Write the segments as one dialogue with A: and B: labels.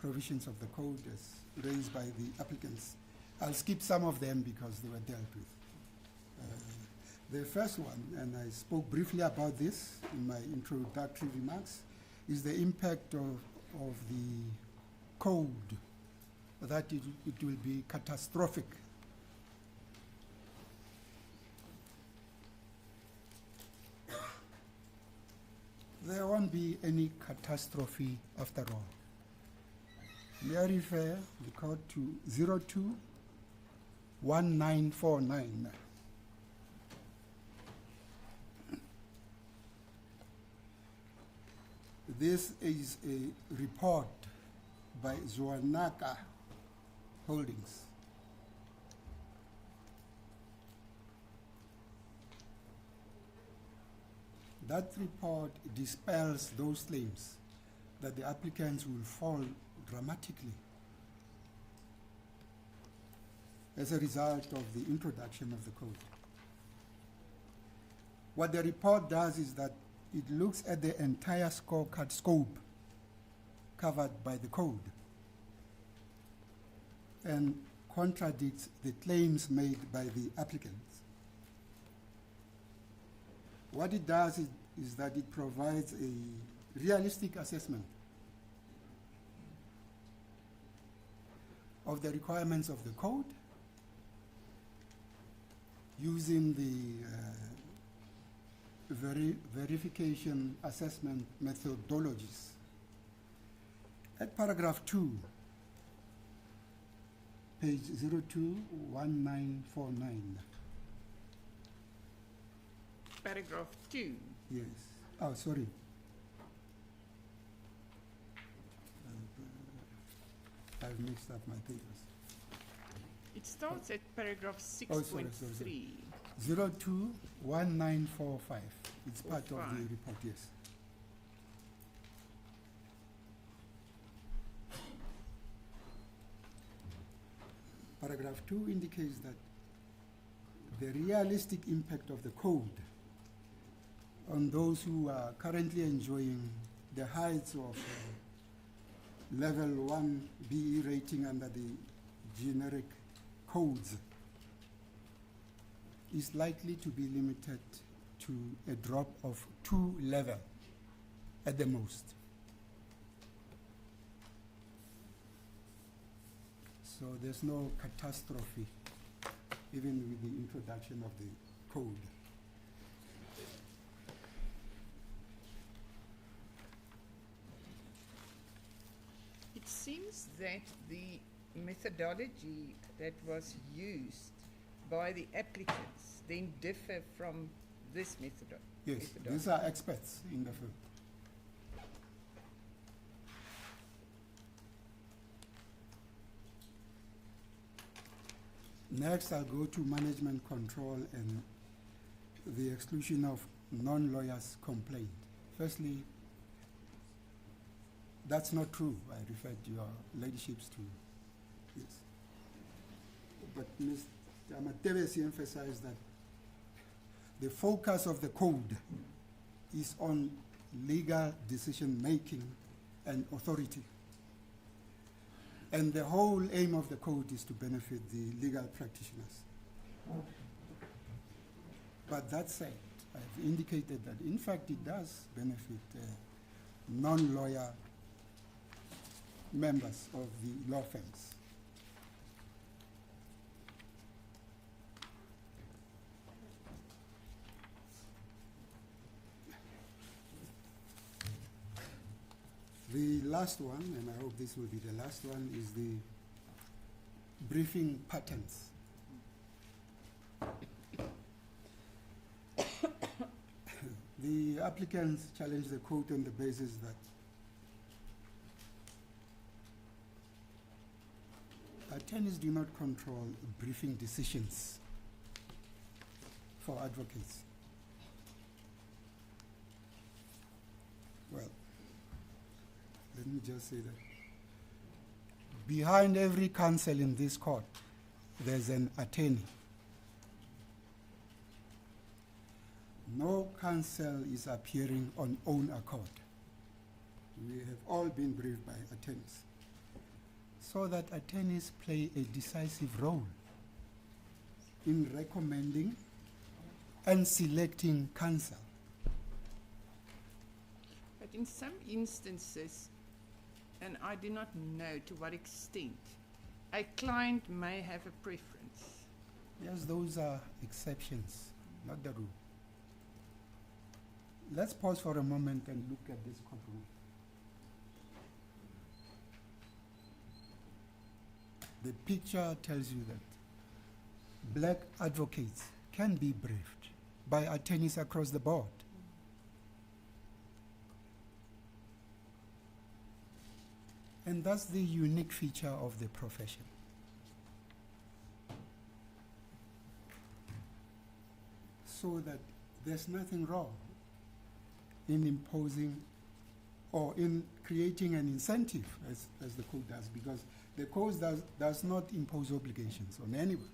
A: provisions of the code as raised by the applicants. I'll skip some of them because they were dealt with. The first one, and I spoke briefly about this in my introductory remarks, is the impact of the code, that it will be catastrophic. There won't be any catastrophe after all. May I refer the court to 02-1949. This is a report by Zwanaka Holdings. That report dispels those claims that the applicants will fall dramatically as a result of the introduction of the code. What the report does is that it looks at the entire scorecard scope covered by the code and contradicts the claims made by the applicants. What it does is that it provides a realistic assessment of the requirements of the code using the verification assessment methodologies. At paragraph 2, page 02-1949.
B: Paragraph 2.
A: Yes. Oh, sorry. I've mixed up my papers.
B: It starts at paragraph 6.3.
A: Oh, sorry. 02-1945. It's part of the report, yes. Paragraph 2 indicates that the realistic impact of the code on those who are currently enjoying the heights of level 1 BE rating under the generic codes is likely to be limited to a drop of 2 levels at the most. So there's no catastrophe even with the introduction of the code.
B: It seems that the methodology that was used by the applicants then differ from this methodology.
A: Yes, these are experts in the field. Next, I'll go to management control and the exclusion of non-lawyers' complaint. Firstly, that's not true. I referred your ladyships to yes. But Ms. Amatebesi emphasized that the focus of the code is on legal decision-making and authority. And the whole aim of the code is to benefit the legal practitioners. But that said, I've indicated that in fact it does benefit non-lawyer members of the law firms. The last one, and I hope this will be the last one, is the briefing patterns. The applicants challenge the code on the basis that attorneys do not control briefing decisions for advocates. Well, let me just say that behind every counsel in this court, there's an attorney. No counsel is appearing on own accord. We have all been briefed by attorneys. so that attorneys play a decisive role in recommending and selecting counsel.
B: But in some instances, and I do not know to what extent, a client may have a preference.
A: Yes, those are exceptions, not the rule. Let's pause for a moment and look at this courtroom. The picture tells you that black advocates can be briefed by attorneys across the board. And that's the unique feature of the profession. So that there's nothing wrong in imposing or in creating an incentive, as the code does, because the code does not impose obligations on anyone.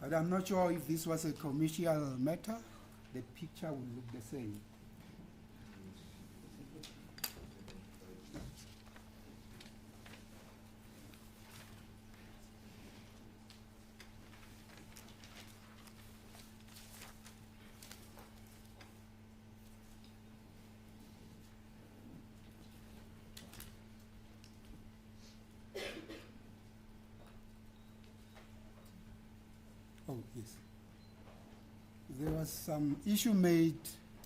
A: But I'm not sure if this was a commercial matter, the picture would look the same. Oh, yes. There was some issue made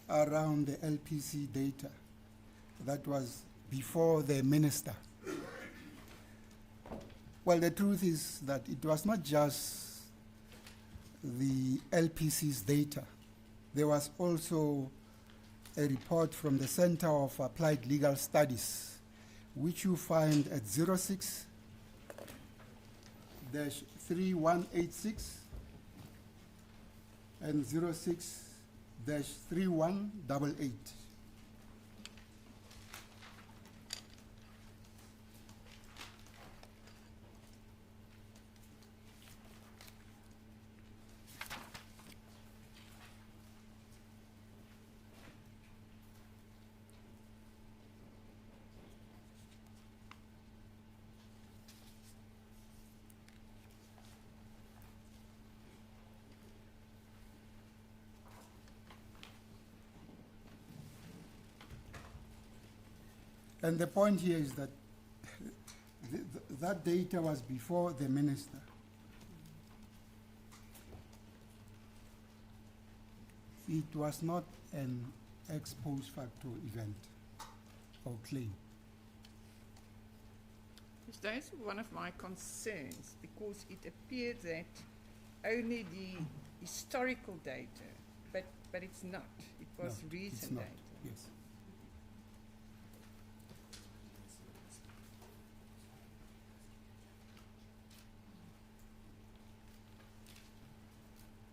A: around the LPC data. That was before the minister. Well, the truth is that it was not just the LPC's data. There was also a report from the Center of Applied Legal Studies, which you find at 06-3186 and 06-3188. And the point here is that that data was before the minister. It was not an ex post facto event or claim.
B: That's one of my concerns, because it appeared that only the historical data, but it's not. It was
A: No,
B: recent
A: it's not.
B: data.
A: Yes.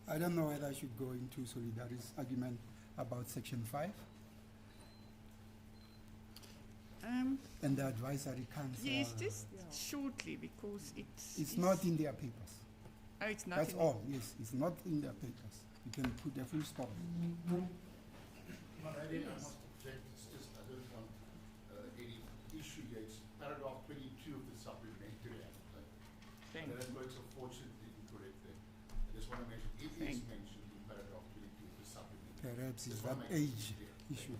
A: I don't know whether I should go into Solidarity's argument about Section 5 and the advisory council.
B: Yes, just shortly, because
A: It's not in their papers.
B: Oh, it's not.
A: That's
B: in
A: all, yes. It's not in their papers. You can put a full stop.
C: But I must object, it's just, I don't want any issue here. It's paragraph 22 of the supplementary act.
B: Thank
C: That
B: you.
C: works unfortunately incorrect there. I just want to mention, it is
B: Thank-
C: mentioned in paragraph 22 of the supplementary.
A: Perhaps it's
C: Just
A: that
C: wanna make it
A: age
C: clear.
A: issue.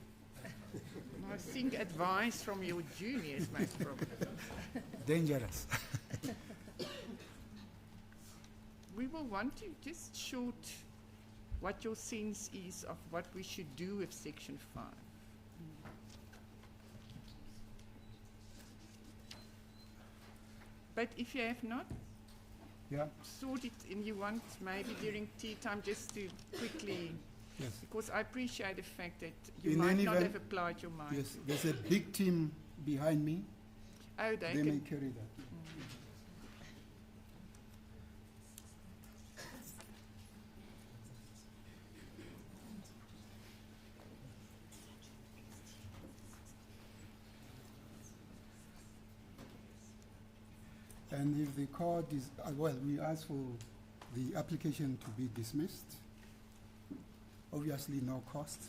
B: I think advice from your juniors most probably.
A: Dangerous.
B: We will want to just short what your sense is of what we should do with Section 5. But if you have not
A: Yeah,
B: thought it and you want maybe during tea time just to quickly,
A: yes.
B: because I appreciate the fact that you
A: In
B: might
A: any
B: not
A: event,
B: have applied your mind
A: Yes,
B: to.
A: there's a big team behind me.
B: Oh,
A: They may
B: can.
A: carry that. And if the court is, well, we ask for the application to be dismissed. Obviously, no cost.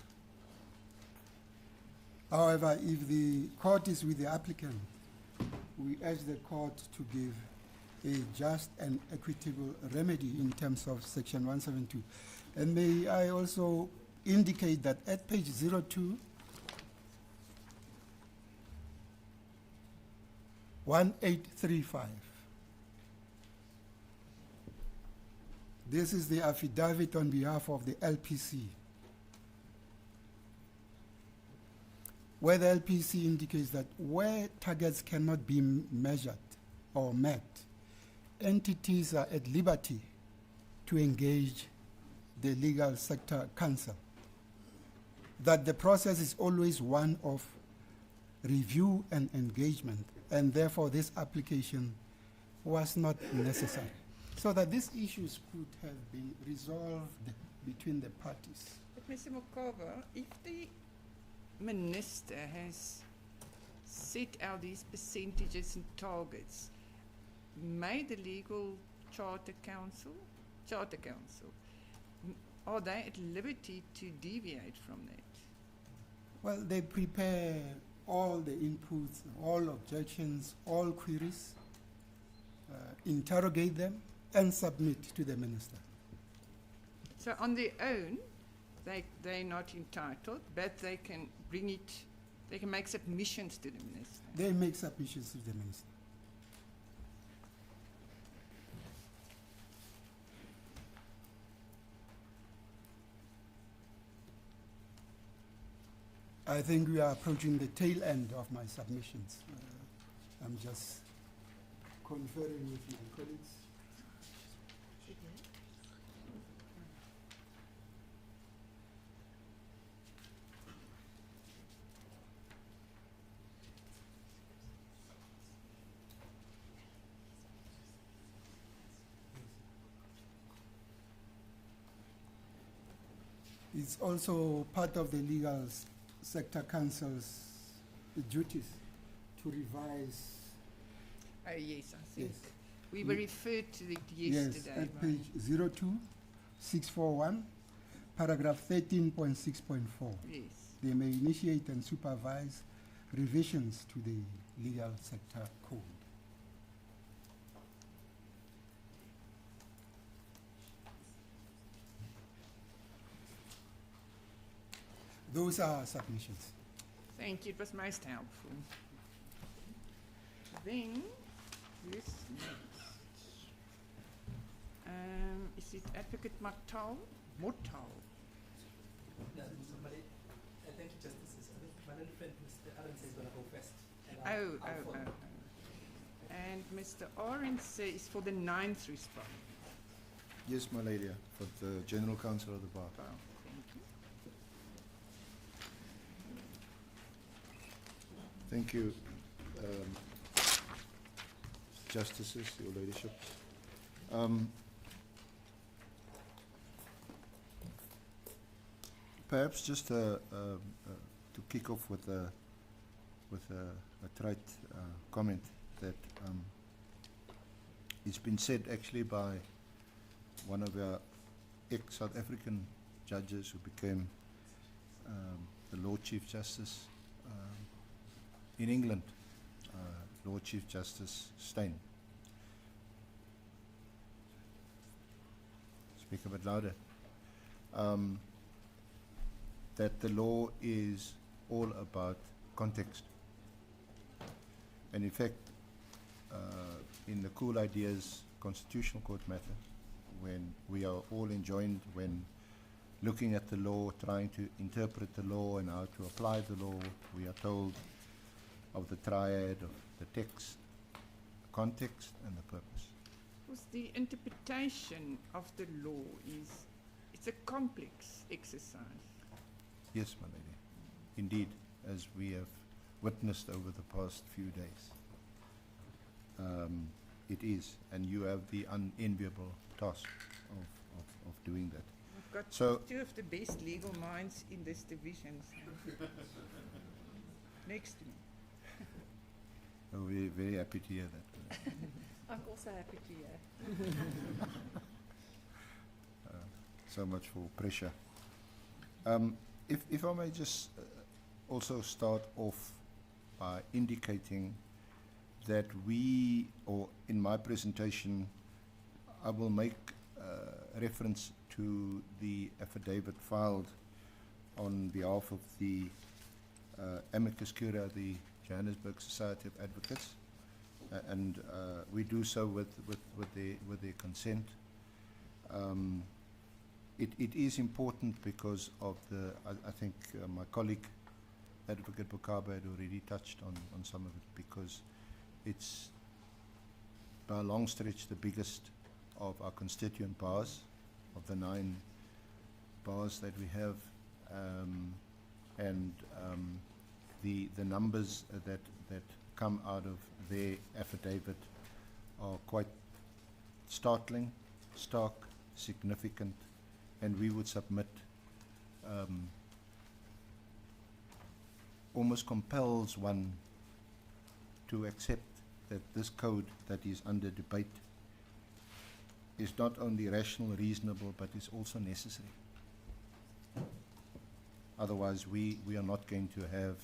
A: However, if the court is with the applicant, we urge the court to give a just and equitable remedy in terms of Section 172. And may I also indicate that at page 02, 1835, this is the affidavit on behalf of the LPC, where the LPC indicates that where targets cannot be measured or met, entities are at liberty to engage the legal sector counsel, that the process is always one of review and engagement, and therefore this application was not necessary. So that these issues could have been resolved between the parties.
B: But Mr. Mokaba, if the minister has set out these percentages and targets, may the legal charter council, are they at liberty to deviate from that?
A: Well, they prepare all the inputs, all objections, all queries, interrogate them, and submit to the minister.
B: So on their own, they're not entitled, but they can bring it, they can make submissions to the minister.
A: They make submissions to the minister. I think we are approaching the tail end of my submissions. I'm just conferring with my colleagues. It's also part of the legal sector council's duties to revise.
B: Oh yes, I think.
A: Yes.
B: We were referred to it yesterday.
A: Yes, at page 02641, paragraph 13.6.4.
B: Yes.
A: They may initiate and supervise revisions to the legal sector code. Those are submissions.
B: Thank you, it was most helpful. Then, this next. Is it Advocate Mortal?
D: No, somebody, thank you, Justices. I think my little friend, Mr. Arendse, is going to go first.
B: Oh. And Mr. Arendse is for the 9th respondent.
E: Yes, my lady, for the General Counsel of the Bar.
B: Oh, thank you.
E: Thank you, Justices, Your Ladyship. Perhaps just to kick off with a trite comment that it's been said actually by one of our ex-South African judges who became the Lord Chief Justice in England, Lord Chief Justice Steyn. Speak a bit louder. That the law is all about context. And in fact, in the Cool Ideas Constitutional Court matter, when we are all enjoined when looking at the law, trying to interpret the law and how to apply the law, we are told of the triad of the text, the context, and the purpose.
B: Because the interpretation of the law it's a complex exercise.
E: Yes, my lady. Indeed, as we have witnessed over the past few days. It is, and you have the unenviable task of doing that.
B: I've got
E: So-
B: two of the best legal minds in this division. So. Next to me.
E: Oh, we're very happy to hear that.
F: I'm also happy to hear.
E: so much for pressure. If I may just also start off by indicating that we, or in my presentation, I will make reference to the affidavit filed on behalf of the amicus curiae, the Johannesburg Society of Advocates, and we do so with their consent. It is important because of the, I think my colleague, Advocate Bukabe, had already touched on some of it, because it's by a long stretch the biggest of our constituent bars, of the 9 bars that we have, and the numbers that come out of their affidavit are quite startling, stark, significant, and we would submit almost compels one to accept that this code that is under debate is not only rational, reasonable, but is also necessary. Otherwise, we are not going to have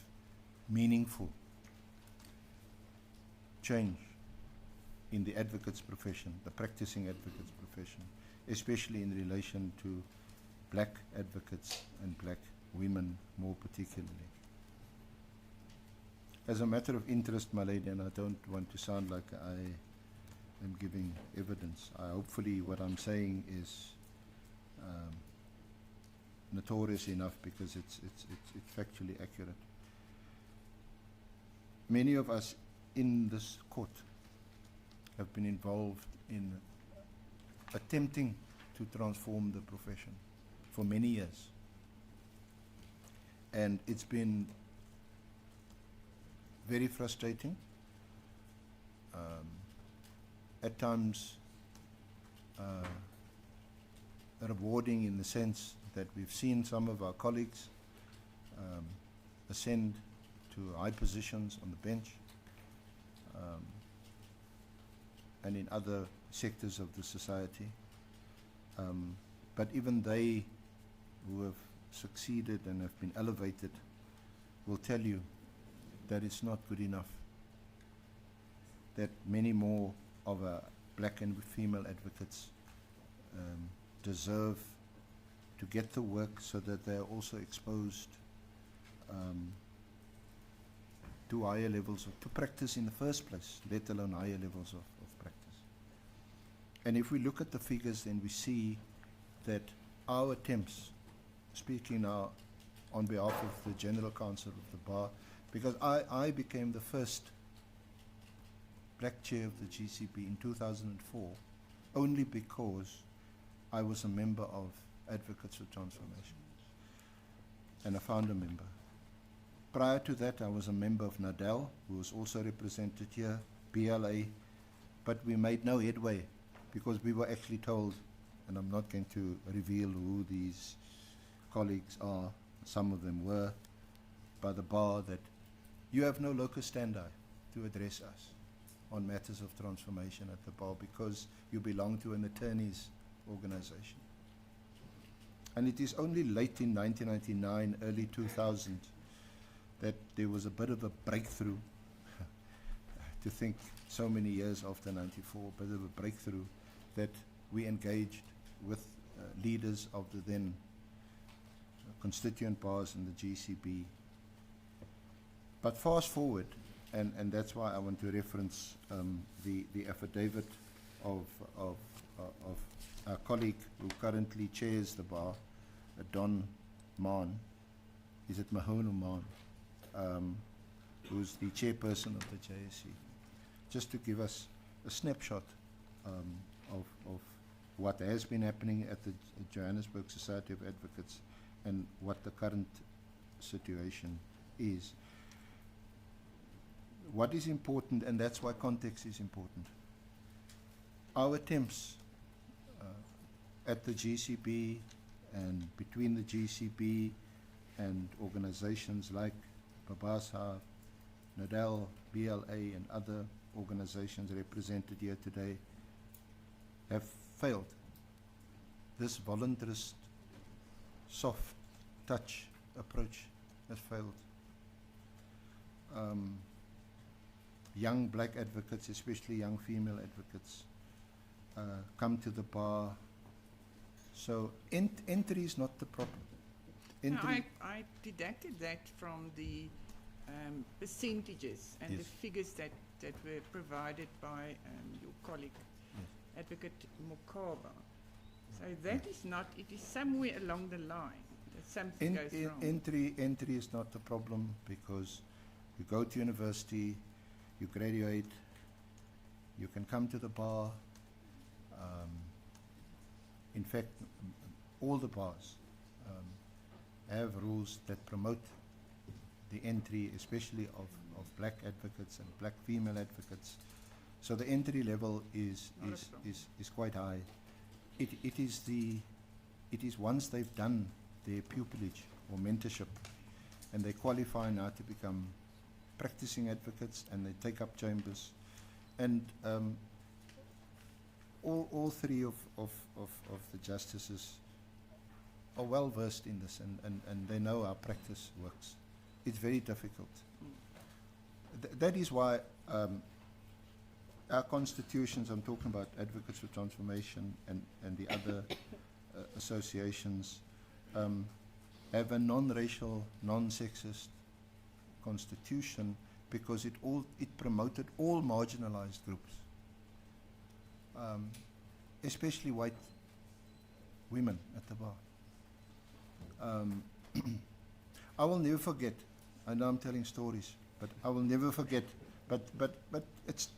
E: meaningful change in the advocates profession, the practicing advocates profession, especially in relation to black advocates and black women more particularly. As a matter of interest, my lady, and I don't want to sound like I am giving evidence, hopefully what I'm saying is notorious enough because it's factually accurate. Many of us in this court have been involved in attempting to transform the profession for many years. And it's been very frustrating, at times rewarding in the sense that we've seen some of our colleagues ascend to high positions on the bench, and in other sectors of the society. But even they who have succeeded and have been elevated will tell you that it's not good enough, that many more of our black and female advocates deserve to get the work so that they are also exposed to higher levels of, to practice in the first place, let alone higher levels of practice. And if we look at the figures, then we see that our attempts, speaking now on behalf of the General Counsel of the Bar, because I became the first black chair of the GCB in 2004, only because I was a member of Advocates for Transformation, and a founder member. Prior to that, I was a member of NADEL, who was also represented here, BLA, but we made no headway because we were actually told, and I'm not going to reveal who these colleagues are, some of them were, by the bar, that you have no locus standi to address us on matters of transformation at the bar because you belong to an attorneys organization. And it is only late in 1999, early 2000, that there was a bit of a breakthrough, to think so many years after 94, a bit of a breakthrough, that we engaged with leaders of the then constituent bars in the GCB. But fast forward, and that's why I want to reference the affidavit of our colleague who currently chairs the bar, Don Maan. Is it Mahone or Maan? Who's the chairperson of the JSC. Just to give us a snapshot of what has been happening at the Johannesburg Society of Advocates and what the current situation is. What is important, and that's why context is important, our attempts at the GCB and between the GCB and organizations like Babasa, NADEL, BLA, and other organizations represented here today have failed. This voluntarist soft touch approach has failed. Young black advocates, especially young female advocates, come to the bar. So entry is not the problem.
B: No,
E: Entry,
B: I deducted that from the percentages and the
E: Yes.
B: figures that were provided by your colleague,
E: Yes.
B: Advocate Mokaba. So that is not, it is somewhere along the line that something goes wrong.
E: entry is not the problem, because you go to university, you graduate, you can come to the bar. In fact, all the bars have rules that promote the entry, especially of black advocates and black female advocates. So the entry level is
B: Not a problem.
E: quite high. It is once they've done their pupillage or mentorship and they qualify now to become practicing advocates, and they take up chambers, and all three of the justices are well versed in this, and they know how practice works. It's very difficult. That is why our constitutions, I'm talking about Advocates for Transformation and the other associations, have a non-racial, non-sexist constitution, because it promoted all marginalized groups, especially white women at the bar. I will never forget. I know I'm telling stories, but I will never forget. But it's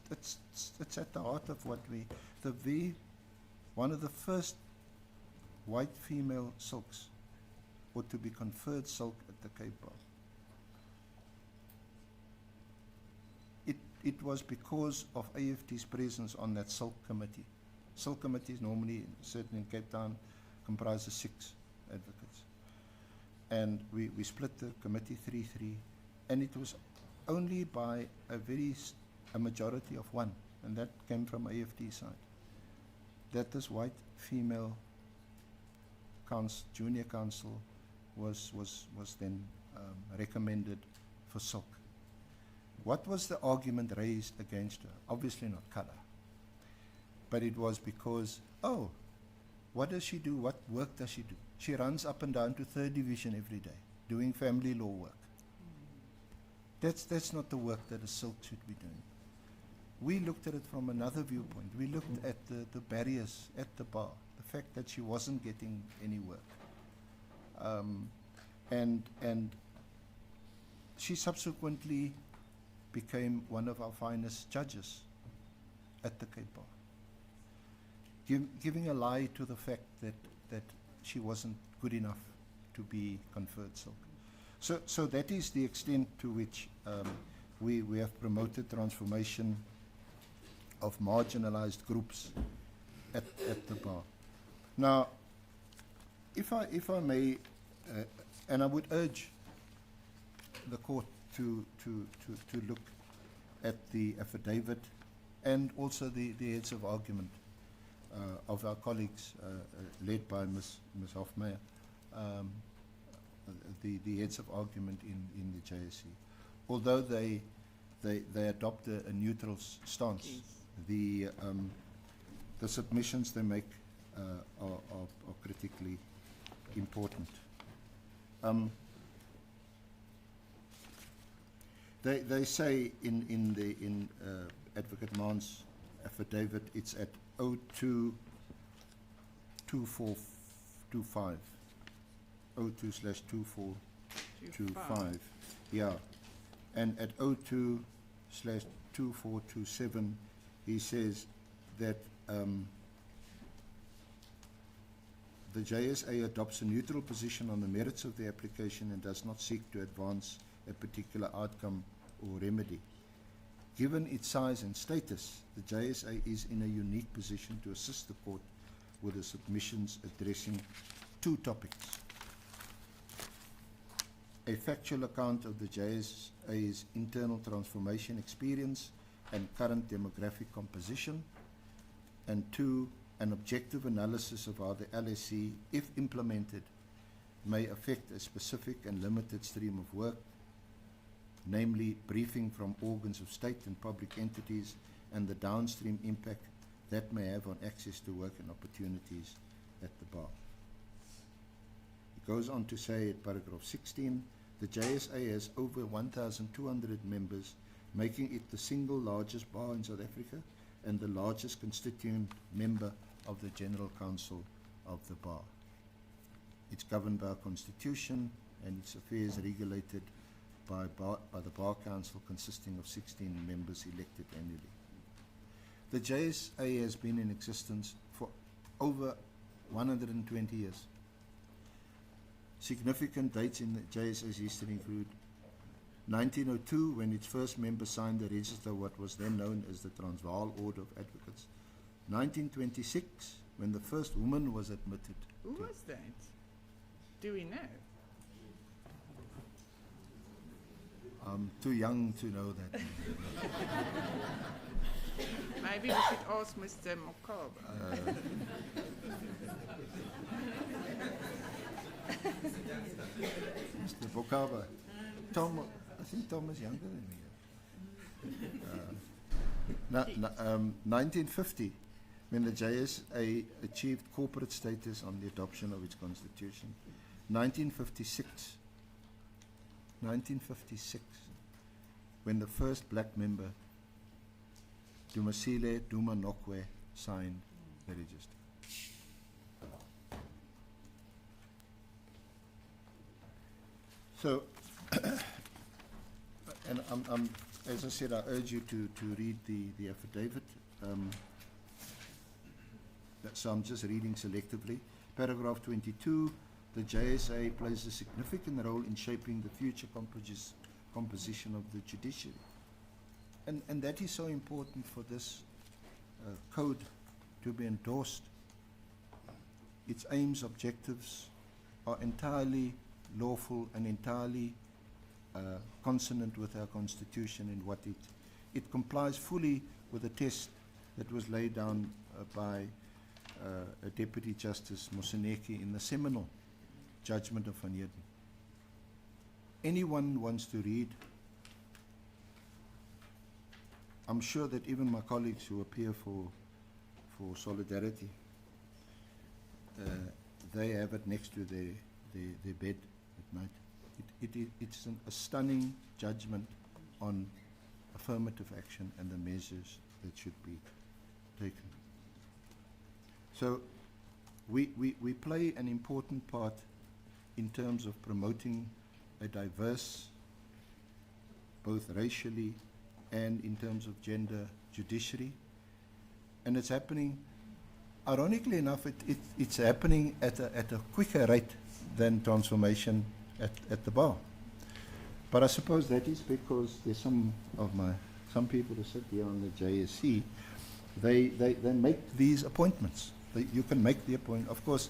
E: at the heart of what one of the first white female silks, or to be conferred silk at the Cape Bar. It was because of AFT's presence on that silk committee. Silk committees normally, certainly in Cape Town, comprises 6 advocates. And we split the committee 3-3, and it was only by a majority of 1, and that came from AFT side, that this white female junior counsel was then recommended for silk. What was the argument raised against her? Obviously not colour, but it was because, oh, what does she do? What work does she do? She runs up and down to 3rd Division every day, doing family law work. That's not the work that a silk should be doing. We looked at it from another viewpoint. We looked at the barriers at the bar, the fact that she wasn't getting any work. And she subsequently became one of our finest judges at the Cape Bar, giving a lie to the fact that she wasn't good enough to be conferred silk. So that is the extent to which we have promoted transformation of marginalized groups at the bar. Now, if I may, and I would urge the court to look at the affidavit and also the heads of argument of our colleagues led by Ms. Hofmeyer, the heads of argument in the JSC. Although they adopt a neutral stance,
B: Yes.
E: the submissions they make are critically important. They say in Advocate Maan's affidavit, it's at 022425, 02/2425, yeah, and at 02/2427, he says that the JSA adopts a neutral position on the merits of the application and does not seek to advance a particular outcome or remedy. Given its size and status, the JSA is in a unique position to assist the court with the submissions addressing 2 topics: a factual account of the JSA's internal transformation experience and current demographic composition, and 2, an objective analysis of how the LSC, if implemented, may affect a specific and limited stream of work, namely briefing from organs of state and public entities and the downstream impact that may have on access to work and opportunities at the bar. It goes on to say at paragraph 16, the JSA has over 1,200 members, making it the single largest bar in South Africa and the largest constituent member of the General Council of the bar. It's governed by a constitution and its affairs regulated by the Bar Council, consisting of 16 members elected annually. The JSA has been in existence for over 120 years. Significant dates in the JSA's history include 1902, when its first member signed the register, what was then known as the Transvaal Order of Advocates. 1926, when the first woman was admitted.
B: Who was that? Do we know?
E: I'm too young to know that.
B: Maybe we should ask Mr. Mokaba.
E: Mr. Bokaba. Tom, I think Tom is younger than me. 1950, when the JSA achieved corporate status on the adoption of its constitution. 1956, when the first black member, Dumasile Duma Nokwe, signed the register. So, and as I said, I urge you to read the affidavit. So I'm just reading selectively. Paragraph 22, the JSA plays a significant role in shaping the future composition of the judiciary. And that is so important for this code to be endorsed. Its aims, objectives are entirely lawful and entirely consonant with our constitution in what it complies fully with the test that was laid down by Deputy Justice Moseneke in the seminal judgment of Van Heerden. Anyone wants to read, I'm sure that even my colleagues who appear for solidarity, they have it next to their bed at night. It's a stunning judgment on affirmative action and the measures that should be taken. So we play an important part in terms of promoting a diverse, both racially and in terms of gender, judiciary. And it's happening, ironically enough, it's happening at a quicker rate than transformation at the bar. But I suppose that is because there's some people who sit here on the JSC, they make these appointments. You can make the appointment. Of course,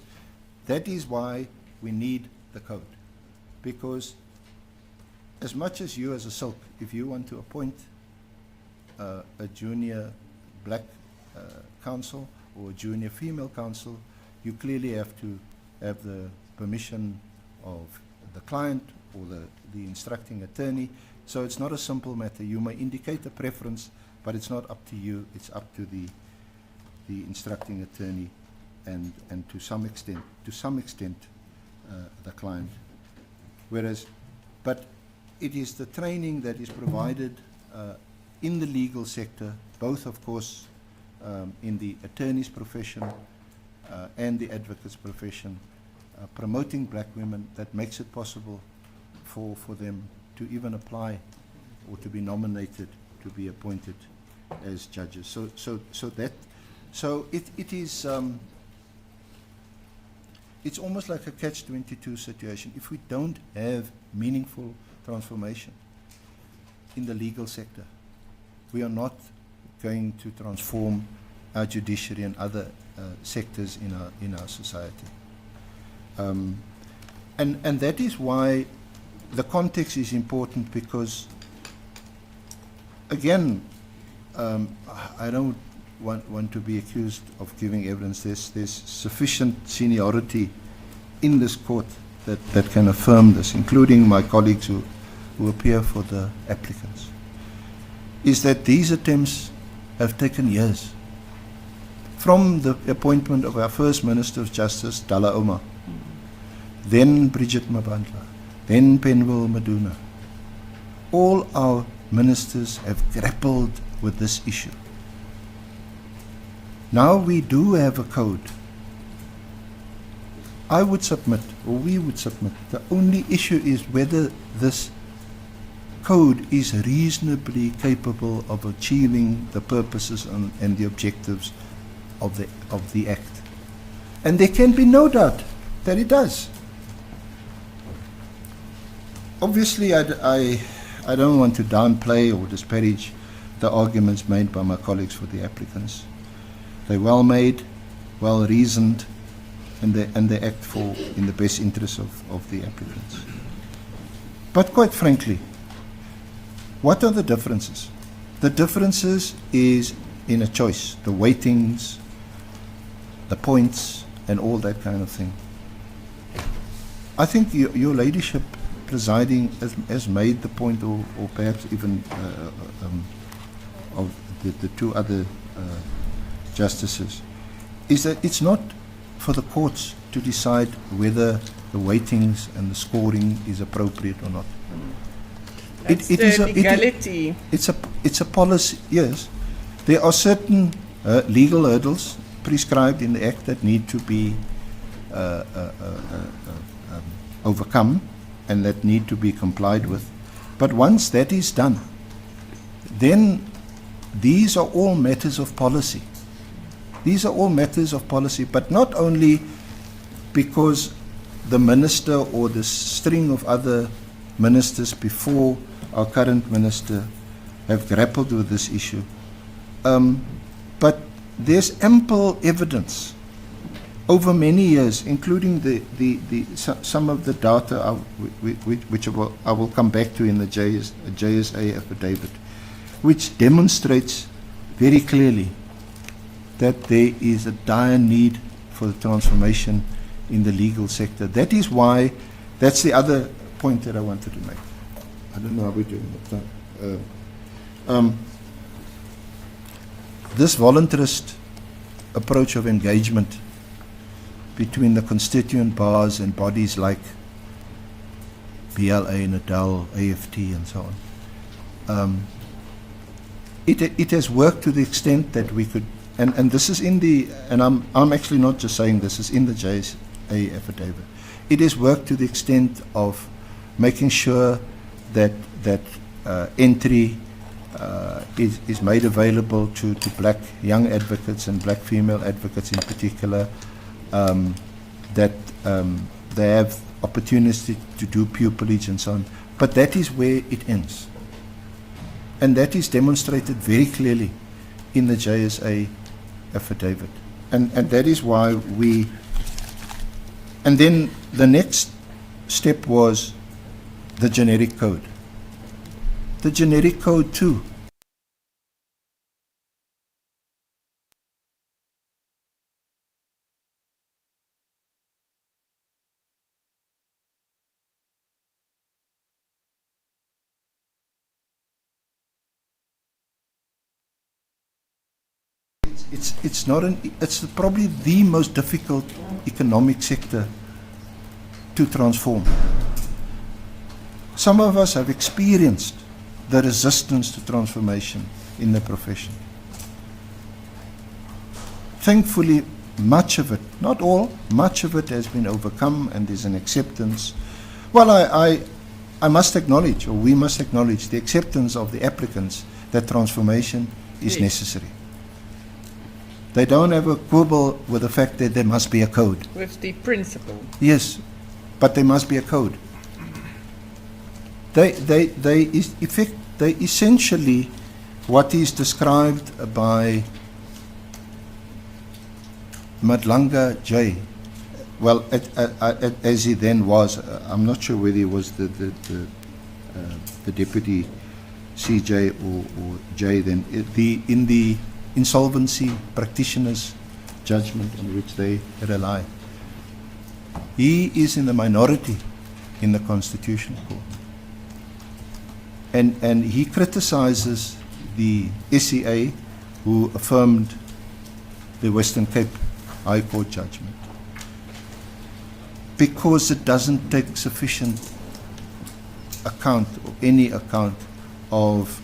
E: that is why we need the code. Because as much as you as a silk, if you want to appoint a junior black counsel or a junior female counsel, you clearly have to have the permission of the client or the instructing attorney. So it's not a simple matter. You may indicate a preference, but it's not up to you. It's up to the instructing attorney and to some extent the client. But it is the training that is provided in the legal sector, both of course in the attorney's profession and the advocate's profession, promoting black women, that makes it possible for them to even apply or to be nominated to be appointed as judges. So it is it's almost like a catch-22 situation. If we don't have meaningful transformation in the legal sector, we are not going to transform our judiciary and other sectors in our society. And that is why the context is important, because again, I don't want to be accused of giving evidence. There's sufficient seniority in this court that can affirm this, including my colleagues who appear for the applicants, is that these attempts have taken years. From the appointment of our first Minister of Justice, Dalla Oma, then Bridget Mabandla, then Penwell Maduna. All our ministers have grappled with this issue. Now we do have a code. I would submit, or we would submit, the only issue is whether this code is reasonably capable of achieving the purposes and the objectives of the Act. And there can be no doubt that it does. Obviously, I don't want to downplay or disparage the arguments made by my colleagues for the applicants. They're well made, well reasoned, and they act in the best interest of the applicants. But quite frankly, what are the differences? The differences is in a choice, the weightings, the points, and all that kind of thing. I think your ladyship presiding has made the point, or perhaps even of the two other justices, is that it's not for the courts to decide whether the weightings and the scoring is appropriate or not.
B: That's the legality.
E: It's a policy, yes. There are certain legal hurdles prescribed in the Act that need to be overcome and that need to be complied with. But once that is done, then these are all matters of policy. These are all matters of policy, but not only because the minister or the string of other ministers before our current minister have grappled with this issue, but there's ample evidence over many years, including some of the data which I will come back to in the JSA affidavit, which demonstrates very clearly that there is a dire need for the transformation in the legal sector. That is why, that's the other point that I wanted to make. I don't know how we're doing that. This voluntarist approach of engagement between the constituent bars and bodies like BLA, NADAL, AFT, and so on, it has worked to the extent that we could. And this is in the, and I'm actually not just saying this, is in the JSA affidavit. It has worked to the extent of making sure that entry is made available to black young advocates and black female advocates in particular, that they have opportunity to do pupillage and so on. But that is where it ends. And that is demonstrated very clearly in the JSA affidavit. And that is why we, and then the next step was the generic code. The generic code too it's probably the most difficult economic sector to transform. Some of us have experienced the resistance to transformation in the profession. Thankfully, much of it, not all, much of it has been overcome and there's an acceptance. Well, I must acknowledge, or we must acknowledge, the acceptance of the applicants that transformation is necessary. They don't have a quibble with the fact that there must be a code.
B: With the principle.
E: Yes, but there must be a code. They essentially, what is described by Madlanga J, well, as he then was, I'm not sure whether he was the deputy CJ or J then, in the insolvency practitioners' judgment on which they rely. He is in the minority in the Constitutional Court. And he criticizes the SCA who affirmed the Western Cape High Court judgment because it doesn't take sufficient account or any account of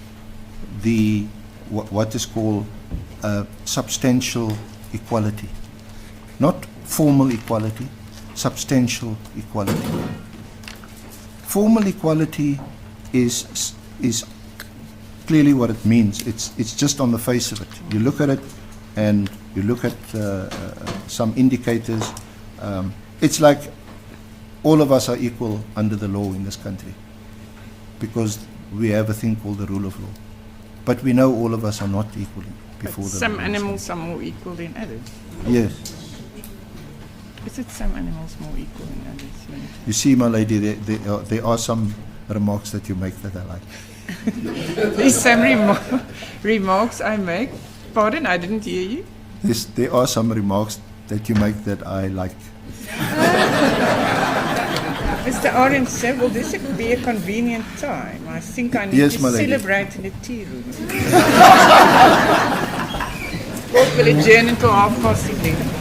E: the what is called substantial equality. Not formal equality, substantial equality. Formal equality is clearly what it means. It's just on the face of it. You look at it and you look at some indicators. It's like all of us are equal under the law in this country because we have a thing called the rule of law. But we know all of us are not equal before the law.
B: Some animals are more equal than others.
E: Yes.
B: Is it some animals more equal than others? Yeah.
E: You see, my lady, there are some remarks that you make that I like.
B: There's some remarks I make. Pardon, I didn't hear you.
E: There are some remarks that you make that I like.
B: Mr. Orange said, well, this would be a convenient time. I think I need
E: Yes,
B: to
E: my lady.
B: celebrate in the tea room. Court will adjourn until 11:30.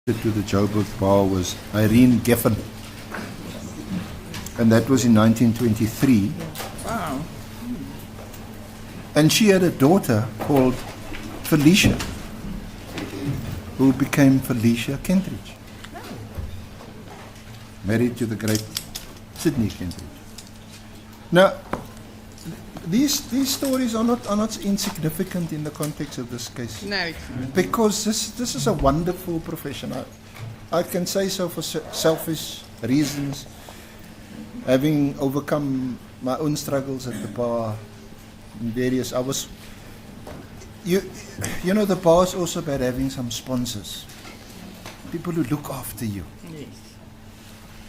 E: to the Joburg Bar was Irene Geffen. And that was in 1923.
B: Wow.
E: And she had a daughter called Felicia, who became Felicia Kentridge. Married to the great Sydney Kentridge. Now, these stories are not insignificant in the context of this case.
B: No, it's not.
E: Because this is a wonderful profession. I can say so for selfish reasons, having overcome my own struggles at the bar in various hours. You know, the bar is also about having some sponsors, people who look after you.
B: Yes.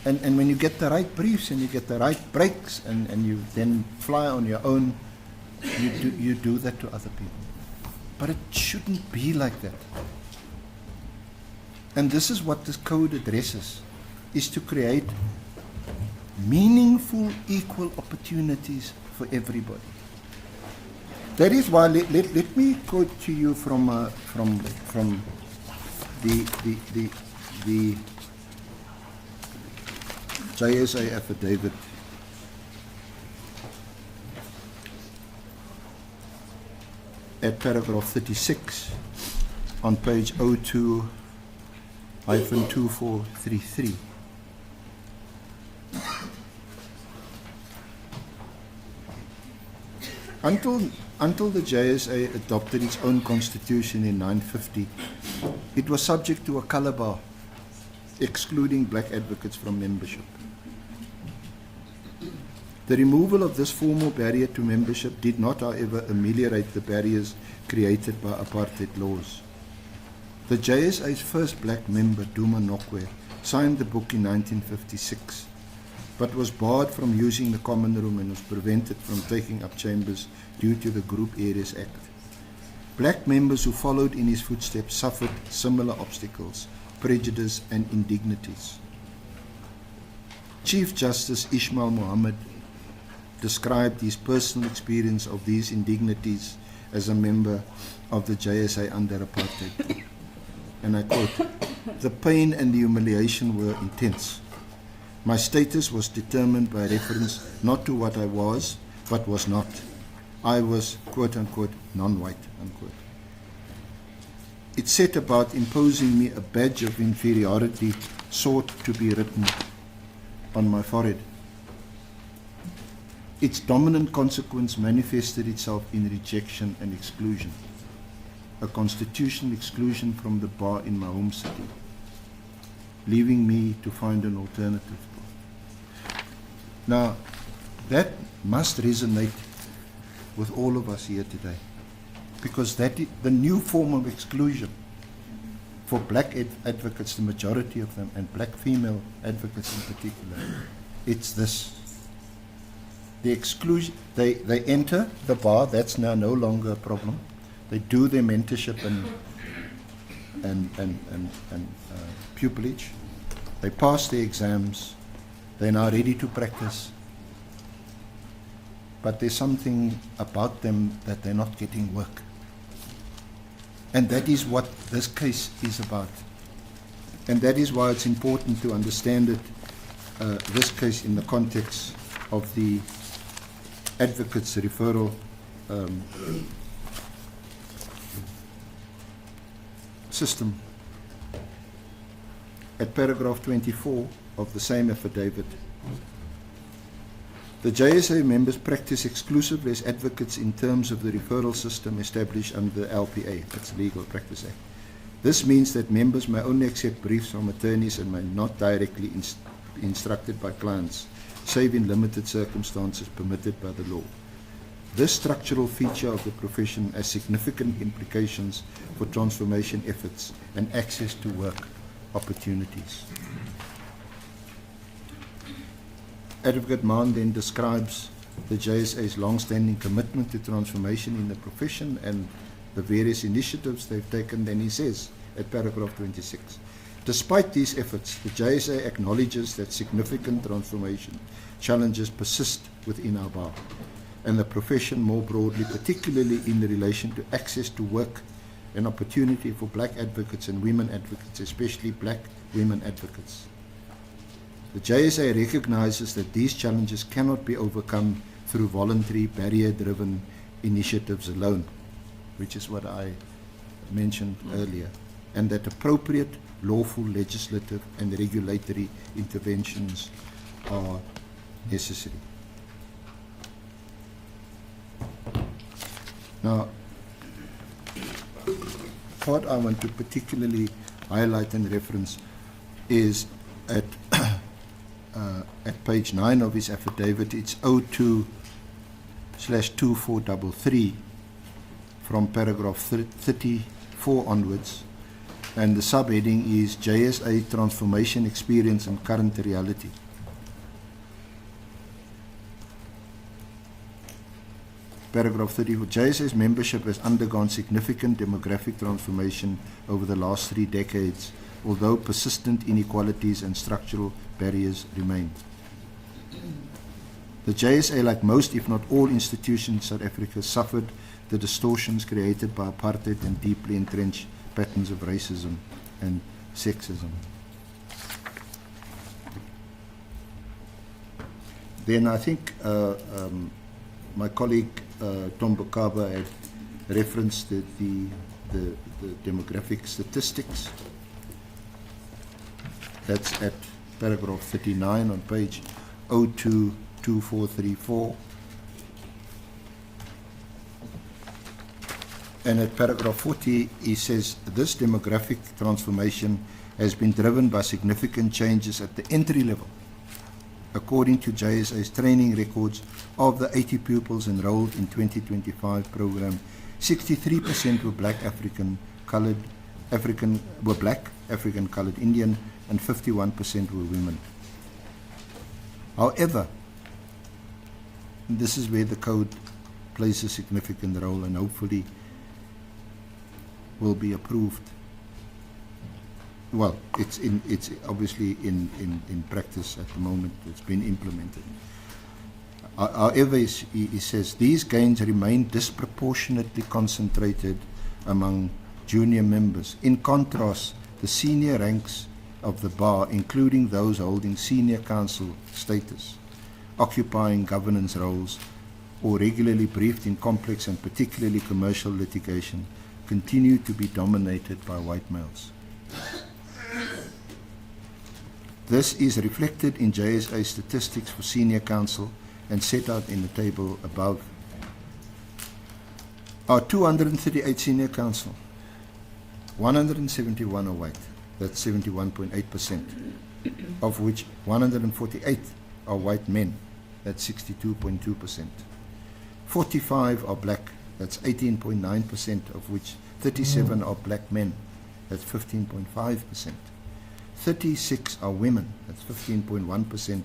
E: And when you get the right briefs and you get the right breaks and you then fly on your own, you do that to other people. But it shouldn't be like that. And this is what this code addresses, is to create meaningful equal opportunities for everybody. That is why, let me quote to you from the JSA affidavit. At paragraph 36 on page 02-2433. Until the JSA adopted its own constitution in 1950, it was subject to a colour bar, excluding black advocates from membership. The removal of this formal barrier to membership did not, however, ameliorate the barriers created by apartheid laws. The JSA's first black member, Duma Nokwe, signed the book in 1956, but was barred from using the common room and was prevented from taking up chambers due to the Group Areas Act. Black members who followed in his footsteps suffered similar obstacles, prejudice and indignities. Chief Justice Ismail Mohammed described his personal experience of these indignities as a member of the JSA under apartheid. And I quote, "The pain and the humiliation were intense. My status was determined by reference not to what I was, but was not. I was, quote unquote, non-white, unquote. It set about imposing me a badge of inferiority sought to be written on my forehead. Its dominant consequence manifested itself in rejection and exclusion, a constitutional exclusion from the bar in my home city, leaving me to find an alternative path." Now, that must resonate with all of us here today, because that is the new form of exclusion for black advocates, the majority of them, and black female advocates in particular. It's this. The exclusion, they enter the bar, that's now no longer a problem. They do their mentorship and pupillage. They pass the exams. They're now ready to practice. But there's something about them that they're not getting work. And that is what this case is about. And that is why it's important to understand it, this case in the context of the advocates referral system. At paragraph 24 of the same affidavit, the JSA members practice exclusively as advocates in terms of the referral system established under the LPA, that's Legal Practice Act. This means that members may only accept briefs from attorneys and may not directly be instructed by clients, save in limited circumstances permitted by the law. This structural feature of the profession has significant implications for transformation efforts and access to work opportunities. Advocate Maan then describes the JSA's long-standing commitment to transformation in the profession and the various initiatives they've taken. Then he says at paragraph 26, despite these efforts, the JSA acknowledges that significant transformation challenges persist within our bar and the profession more broadly, particularly in relation to access to work an opportunity for black advocates and women advocates, especially black women advocates. The JSA recognizes that these challenges cannot be overcome through voluntary, barrier-driven initiatives alone, which is what I mentioned earlier, and that appropriate lawful legislative and regulatory interventions are necessary. Now, what I want to particularly highlight and reference is at page 9 of his affidavit. It's 02/2433 from paragraph 34 onwards, and the subheading is JSA Transformation Experience and Current Reality. Paragraph 34, JSA's membership has undergone significant demographic transformation over the last 3 decades, although persistent inequalities and structural barriers remain. The JSA, like most, if not all, institutions in South Africa, suffered the distortions created by apartheid and deeply entrenched patterns of racism and sexism. Then I think my colleague Tom Bokaba had referenced the demographic statistics. That's at paragraph 39 on page 02/2434. And at paragraph 40, he says, this demographic transformation has been driven by significant changes at the entry level. According to JSA's training records, of the 80 pupils enrolled in 2025 program, 63% were black African colored Indian, and 51% were women. However, this is where the code plays a significant role and hopefully will be approved. Well, it's obviously in practice at the moment. It's been implemented. However, he says these gains remain disproportionately concentrated among junior members. In contrast, the senior ranks of the bar, including those holding senior counsel status, occupying governance roles, or regularly briefed in complex and particularly commercial litigation, continue to be dominated by white males. This is reflected in JSA statistics for senior counsel and set out in the table above. Our 238 senior counsel, 171 are white, that's 71.8%, of which 148 are white men, that's 62.2%. 45 are black, that's 18.9%, of which 37 are black men, that's 15.5%. 36 are women, that's 15.1%,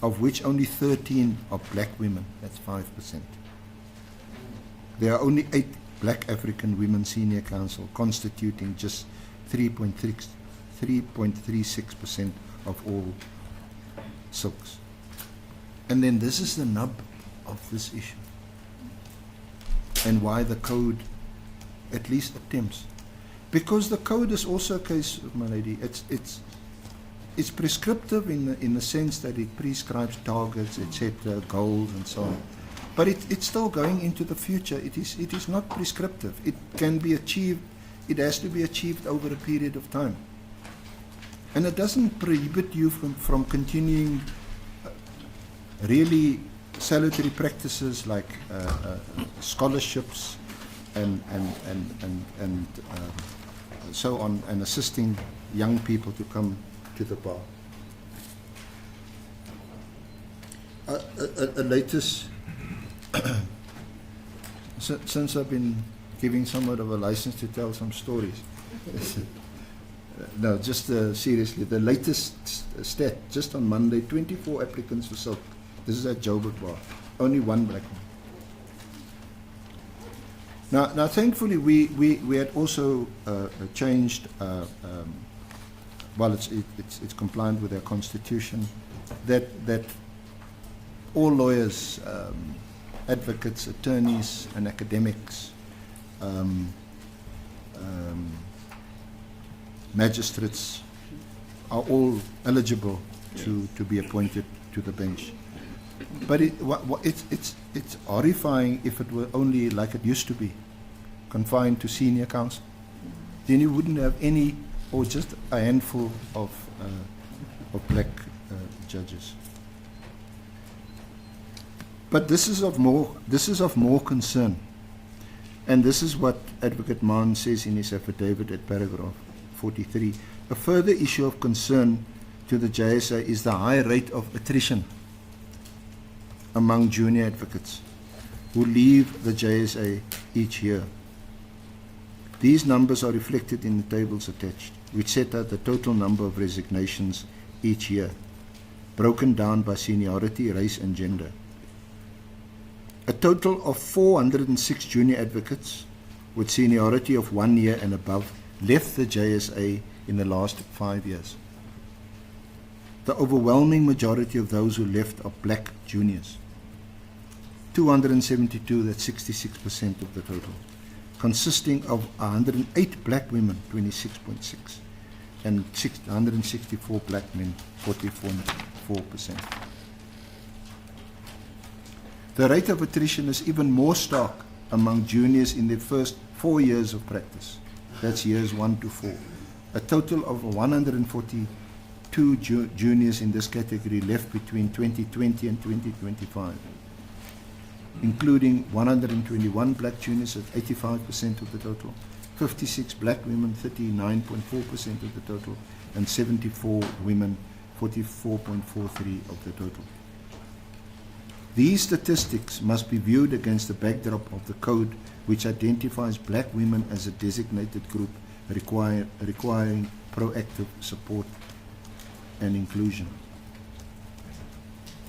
E: of which only 13 are black women, that's 5%. There are only 8 black African women senior counsel, constituting just 3.36% of all silks. And then this is the nub of this issue, and why the code at least attempts. Because the code is also a case, my lady, it's prescriptive in the sense that it prescribes targets, etc., goals, and so on. But it's still going into the future. It is not prescriptive. It can be achieved. It has to be achieved over a period of time. And it doesn't prohibit you from continuing really salutary practices like scholarships and so on, and assisting young people to come to the bar. A latest, since I've been giving somewhat of a license to tell some stories. No, just seriously, the latest stat, just on Monday, 24 applicants for silk. This is at Joburg Bar, only 1 black man. Now, thankfully, we had also changed. Well, it's compliant with our constitution, that all lawyers, advocates, attorneys, and academics magistrates are all eligible to be appointed to the bench. But it's horrifying if it were only like it used to be, confined to senior counsel. Then you wouldn't have any, or just a handful of black judges. But this is of more concern, and this is what Advocate Mann says in his affidavit at paragraph 43. A further issue of concern to the JSA is the high rate of attrition among junior advocates who leave the JSA each year. These numbers are reflected in the tables attached, which set out the total number of resignations each year, broken down by seniority, race, and gender. A total of 406 junior advocates with seniority of 1 year and above left the JSA in the last 5 years. The overwhelming majority of those who left are black juniors. 272, that's 66% of the total, consisting of 108 black women, 26.6, and 164 black men, 44%. The rate of attrition is even more stark among juniors in their first 4 years of practice. That's years 1 to 4. A total of 142 juniors in this category left between 2020 and 2025, including 121 black juniors at 85% of the total, 56 black women, 39.4% of the total, and 74 women, 44.43% of the total. These statistics must be viewed against the backdrop of the code, which identifies black women as a designated group requiring proactive support and inclusion.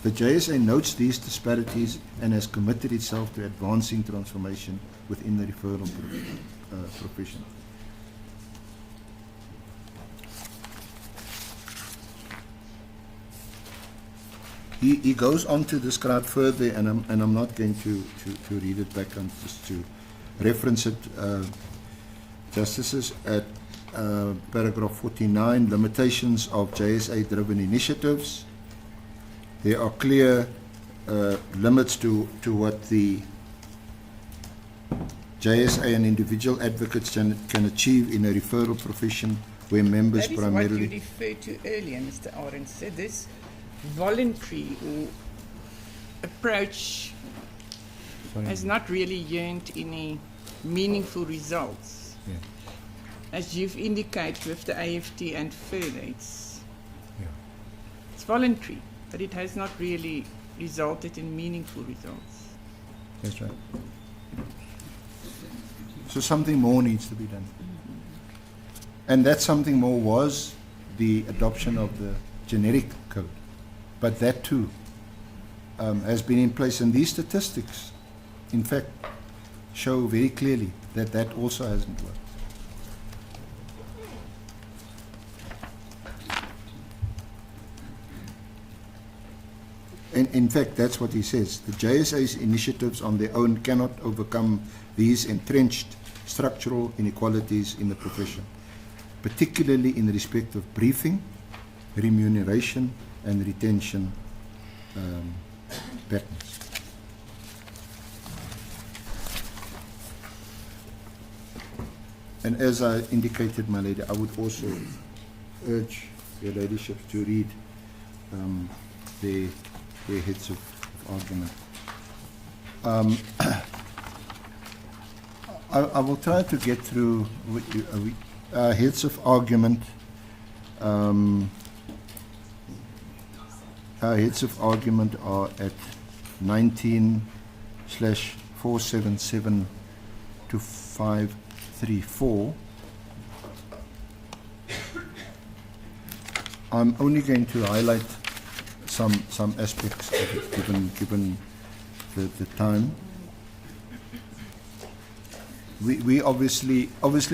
E: The JSA notes these disparities and has committed itself to advancing transformation within the referral profession. He goes on to describe further, and I'm not going to read it back, I'm just to reference it, Justices, at paragraph 49, limitations of JSA-driven initiatives. There are clear limits to what the JSA and individual advocates can achieve in a referral profession where members primarily...
B: That is what you referred to earlier, Mr. Arends said this voluntary or approach has not really earned any meaningful results. Yeah. As you've indicated with the AFT and further, it's voluntary, but it has not really resulted in meaningful results.
E: That's right. So something more needs to be done. And that something more was the adoption of the generic code. But that too has been in place. And these statistics, in fact, show very clearly that that also hasn't worked. In fact, that's what he says. The JSA's initiatives on their own cannot overcome these entrenched structural inequalities in the profession, particularly in respect of briefing, remuneration, and retention patterns. And as I indicated, my lady, I would also urge your ladyship to read their heads of argument. I will try to get through heads of argument. Our heads of argument are at 19/477 to 534. I'm only going to highlight some aspects of it, given the time. We obviously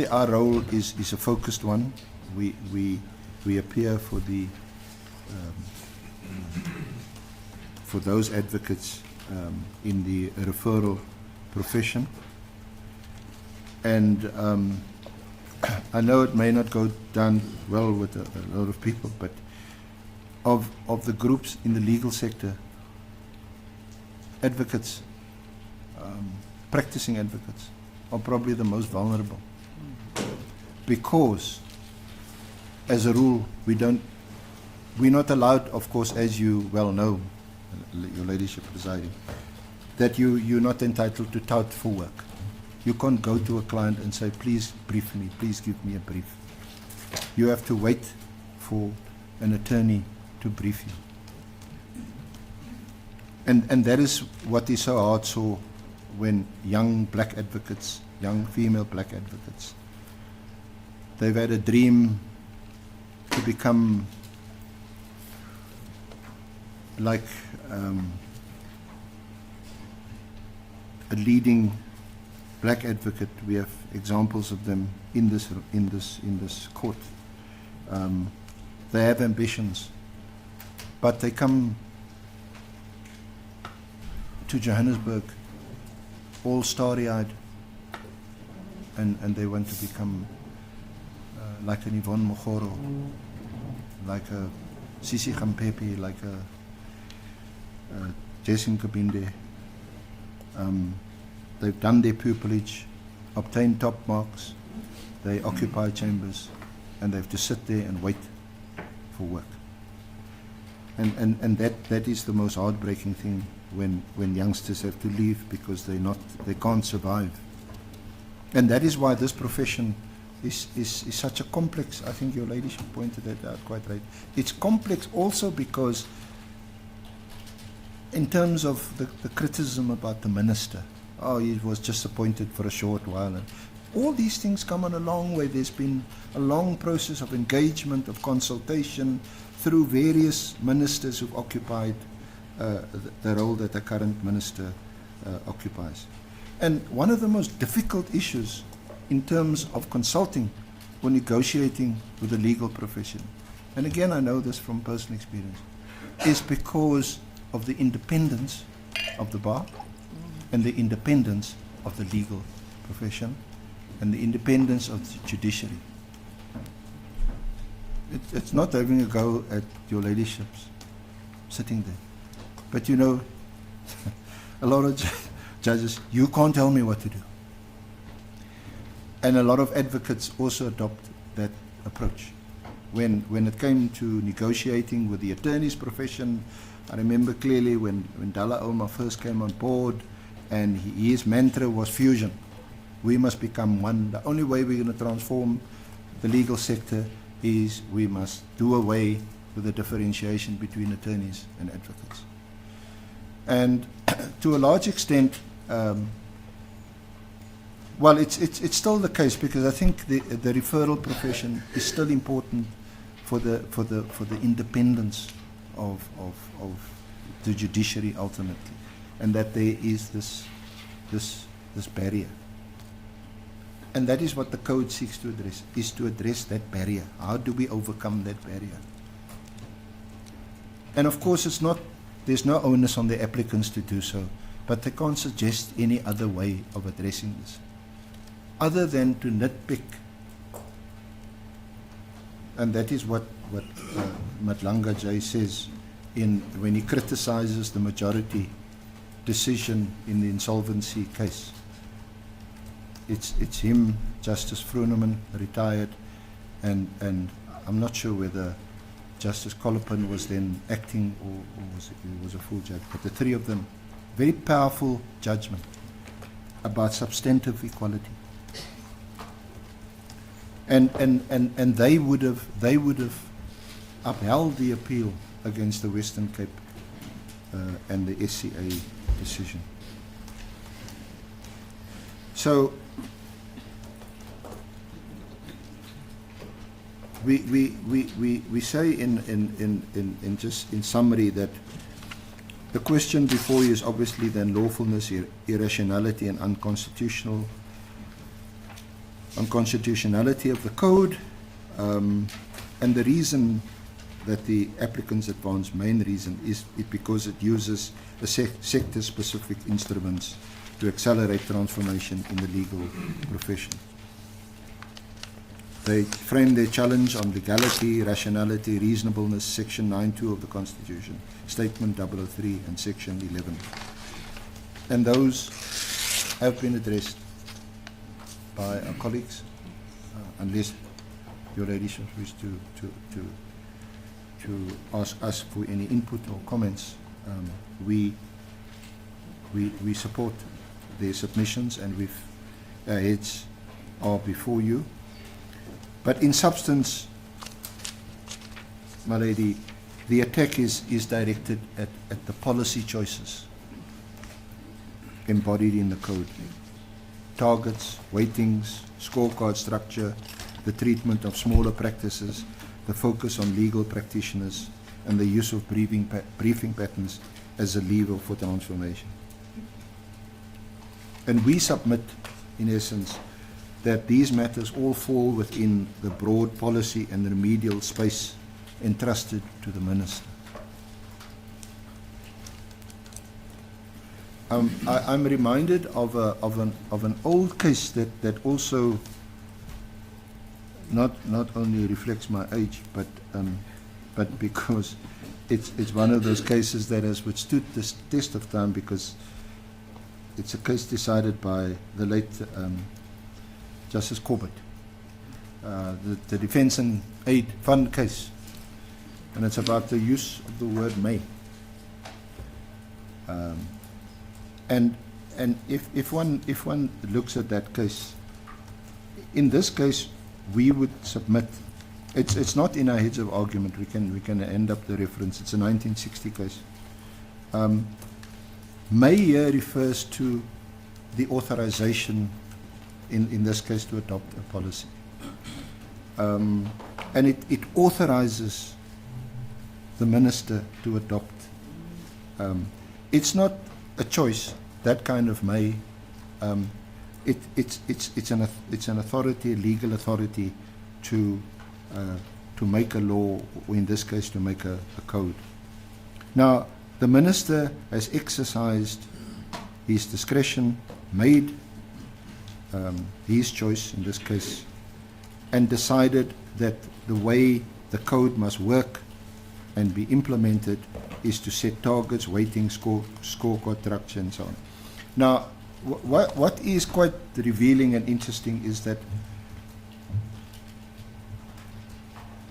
E: our role is a focused one. We appear for the for those advocates in the referral profession, and I know it may not go down well with a lot of people, but of the groups in the legal sector, advocates, practicing advocates, are probably the most vulnerable. Because, as a rule, we're not allowed, of course, as you well know, your ladyship presiding, that you're not entitled to tout for work. You can't go to a client and say, please brief me, please give me a brief. You have to wait for an attorney to brief you. And that is what is so hard so when young black advocates, young female black advocates, they've had a dream to become like a leading black advocate. We have examples of them in this court. They have ambitions, but they come to Johannesburg all starry-eyed, and they want to become like an Yvonne Mogoro, like a Sisi Gampepe, like a Jason Kabinde. They've done their pupillage, obtained top marks, they occupy chambers, and they have to sit there and wait for work. And that is the most heartbreaking thing when youngsters have to leave because they can't survive. And that is why this profession is such a complex. I think your ladyship pointed that out quite right. It's complex also because in terms of the criticism about the minister, oh, he was just appointed for a short while. And all these things come on a long way. There's been a long process of engagement, of consultation through various ministers who've occupied the role that the current minister occupies. And one of the most difficult issues in terms of consulting or negotiating with the legal profession, and again I know this from personal experience, is because of the independence of the bar and the independence of the legal profession and the independence of the judiciary. It's not having a go at your ladyships sitting there. But you know, a lot of judges, you can't tell me what to do. And a lot of advocates also adopt that approach. When it came to negotiating with the attorneys profession, I remember clearly when Dalla Oma first came on board, and his mantra was fusion. We must become one. The only way we're going to transform the legal sector is we must do away with the differentiation between attorneys and advocates. And to a large extent, well, it's still the case because I think the referral profession is still important for the independence of the judiciary ultimately, and that there is this barrier. And that is what the code seeks to address, is to address that barrier. How do we overcome that barrier? And of course there's no onus on the applicants to do so, but they can't suggest any other way of addressing this, other than to nitpick. And that is what Matlanga Jay says when he criticizes the majority decision in the insolvency case. It's him, Justice Vroneman, retired, and I'm not sure whether Justice Colopin was then acting or was a full judge, but the three of them, very powerful judgment about substantive equality. And they would have upheld the appeal against the Western Cape and the SCA decision. So we say in just in summary that the question before you is obviously then lawfulness, irrationality, and unconstitutionality of the code, and the reason that the applicants advance, main reason, is because it uses the sector-specific instruments to accelerate transformation in the legal profession. They frame their challenge on legality, rationality, reasonableness, Section 9.2 of the Constitution, Statement 003 and Section 11. And those have been addressed by our colleagues, unless your ladyship wish to ask us for any input or comments. We support their submissions, and our heads are before you. But in substance, my lady, the attack is directed at the policy choices embodied in the code. Targets, weightings, scorecard structure, the treatment of smaller practices, the focus on legal practitioners, and the use of briefing patterns as a lever for transformation. And we submit, in essence, that these matters all fall within the broad policy and remedial space entrusted to the Minister. I'm reminded of an old case that also not only reflects my age, but because it's one of those cases that has withstood the test of time, because it's a case decided by the late Justice Corbett, the Defence and Aid Fund case, and it's about the use of the word may. And if one looks at that case, in this case, we would submit. It's not in our heads of argument. We can end up the reference. It's a 1960 case. May here refers to the authorization, in this case, to adopt a policy, and it authorizes the Minister to adopt. It's not a choice. That kind of may. It's an authority, a legal authority, to make a law, or in this case, to make a code. Now, the Minister has exercised his discretion, made his choice in this case, and decided that the way the code must work and be implemented is to set targets, weighting, scorecard structure, and so on. Now, what is quite revealing and interesting is that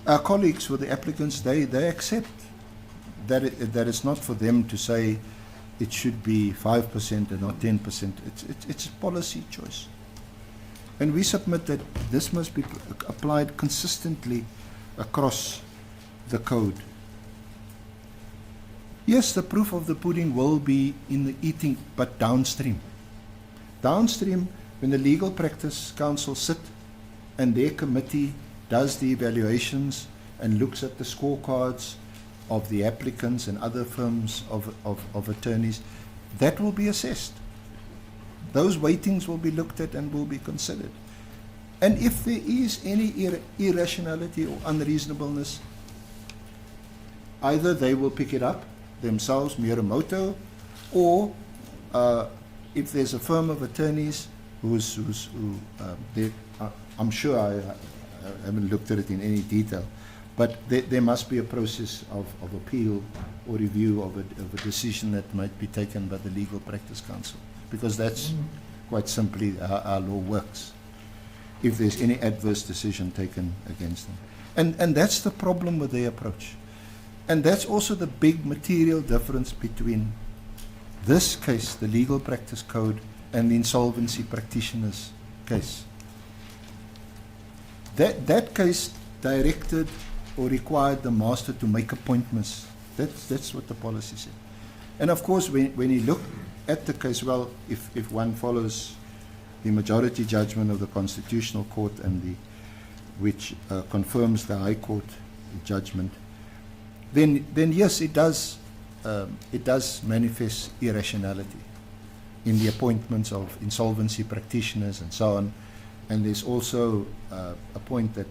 E: our colleagues, for the applicants, they accept that it's not for them to say it should be 5% and not 10%. It's a policy choice. And we submit that this must be applied consistently across the code. Yes, the proof of the pudding will be in the eating, but downstream. Downstream, when the Legal Practice Council sit and their committee does the evaluations and looks at the scorecards of the applicants and other firms of attorneys, that will be assessed. Those weightings will be looked at and will be considered. And if there is any irrationality or unreasonableness, either they will pick it up themselves, mira moto, or if there's a firm of attorneys I'm sure I haven't looked at it in any detail, but there must be a process of appeal or review of a decision that might be taken by the Legal Practice Council, because that's quite simply how our law works, if there's any adverse decision taken against them. And that's the problem with their approach. And that's also the big material difference between this case, the Legal Practice Code, and the Insolvency Practitioners case. That case directed or required the master to make appointments. That's what the policy said. And of course, when you look at the case, well, if one follows the majority judgment of the Constitutional Court and which confirms the High Court judgment, then yes, it does manifest irrationality in the appointments of insolvency practitioners and so on. And there's also a point that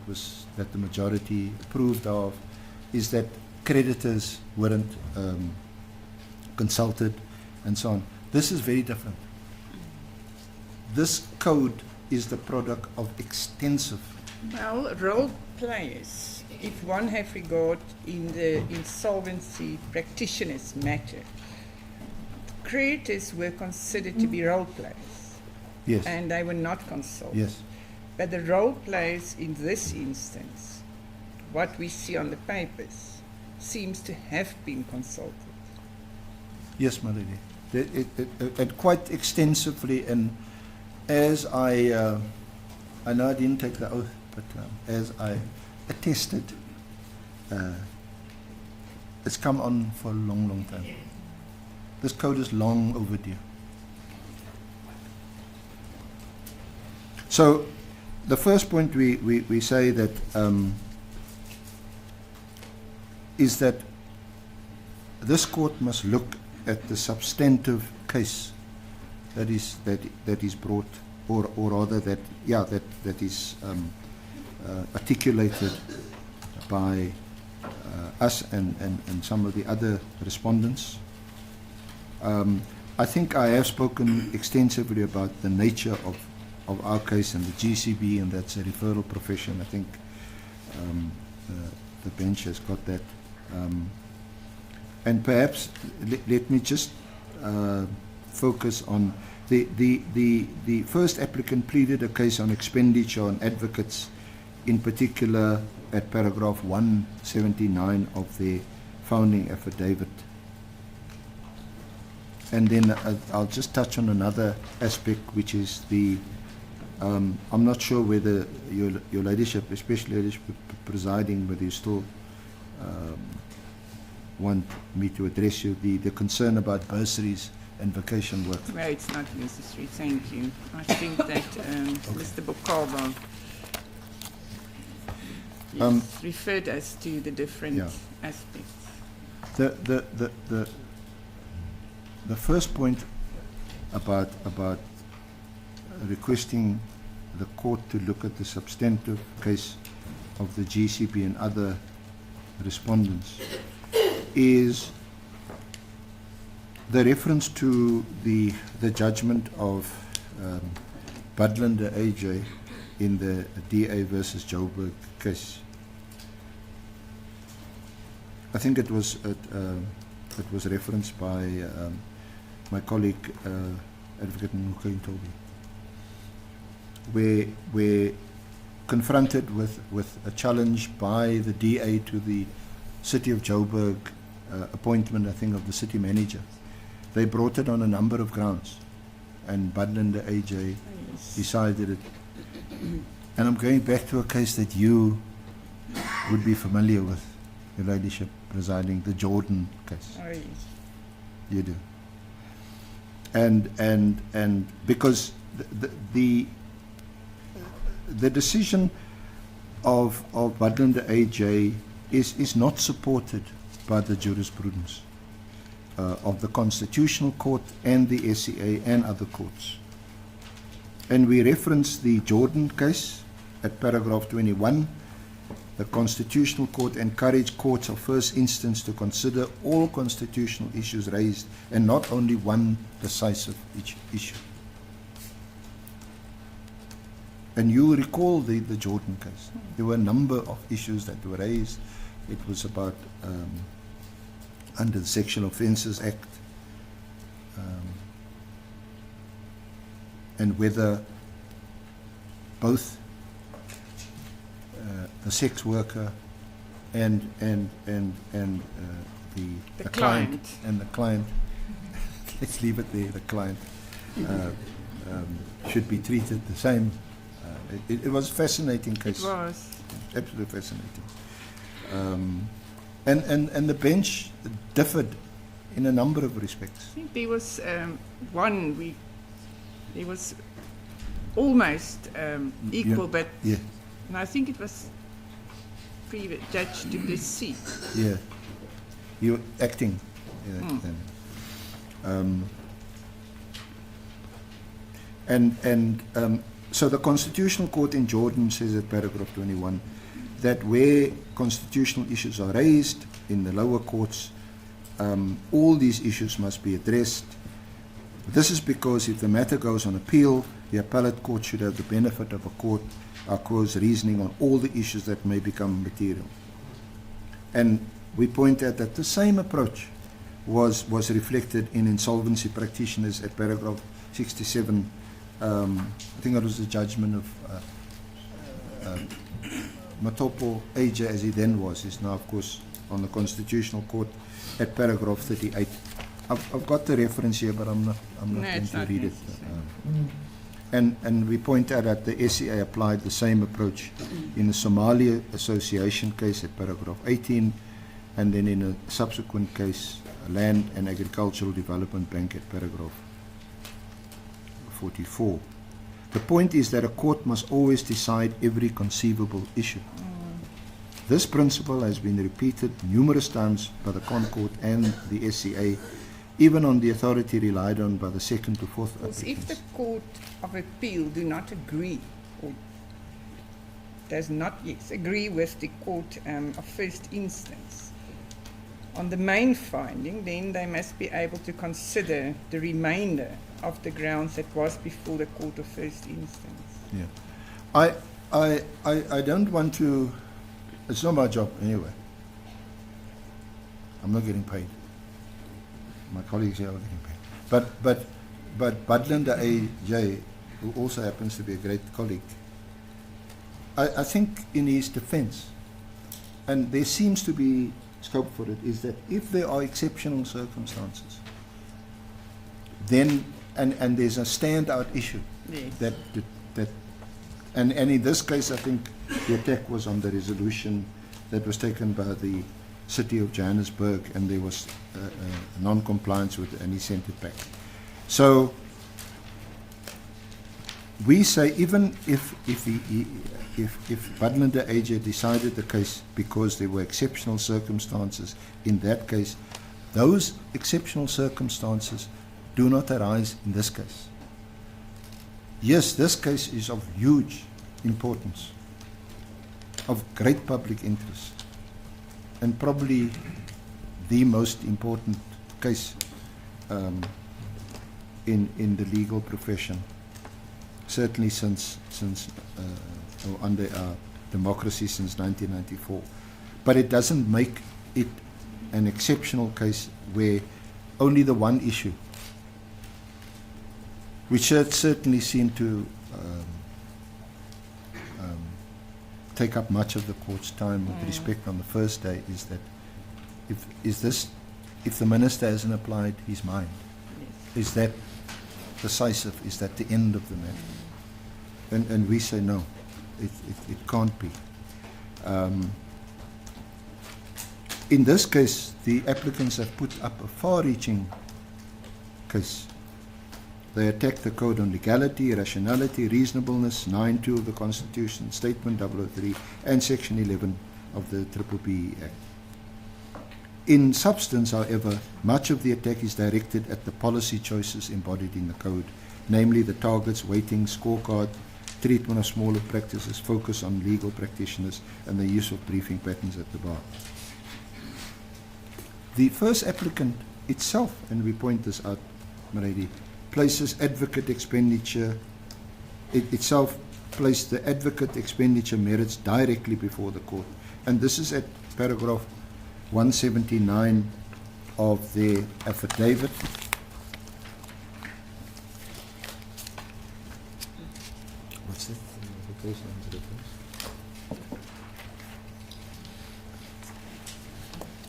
E: the majority approved of, is that creditors weren't consulted and so on. This is very different. This code is the product of extensive
B: Well, role players, if one have regard in the insolvency practitioners matter, creditors were considered to be role players
E: Yes,
B: and they were not consulted.
E: yes,
B: But the role players in this instance, what we see on the papers, seems to have been consulted.
E: yes, my lady. And quite extensively, and as I know I didn't take the oath, but as I attested, it's come on for a long, long time. This code is long overdue. So, the first point we say that is that this court must look at the substantive case that is brought, or rather that is articulated by us and some of the other respondents. I think I have spoken extensively about the nature of our case and the GCB, and that's a referral profession. I think the bench has got that. And perhaps let me just focus on the first applicant pleaded a case on expenditure on advocates, in particular at paragraph 179 of the founding affidavit. And then I'll just touch on another aspect, which is the I'm not sure whether your ladyship, especially ladyship presiding, whether you still want me to address you, the concern about bursaries and vacation work.
B: No, it's not necessary, thank you. I think that Mr. Bokova referred us to the different aspects.
E: The first point about requesting the court to look at the substantive case of the GCP and other respondents is the reference to the judgment of Budlander AJ in the DA versus Joburg case. I think it was referenced by my colleague Advocate Nkukain Toby, where we're confronted with a challenge by the DA to the City of Joburg appointment, I think, of the city manager. They brought it on a number of grounds, and Budlander AJ decided it. And I'm going back to a case that you would be familiar with, Your Ladyship presiding, the Jordan case.
B: Oh, yes.
E: You do. And because the decision of Budlander AJ is not supported by the jurisprudence of the Constitutional Court and the SCA and other courts. And we reference the Jordan case at paragraph 21. The Constitutional Court encouraged courts of first instance to consider all constitutional issues raised and not only one decisive issue. And you recall the Jordan case. There were a number of issues that were raised. It was about under the Sexual Offences Act, and whether both the sex worker and the client and the client, let's leave it there, the client should be treated the same. It was a fascinating case.
B: It was.
E: Absolutely fascinating. And the bench differed in a number of respects.
B: I think there was there was almost equal, but and I think it was previous Judge du Plessis.
E: Yeah, you were acting. Then. So the Constitutional Court in Jordan says at paragraph 21 that where constitutional issues are raised in the lower courts, all these issues must be addressed This is because if the matter goes on appeal, the appellate court should have the benefit of our court's reasoning on all the issues that may become material. And we point out that the same approach was reflected in insolvency practitioners at paragraph 67. I think it was the judgment of Matopo AJ, as he then was. He's now, of course, on the Constitutional Court at paragraph 38. I've got the reference here, but I'm not
B: No,
E: going
B: it's
E: to
B: not
E: read it.
B: necessary.
E: And we point out that the SCA applied the same approach in the Somalia Association case at paragraph 18, and then in a subsequent case, Land and Agricultural Development Bank at paragraph 44. The point is that a court must always decide every conceivable issue. This principle has been repeated numerous times by the ConCourt and the SCA, even on the authority relied on by the second to fourth
B: Because if
E: applicants.
B: the Court of Appeal do not agree, or does not, agree with the Court of First Instance on the main finding, then they must be able to consider the remainder of the grounds that was before the Court of First Instance.
E: Yeah. I don't want to, it's not my job anyway. I'm not getting paid. My colleagues here are getting paid. But Budlander A.J., who also happens to be a great colleague, I think in his defense, and there seems to be scope for it, is that if there are exceptional circumstances, then, and there's a standout issue,
B: Yes.
E: and in this case, I think the attack was on the resolution that was taken by the city of Johannesburg, and there was non-compliance with it, and he sent it back. So we say even if Budlander AJ decided the case because there were exceptional circumstances in that case, those exceptional circumstances do not arise in this case. Yes, this case is of huge importance, of great public interest, and probably the most important case in the legal profession, certainly since or under our democracy since 1994. But it doesn't make it an exceptional case where only the one issue, which certainly seemed to take up much of the court's time with respect on the first day, is that if the minister hasn't applied his mind, is that decisive? Is that the end of the matter? And we say no, it can't be. In this case, the applicants have put up a far-reaching case. They attack the code on legality, rationality, reasonableness, 9(2) of the Constitution, Statement 003, and Section 11 of the B-BBEE Act. In substance, however, much of the attack is directed at the policy choices embodied in the code, namely the targets, weighting, scorecard, treatment of smaller practices, focus on legal practitioners, and the use of briefing patterns at the bar. The first applicant itself, and we point this out, Maredi, places advocate expenditure, it itself placed the advocate expenditure merits directly before the court. And this is at paragraph 179 of the affidavit. What's that? The case line's reference?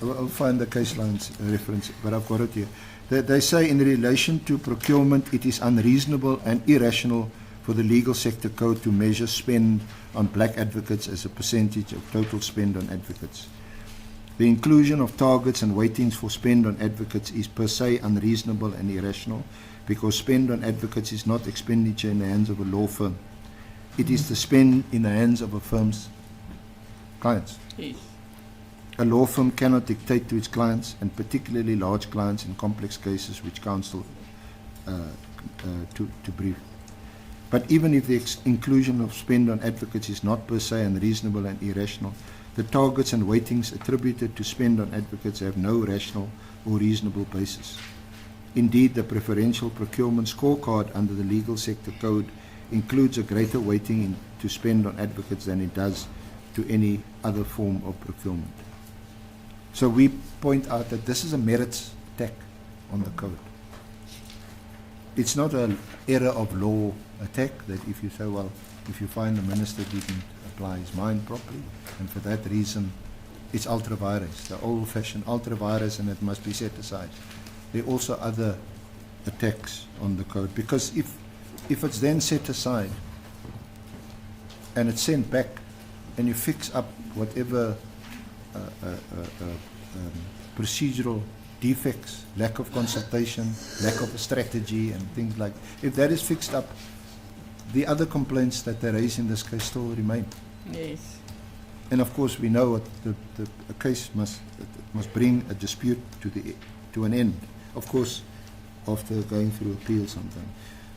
E: I'll find the case line's reference, but I've got it here. They say in relation to procurement, it is unreasonable and irrational for the legal sector code to measure spend on black advocates as a percentage of total spend on advocates. The inclusion of targets and weightings for spend on advocates is per se unreasonable and irrational because spend on advocates is not expenditure in the hands of a law firm. It is the spend in the hands of a firm's clients.
B: Yes.
E: A law firm cannot dictate to its clients, and particularly large clients in complex cases which counsel to brief. But even if the inclusion of spend on advocates is not per se unreasonable and irrational, the targets and weightings attributed to spend on advocates have no rational or reasonable basis. Indeed, the preferential procurement scorecard under the legal sector code includes a greater weighting to spend on advocates than it does to any other form of procurement. So we point out that this is a merits attack on the code. It's not an error of law attack that if you say, well, if you find the minister didn't apply his mind properly, and for that reason, it's ultra vires, the old-fashioned ultra vires, and it must be set aside. There are also other attacks on the code, because if it's then set aside and it's sent back and you fix up whatever procedural defects, lack of consultation, lack of a strategy and things like that, if that is fixed up, the other complaints that they raise in this case still remain.
B: Yes.
E: And of course we know what a case must bring a dispute to an end, of course, after going through appeal sometime.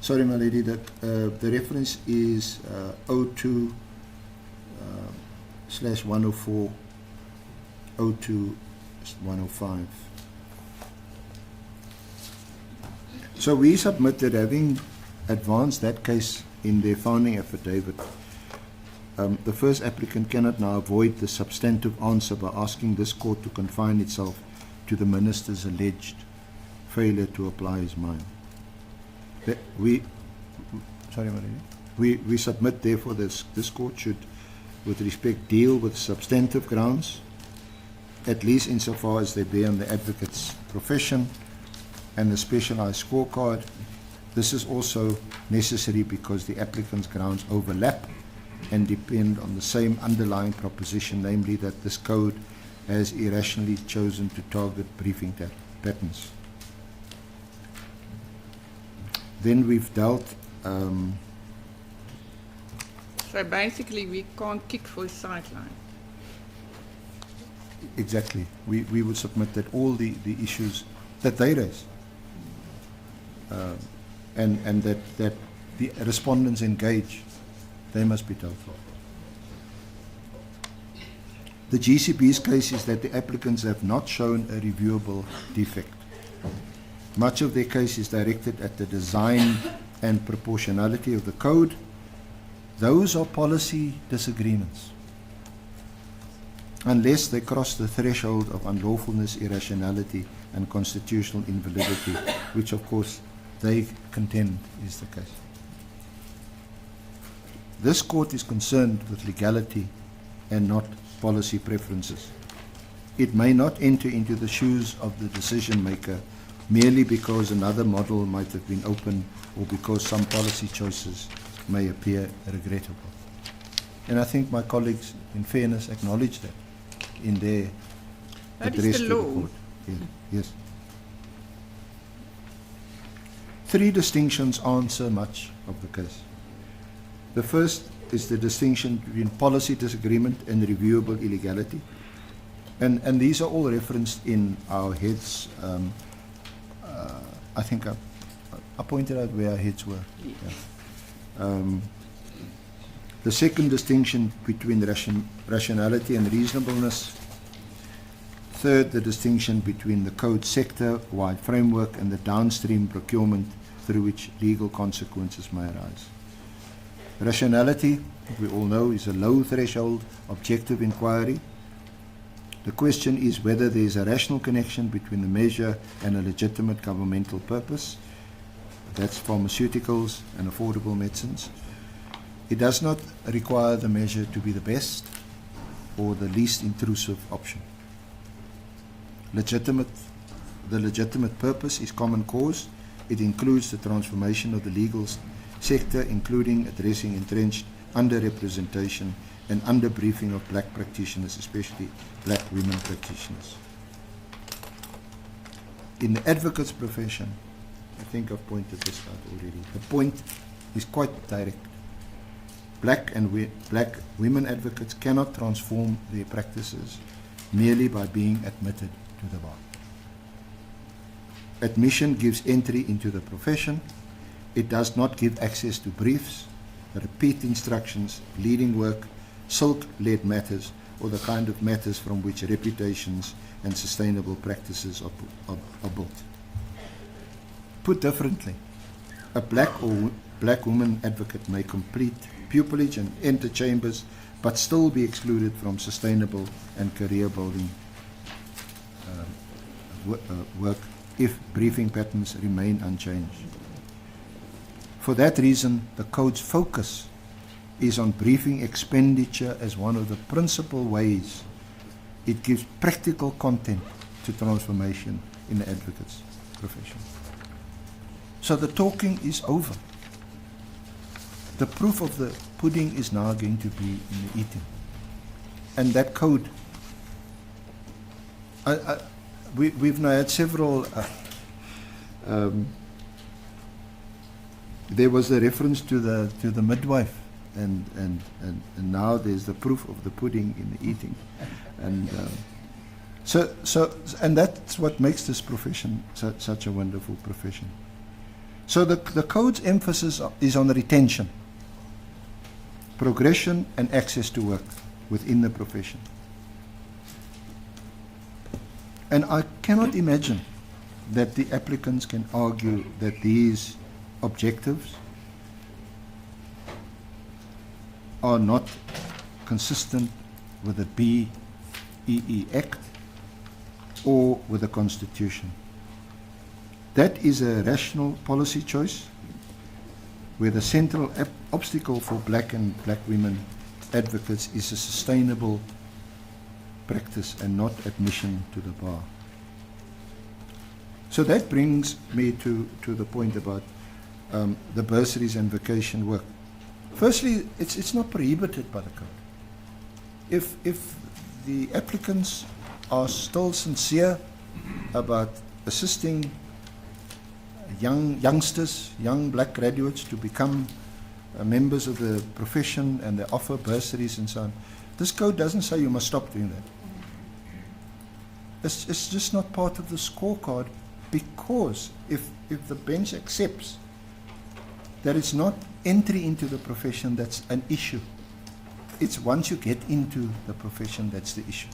E: Sorry, my lady, that the reference is 02/104, 02/105. So we submitted, having advanced that case in their founding affidavit, the first applicant cannot now avoid the substantive answer by asking this court to confine itself to the minister's alleged failure to apply his mind. We submit, therefore, this court should, with respect, deal with substantive grounds, at least insofar as they bear on the advocate's profession and the specialized scorecard. This is also necessary because the applicant's grounds overlap and depend on the same underlying proposition, namely that this code has irrationally chosen to target briefing patterns. Then we've dealt,
B: So basically, we can't kick for a sideline.
E: exactly, we would submit that all the issues that they raise, and that the respondents engage, they must be dealt with. The GCP's case is that the applicants have not shown a reviewable defect. Much of their case is directed at the design and proportionality of the code. Those are policy disagreements, unless they cross the threshold of unlawfulness, irrationality, and constitutional invalidity, which of course they contend is the case. This court is concerned with legality and not policy preferences. It may not enter into the shoes of the decision maker merely because another model might have been open or because some policy choices may appear regrettable. And I think my colleagues, in fairness, acknowledge that in their
B: That is
E: address
B: the
E: to the
B: law.
E: court. Yes. Three distinctions answer much of the case. The first is the distinction between policy disagreement and reviewable illegality. And these are all referenced in our heads. I think I pointed out where our heads were. Yeah. The second distinction between rationality and reasonableness. Third, the distinction between the code sector-wide framework and the downstream procurement through which legal consequences may arise. Rationality, we all know, is a low-threshold objective inquiry. The question is whether there is a rational connection between the measure and a legitimate governmental purpose. That's pharmaceuticals and affordable medicines. It does not require the measure to be the best or the least intrusive option. The legitimate purpose is common cause. It includes the transformation of the legal sector, including addressing entrenched underrepresentation and underbriefing of black practitioners, especially black women practitioners. In the advocate's profession, I think I've pointed this out already, the point is quite direct. Black women advocates cannot transform their practices merely by being admitted to the bar. Admission gives entry into the profession. It does not give access to briefs, repeat instructions, leading work, silk-led matters, or the kind of matters from which reputations and sustainable practices are built. Put differently, a black woman advocate may complete pupillage and enter chambers but still be excluded from sustainable and career-building work if briefing patterns remain unchanged. For that reason, the Code's focus is on briefing expenditure as one of the principal ways it gives practical content to transformation in the advocate's profession. So the talking is over. The proof of the pudding is now going to be in the eating. And that code, we've now had several, there was a reference to the midwife, and now there's the proof of the pudding in the eating. And and that's what makes this profession such a wonderful profession. So the Code's emphasis is on retention, progression, and access to work within the profession. And I cannot imagine that the applicants can argue that these objectives are not consistent with the B-BBEE Act or with the Constitution. That is a rational policy choice where the central obstacle for black and black women advocates is a sustainable practice and not admission to the bar. So that brings me to the point about the bursaries and vacation work. Firstly, it's not prohibited by the Code. If the applicants are still sincere about assisting youngsters, young black graduates to become members of the profession, and they offer bursaries and so on, this Code doesn't say you must stop doing that. It's just not part of the scorecard, because if the bench accepts that it's not entry into the profession that's an issue, it's once you get into the profession that's the issue.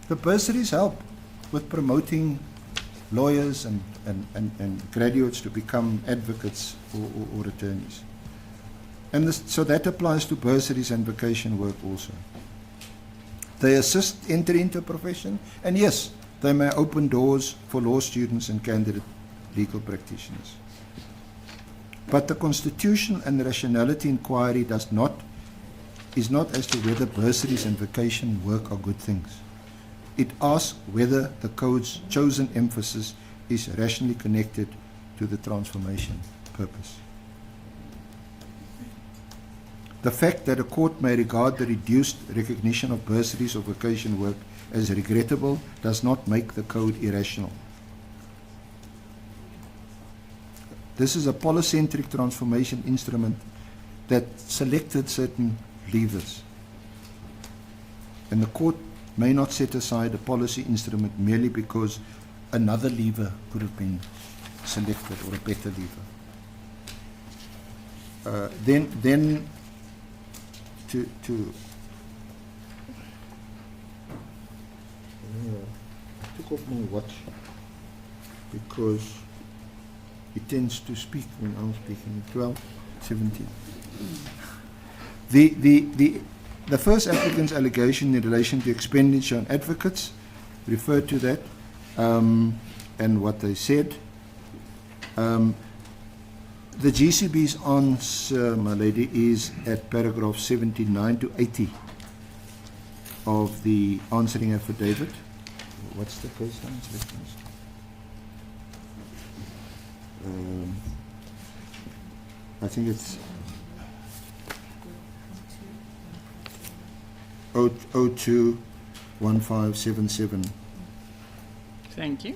E: The bursaries help with promoting lawyers and graduates to become advocates or attorneys. And so that applies to bursaries and vacation work also. They assist entry into a profession, and yes, they may open doors for law students and candidate legal practitioners. But the Constitution and the rationality inquiry is not as to whether bursaries and vacation work are good things. It asks whether the Code's chosen emphasis is rationally connected to the transformation purpose. The fact that a court may regard the reduced recognition of bursaries or vacation work as regrettable does not make the Code irrational. This is a polycentric transformation instrument that selected certain levers. And the court may not set aside a policy instrument merely because another lever could have been selected, or a better lever. Then to I took off my watch because it tends to speak when I'm speaking. 12:17. The first applicant's allegation in relation to expenditure on advocates referred to that, and what they said. The GCB's answer, my lady, is at paragraph 79 to 80 of the answering affidavit. What's the case number? I think it's 021577.
B: Thank you.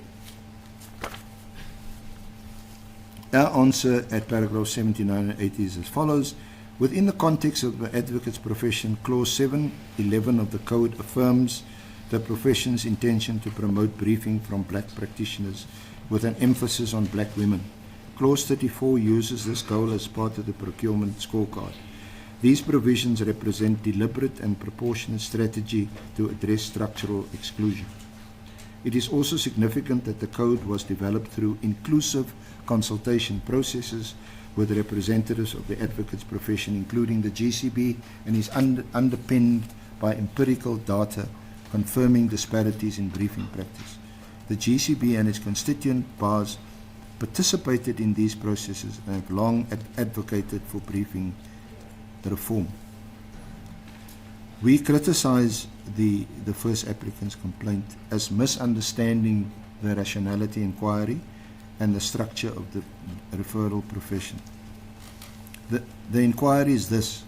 E: Our answer at paragraph 79 and 80 is as follows. Within the context of the advocate's profession, clause 711 of the Code affirms the profession's intention to promote briefing from black practitioners with an emphasis on black women. Clause 34 uses this goal as part of the procurement scorecard. These provisions represent deliberate and proportionate strategy to address structural exclusion. It is also significant that the code was developed through inclusive consultation processes with representatives of the advocates profession, including the GCB, and is underpinned by empirical data confirming disparities in briefing practice. The GCB and its constituent bars participated in these processes and have long advocated for briefing reform. We criticize the first applicant's complaint as misunderstanding the rationality inquiry and the structure of the referral profession. The inquiry is this: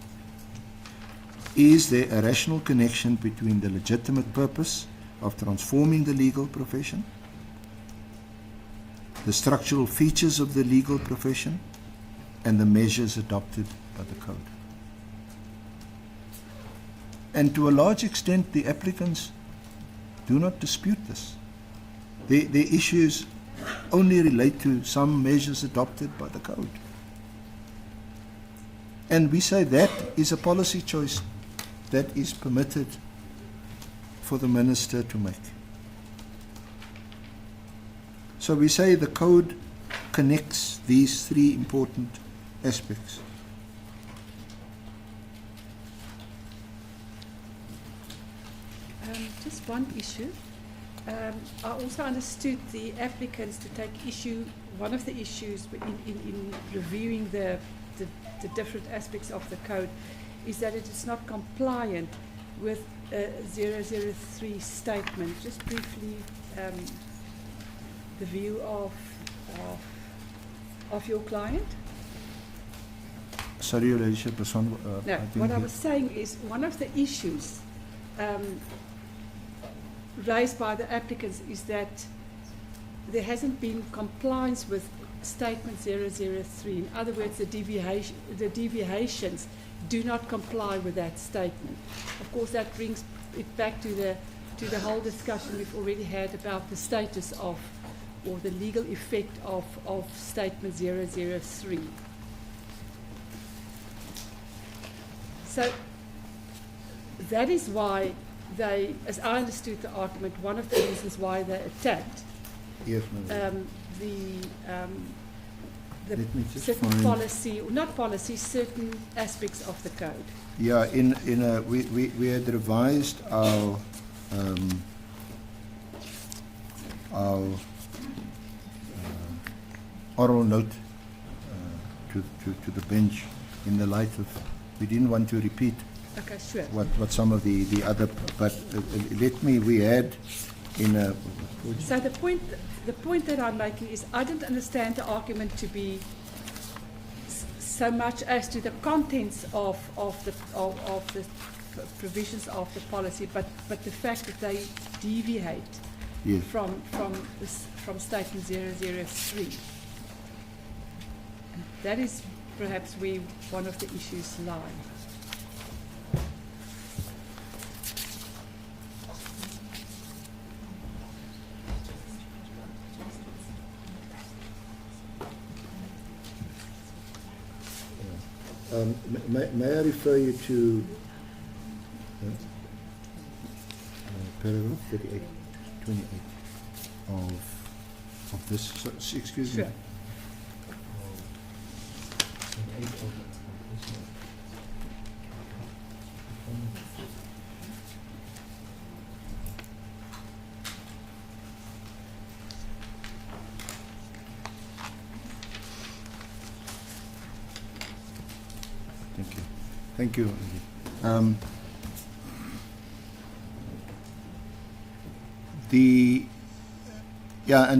E: is there a rational connection between the legitimate purpose of transforming the legal profession, the structural features of the legal profession, and the measures adopted by the code? And to a large extent, the applicants do not dispute this. Their issues only relate to some measures adopted by the code. And we say that is a policy choice that is permitted for the minister to make. So we say the code connects these three important aspects.
F: Just one issue. I also understood the applicants to take issue, one of the issues in reviewing the different aspects of the code is that it is not compliant with 003 statement. Just briefly, the view of your client.
E: Sorry, Your Ladyship,
F: No, what I was saying is one of the issues raised by the applicants is that there hasn't been compliance with statement 003. In other words, the deviations do not comply with that statement. Of course, that brings it back to the whole discussion we've already had about the status of, or the legal effect of statement 003. So that is why they, as I understood the argument, one of the reasons why they attacked
E: Yes,
F: the
E: Let me just
F: certain
E: find-
F: policy, or not policy, certain aspects of the code.
E: Yeah, we had revised our oral note to the bench in the light of, we didn't want to repeat
F: Okay, sure.
E: what some of the other, but we had in a,
F: So the point that I'm making is I didn't understand the argument to be so much as to the contents of the provisions of the policy, but the fact that they deviate
E: yes.
F: from statement 003. That is perhaps where one of the issues lie.
E: May I refer you to paragraph 38, 28 of this, excuse me.
F: Sure.
E: Thank you. And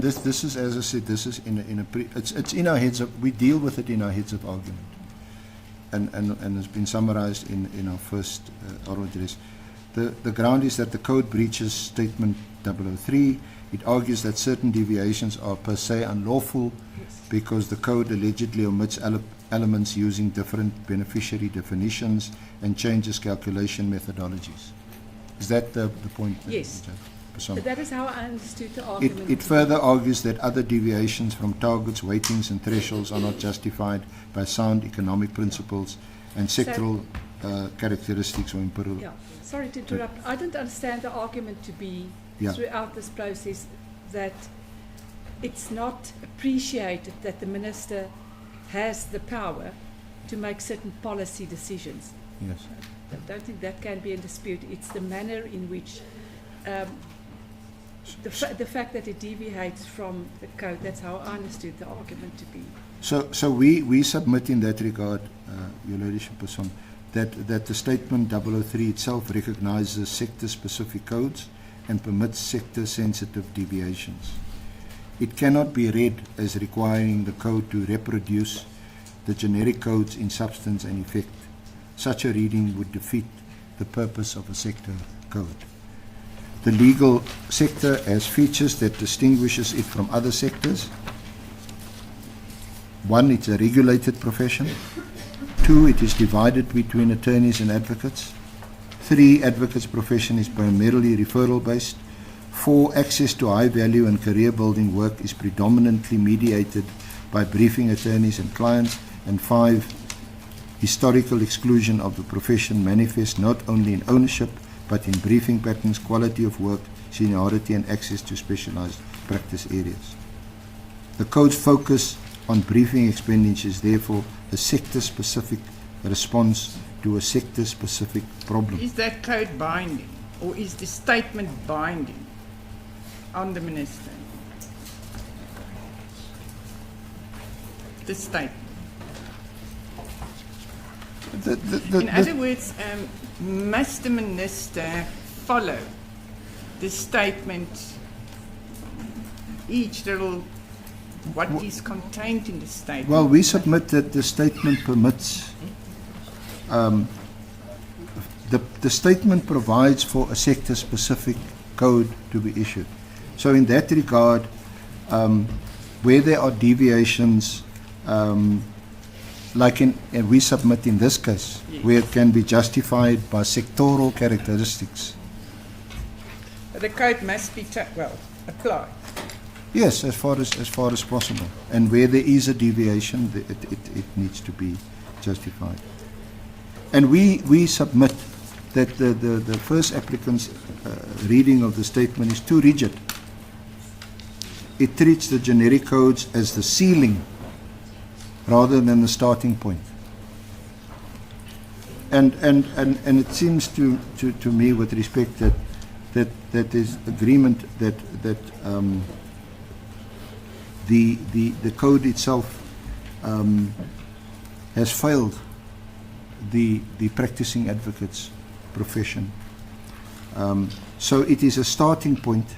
E: this is, as I said, this is it's in our heads of, we deal with it in our heads of argument, and it's been summarized in our first oral address. The ground is that the code breaches statement 003. It argues that certain deviations are per se unlawful because the code allegedly omits elements using different beneficiary definitions and changes calculation methodologies. Is that the point?
F: Yes.
E: Basama?
F: That is how I understood the argument.
E: It further argues that other deviations from targets, weightings and thresholds are not justified by sound economic principles and sectoral characteristics or imperial.
F: Yeah, sorry to interrupt. I didn't understand the argument to be
E: Yeah.
F: throughout this process that it's not appreciated that the minister has the power to make certain policy decisions.
E: Yes.
F: I don't think that can be in dispute. It's the manner in which the fact that it deviates from the code. That's how I understood the argument to be.
E: So we submit in that regard, Your Ladyship, that the statement 003 itself recognizes sector-specific codes and permits sector-sensitive deviations. It cannot be read as requiring the code to reproduce the generic codes in substance and effect. Such a reading would defeat the purpose of a sector code. The legal sector has features that distinguishes it from other sectors. One, it's a regulated profession. Two, it is divided between attorneys and advocates. Three, advocates' profession is primarily referral-based. Four, access to high-value and career-building work is predominantly mediated by briefing attorneys and clients. And five, historical exclusion of the profession manifests not only in ownership, but in briefing patterns, quality of work, seniority, and access to specialized practice areas. The code's focus on briefing expenditure is therefore a sector-specific response to a sector-specific problem.
B: Is that code binding, or is the statement binding on the minister? The statement. In other words, must the minister follow the statement, each little, what is contained in the statement?
E: Well, we submit that the statement permits, the statement provides for a sector-specific code to be issued. So in that regard, where there are deviations, like we submit in this case,
B: Yes.
E: where it can be justified by sectoral characteristics.
B: The code must be applied.
E: Yes, as far as possible. And where there is a deviation, it needs to be justified. And we submit that the first applicant's reading of the statement is too rigid. It treats the generic codes as the ceiling rather than the starting point. And it seems to me, with respect, that there's agreement that the code itself has failed the practicing advocate's profession. So it is a starting point,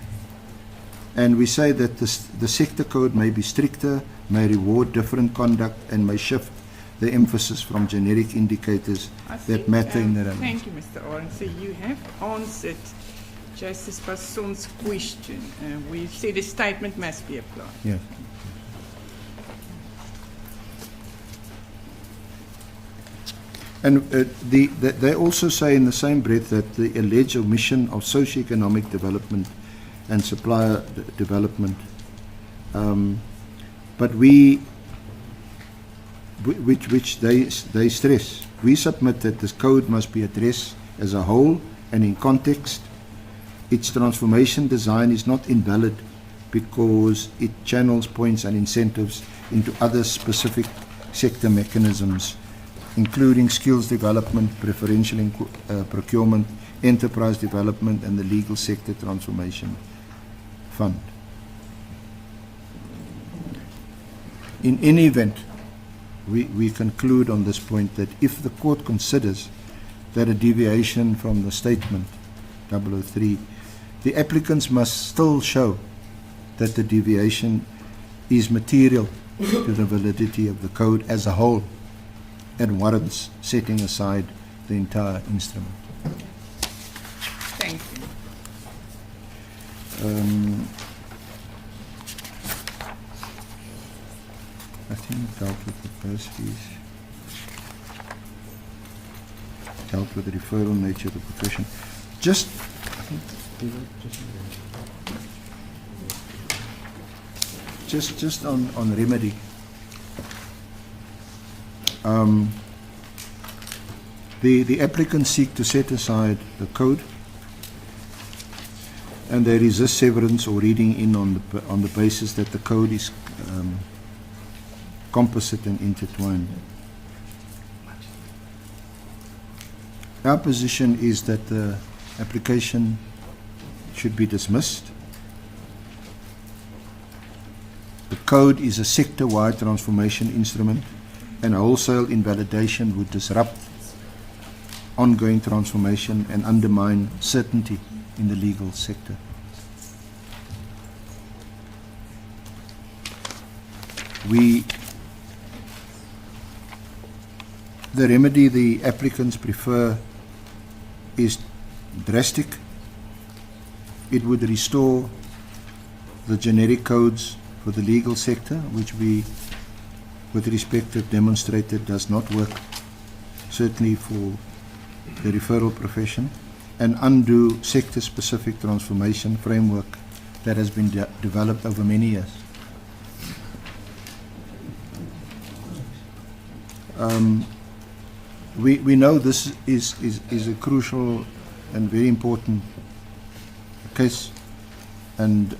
E: and we say that the sector code may be stricter, may reward different conduct, and may shift the emphasis from generic indicators that matter in the relevance.
B: Thank you, Mr. Oren. So you have answered Justice Basson's question. We've said a statement must be applied.
E: Yes. And they also say in the same breath that the alleged omission of socio-economic development and supplier development, but which they stress. We submit that this code must be addressed as a whole and in context. Its transformation design is not invalid because it channels points and incentives into other specific sector mechanisms, including skills development, preferential procurement, enterprise development, and the legal sector transformation fund. In any event, we conclude on this point that if the court considers that a deviation from the statement 003, the applicants must still show that the deviation is material to the validity of the code as a whole and warrants setting aside the entire instrument.
B: Thank you.
E: I think it dealt with the first fees, dealt with the referral nature of the profession. Just on remedy. The applicants seek to set aside the code, and they resist severance or reading in on the basis that the code is composite and intertwined. Our position is that the application should be dismissed. The code is a sector-wide transformation instrument, and wholesale invalidation would disrupt ongoing transformation and undermine certainty in the legal sector. The remedy the applicants prefer is drastic. It would restore the generic codes for the legal sector, which we, with respect, have demonstrated does not work, certainly for the referral profession, and undo sector-specific transformation framework that has been developed over many years. We know this is a crucial and very important case, and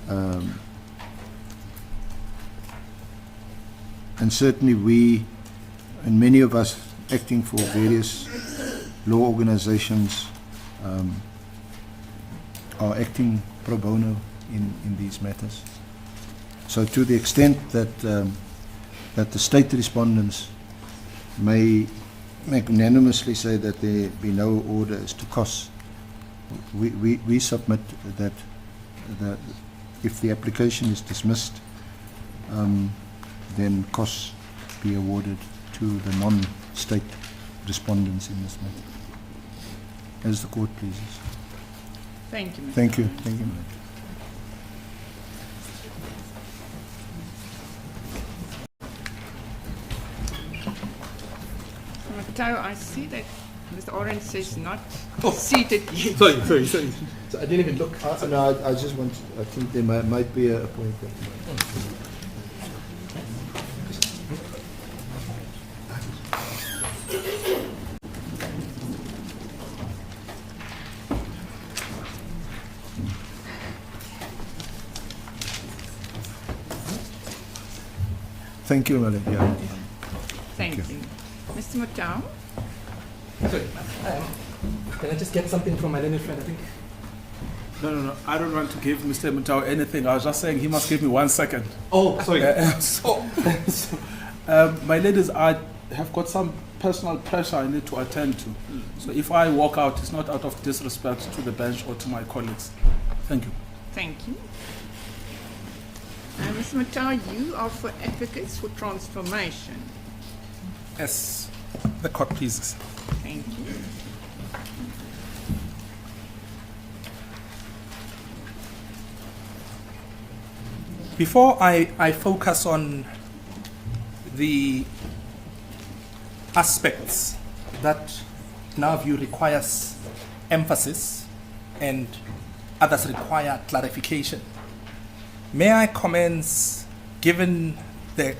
E: certainly we, and many of us acting for various law organizations, are acting pro bono in these matters. So to the extent that that the state respondents may magnanimously say that there be no order as to costs, we submit that if the application is dismissed, then costs be awarded to the non-state respondents in this matter, as the court pleases.
B: Thank you, Mr.
E: Thank you. Thank you, Madam.
B: Matau, I see that Mr. Orange says not seated yet.
D: Sorry. So I didn't even look.
E: No, I just want, I think there might be a point there. Thank you, Madam. Yeah.
B: Thank you. Mr. Matau?
D: Sorry. Can I just get something from my learned friend, I think?
G: No. I don't want to give Mr. Matau anything. I was just saying he must give me 1 second.
D: Oh, sorry.
G: My ladies, I have got some personal pressure I need to attend to. So if I walk out, it's not out of disrespect to the bench or to my colleagues. Thank you.
B: Thank you. Mr. Matau, you are for advocates for transformation.
G: Yes, the court pleases.
B: Thank you.
H: Before I focus on the aspects that, in our view, requires emphasis and others require clarification, may I commence, given the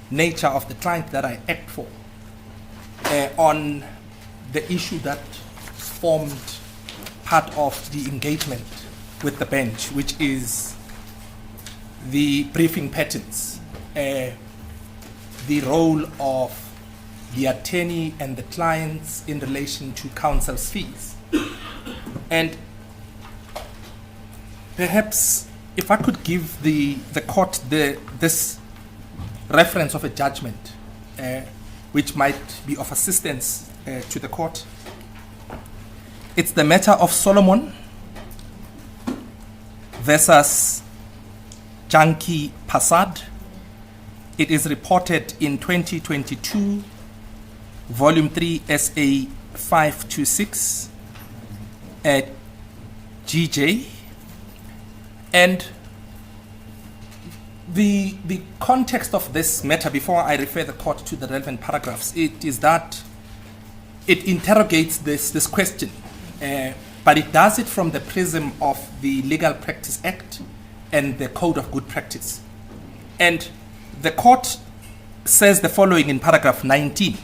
H: nature of the client that I act for, on the issue that formed part of the engagement with the bench, which is the briefing patterns, the role of the attorney and the clients in relation to counsel's fees. And perhaps if I could give the court this reference of a judgment, which might be of assistance to the court. It's the matter of Solomon versus Janki Passad. It is reported in 2022, Volume 3, SA 526, at GJ. And the context of this matter, before I refer the court to the relevant paragraphs, it is that it interrogates this question, but it does it from the prism of the Legal Practice Act and the Code of Good Practice. And the court says the following in paragraph 19.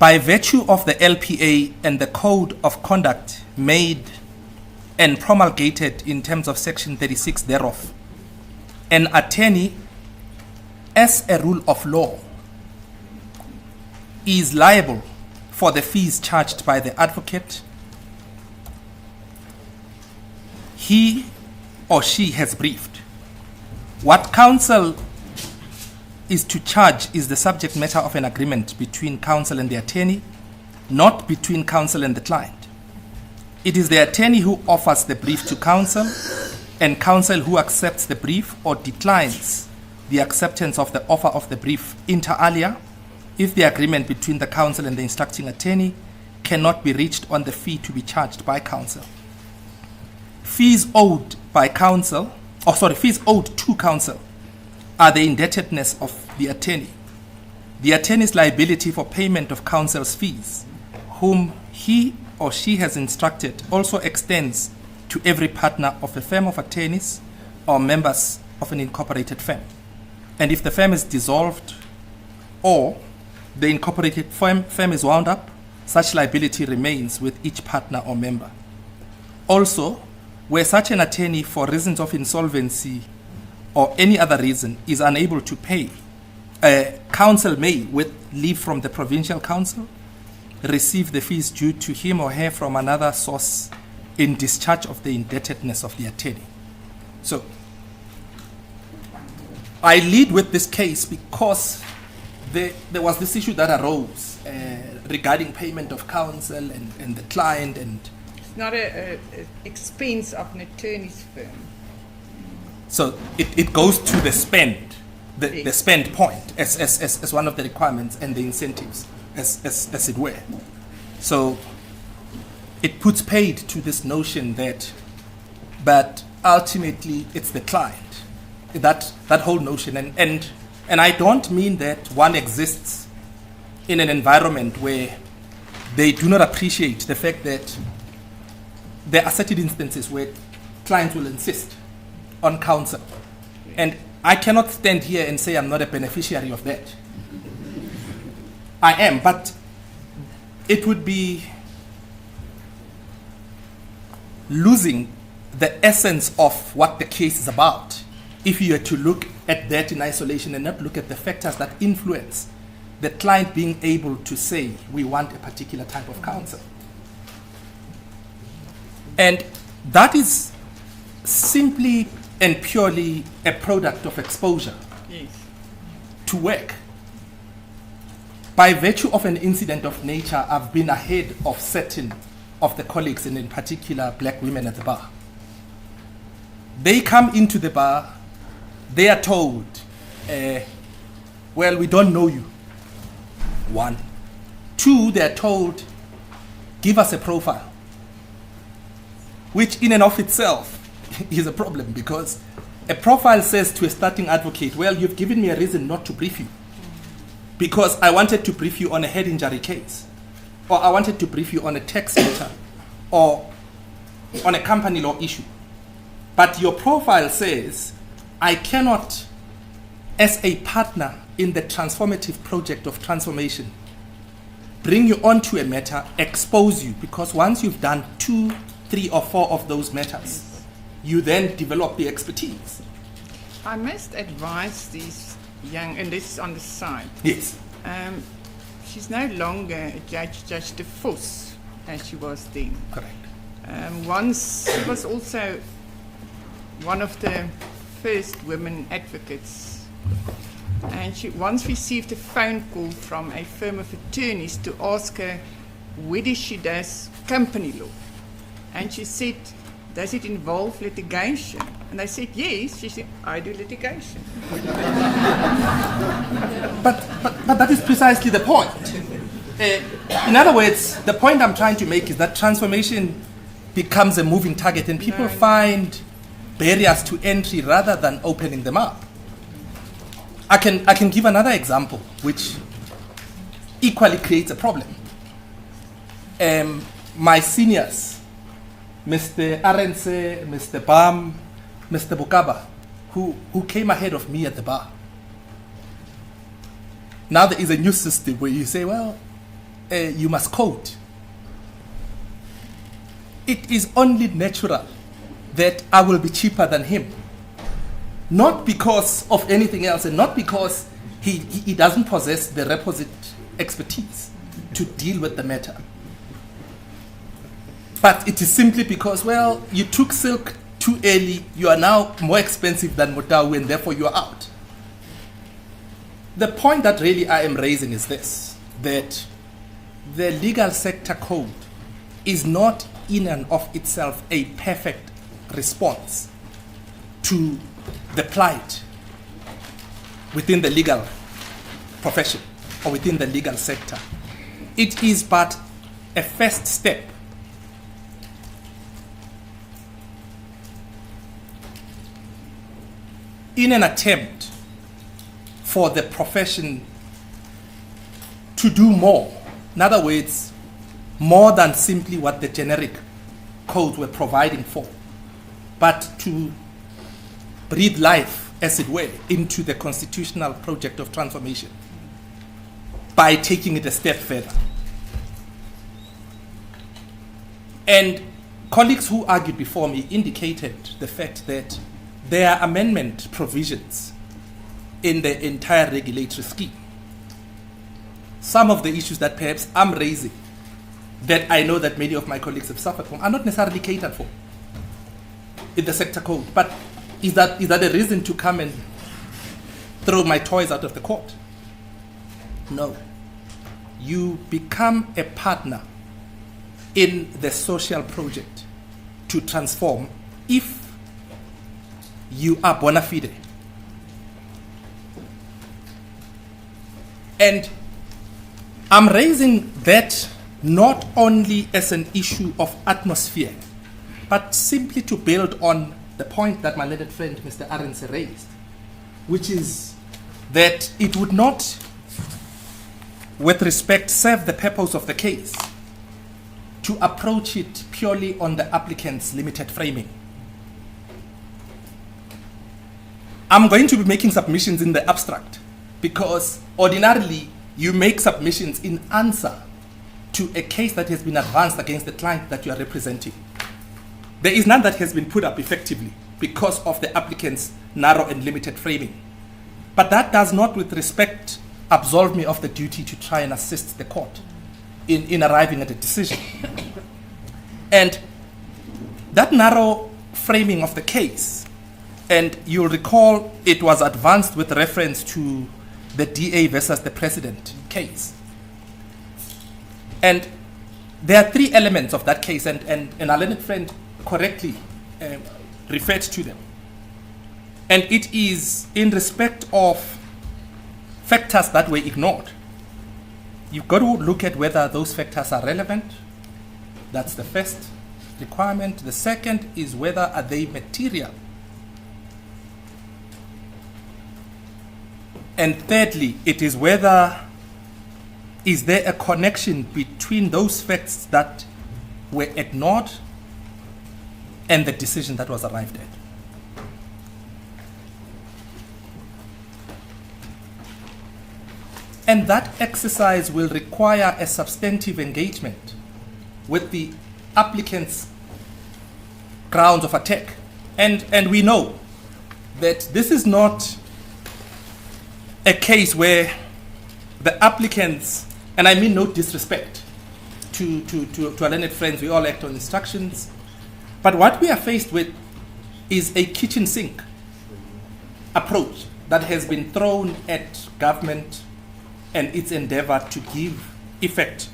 H: by virtue of the LPA and the code of conduct made and promulgated in terms of section 36 thereof, an attorney, as a rule of law, is liable for the fees charged by the advocate he or she has briefed. What counsel is to charge is the subject matter of an agreement between counsel and the attorney, not between counsel and the client. It is the attorney who offers the brief to counsel, and counsel who accepts the brief or declines the acceptance of the offer of the brief inter alia, if the agreement between the counsel and the instructing attorney cannot be reached on the fee to be charged by counsel. Fees owed to counsel are the indebtedness of the attorney. The attorney's liability for payment of counsel's fees, whom he or she has instructed, also extends to every partner of a firm of attorneys or members of an incorporated firm. And if the firm is dissolved or the incorporated firm is wound up, such liability remains with each partner or member. Also, where such an attorney, for reasons of insolvency or any other reason, is unable to pay, counsel may, with leave from the provincial council, receive the fees due to him or her from another source in discharge of the indebtedness of the attorney. So, I lead with this case because there was this issue that arose regarding payment of counsel and the client, and
B: It's not an expense of an attorney's firm.
H: so it goes to the spend, the
B: Yes.
H: spend point as one of the requirements and the incentives as it were. So it puts paid to this notion that, but ultimately it's the client, that whole notion. And I don't mean that one exists in an environment where they do not appreciate the fact that there are certain instances where clients will insist on counsel. And I cannot stand here and say I'm not a beneficiary of that. I am, but it would be losing the essence of what the case is about if you were to look at that in isolation and not look at the factors that influence the client being able to say, we want a particular type of counsel. And that is simply and purely a product of exposure
B: Yes.
H: to work. By virtue of an incident of nature, I've been ahead of certain of the colleagues, and in particular black women at the bar. They come into the bar, they are told, well, we don't know you. One. Two, they're told, give us a profile, which in and of itself is a problem, because a profile says to a starting advocate, well, you've given me a reason not to brief you, because I wanted to brief you on a head injury case, or I wanted to brief you on a tax matter, or on a company law issue. But your profile says, I cannot, as a partner in the transformative project of transformation, bring you onto a matter, expose you, because once you've done 2, 3, or 4 of those matters, you then develop the expertise.
B: I must advise these young, and this is on the side.
H: Yes.
B: She's no longer a Judge de Vos as she was then.
H: Correct.
B: Once she was also one of the first women advocates, and she once received a phone call from a firm of attorneys to ask her whether she does company law, and she said, does it involve litigation? And I said, yes. She said, I do litigation.
H: But that is precisely the point. In other words, the point I'm trying to make is that transformation becomes a moving target, and people find barriers to entry rather than opening them up. I can give another example which equally creates a problem. My seniors, Mr. Arense, Mr. Bam, Mr. Bukaba, who came ahead of me at the bar. Now there is a new system where you say, well, you must quote, it is only natural that I will be cheaper than him. Not because of anything else, and not because he doesn't possess the requisite expertise to deal with the matter. But it is simply because, well, you took silk too early, you are now more expensive than Mutawi, and therefore you are out. The point that really I am raising is this, that the legal sector code is not in and of itself a perfect response to the plight within the legal profession or within the legal sector. It is but a first step in an attempt for the profession to do more. In other words, more than simply what the generic codes were providing for, but to breathe life, as it were, into the constitutional project of transformation by taking it a step further. And colleagues who argued before me indicated the fact that there are amendment provisions in the entire regulatory scheme. Some of the issues that perhaps I'm raising, that I know that many of my colleagues have suffered from, are not necessarily catered for in the sector code. But is that a reason to come and throw my toys out of the court? No. You become a partner in the social project to transform if you are bona fide. And I'm raising that not only as an issue of atmosphere, but simply to build on the point that my learned friend, Mr. Arends, raised, which is that it would not, with respect, serve the purpose of the case to approach it purely on the applicant's limited framing. I'm going to be making submissions in the abstract because ordinarily you make submissions in answer to a case that has been advanced against the client that you are representing. There is none that has been put up effectively because of the applicant's narrow and limited framing. But that does not, with respect, absolve me of the duty to try and assist the court in arriving at a decision. And that narrow framing of the case, and you'll recall it was advanced with reference to the DA versus the president case. And there are three elements of that case, and our learned friend correctly referred to them. And it is in respect of factors that were ignored. You've got to look at whether those factors are relevant. That's the first requirement. The second is whether are they material. And thirdly, it is whether is there a connection between those facts that were ignored and the decision that was arrived at. And that exercise will require a substantive engagement with the applicant's grounds of attack. And we know that this is not a case where the applicants, and I mean no disrespect to our learned friends, we all act on instructions, but what we are faced with is a kitchen sink approach that has been thrown at government and its endeavor to give effect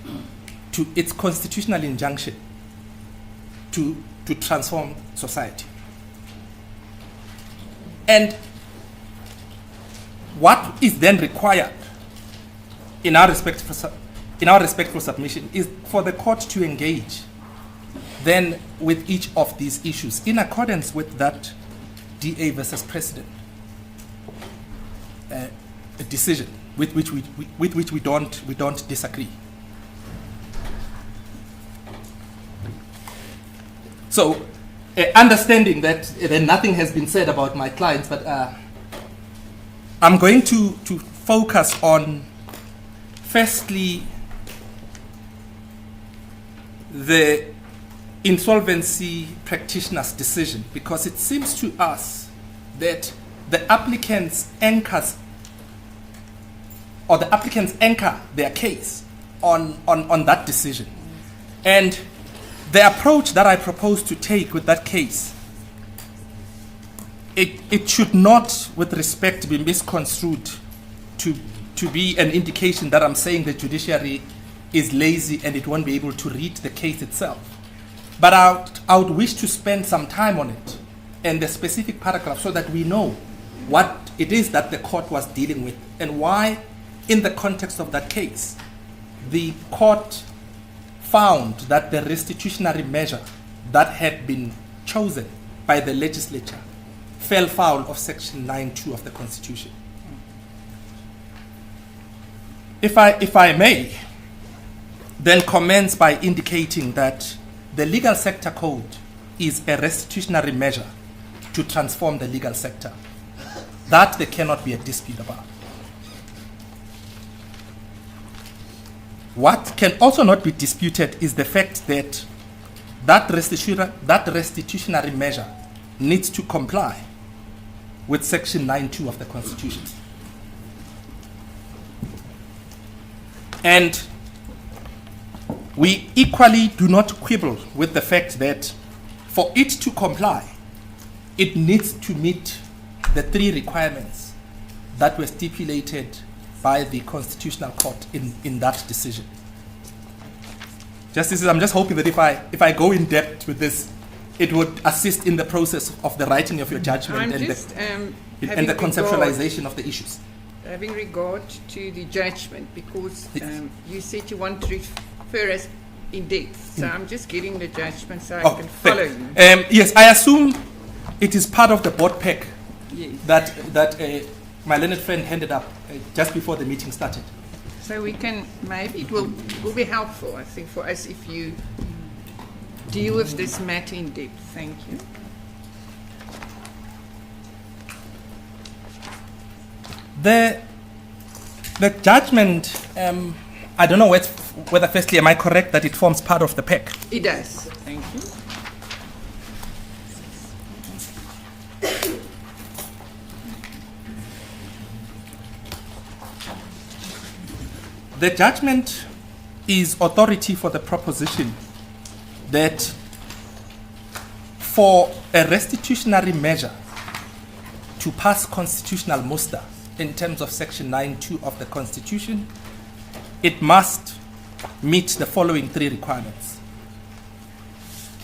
H: to its constitutional injunction to transform society. And what is then required in our respectful submission is for the court to engage then with each of these issues in accordance with that DA versus president decision with which we don't disagree. So understanding that nothing has been said about my clients, but I'm going to focus on, firstly, the insolvency practitioner's decision, because it seems to us that the applicants anchor their case on that decision. And the approach that I propose to take with that case, it should not, with respect, be misconstrued to be an indication that I'm saying the judiciary is lazy and it won't be able to read the case itself. But I would wish to spend some time on it and the specific paragraph so that we know what it is that the court was dealing with and why, in the context of that case, the court found that the restitutionary measure that had been chosen by the legislature fell foul of Section 9(2) of the Constitution. If I may, then commence by indicating that the legal sector code is a restitutionary measure to transform the legal sector. That there cannot be a dispute about. What can also not be disputed is the fact that that restitutionary measure needs to comply with Section 9(2) of the Constitution. And we equally do not quibble with the fact that for it to comply, it needs to meet the 3 requirements that were stipulated by the Constitutional Court in that decision. Justices, I'm just hoping that if I go in depth with this, it would assist in the process of the writing of your judgment and the conceptualization of the issues.
B: Having regard to the judgment, because you said you want to refer us in depth, so I'm just getting the judgment so I can follow you.
H: Yes, I assume it is part of the board pack
B: Yes.
H: that my learned friend handed up just before the meeting started.
B: So we can, maybe it will be helpful, I think, for us if you deal with this matter in depth. Thank you.
H: The judgment, I don't know whether firstly, am I correct that it forms part of the pack?
B: It does. Thank you.
H: The judgment is authority for the proposition that for a restitutionary measure to pass constitutional muster in terms of Section 9(2) of the Constitution, it must meet the following 3 requirements.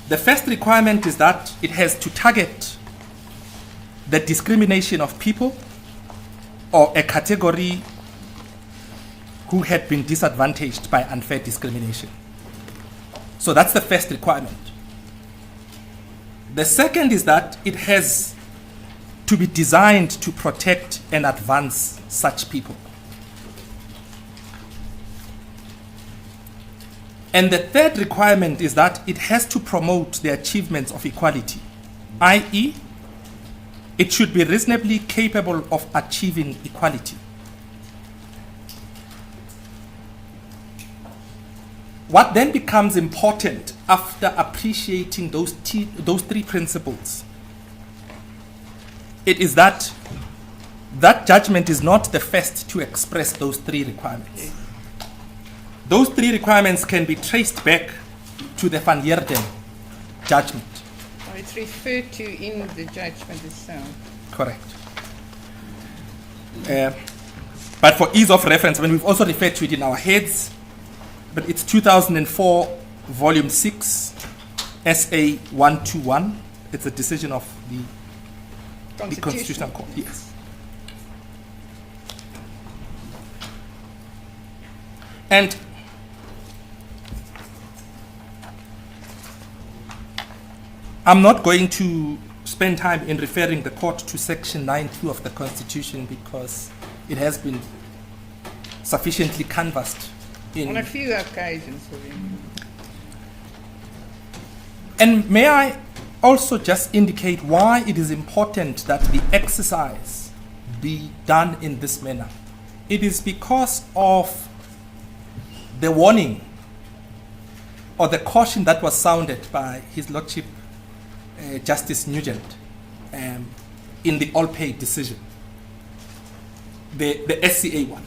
H: The first requirement is that it has to target the discrimination of people or a category who had been disadvantaged by unfair discrimination. So that's the first requirement. The second is that it has to be designed to protect and advance such people. And the third requirement is that it has to promote the achievements of equality, i.e., it should be reasonably capable of achieving equality. What then becomes important after appreciating those 3 principles, it is that judgment is not the first to express those 3 requirements. Those 3 requirements can be traced back to the Van Heerden judgment.
B: Oh, it's referred to in the judgment itself.
H: Correct. But for ease of reference, when we've also referred to it in our heads, but it's 2004, Volume 6, SA 121. It's a decision of the Constitutional Court. Yes. And I'm not going to spend time in referring the court to Section 9(2) of the Constitution because it has been sufficiently canvassed
B: On a few occasions already.
H: And may I also just indicate why it is important that the exercise be done in this manner. It is because of the warning or the caution that was sounded by His Lordship Justice Nugent in the all-pay decision, the SCA one,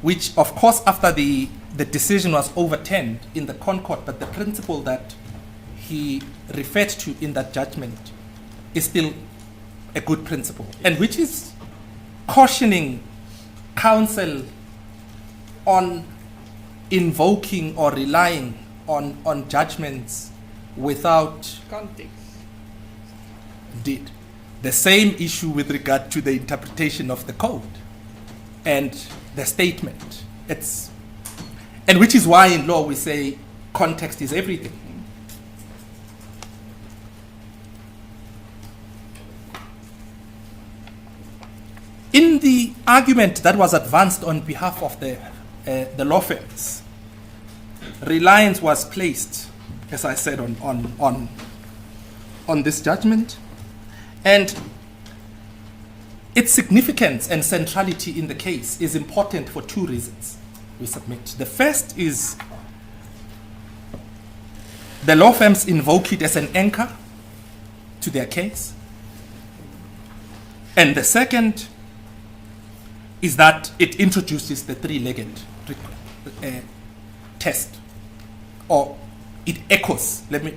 H: which of course after the decision was overturned in the Concord, but the principle that he referred to in that judgment is still a good principle, and which is cautioning counsel on invoking or relying on judgments without
B: Context.
H: Indeed. The same issue with regard to the interpretation of the code and the statement. And which is why in law we say context is everything. In the argument that was advanced on behalf of the law firms, reliance was placed, as I said, on this judgment, and its significance and centrality in the case is important for two reasons, we submit. The first is the law firms invoke it as an anchor to their case, and the second is that it introduces the three-legged test, or it echoes. Let me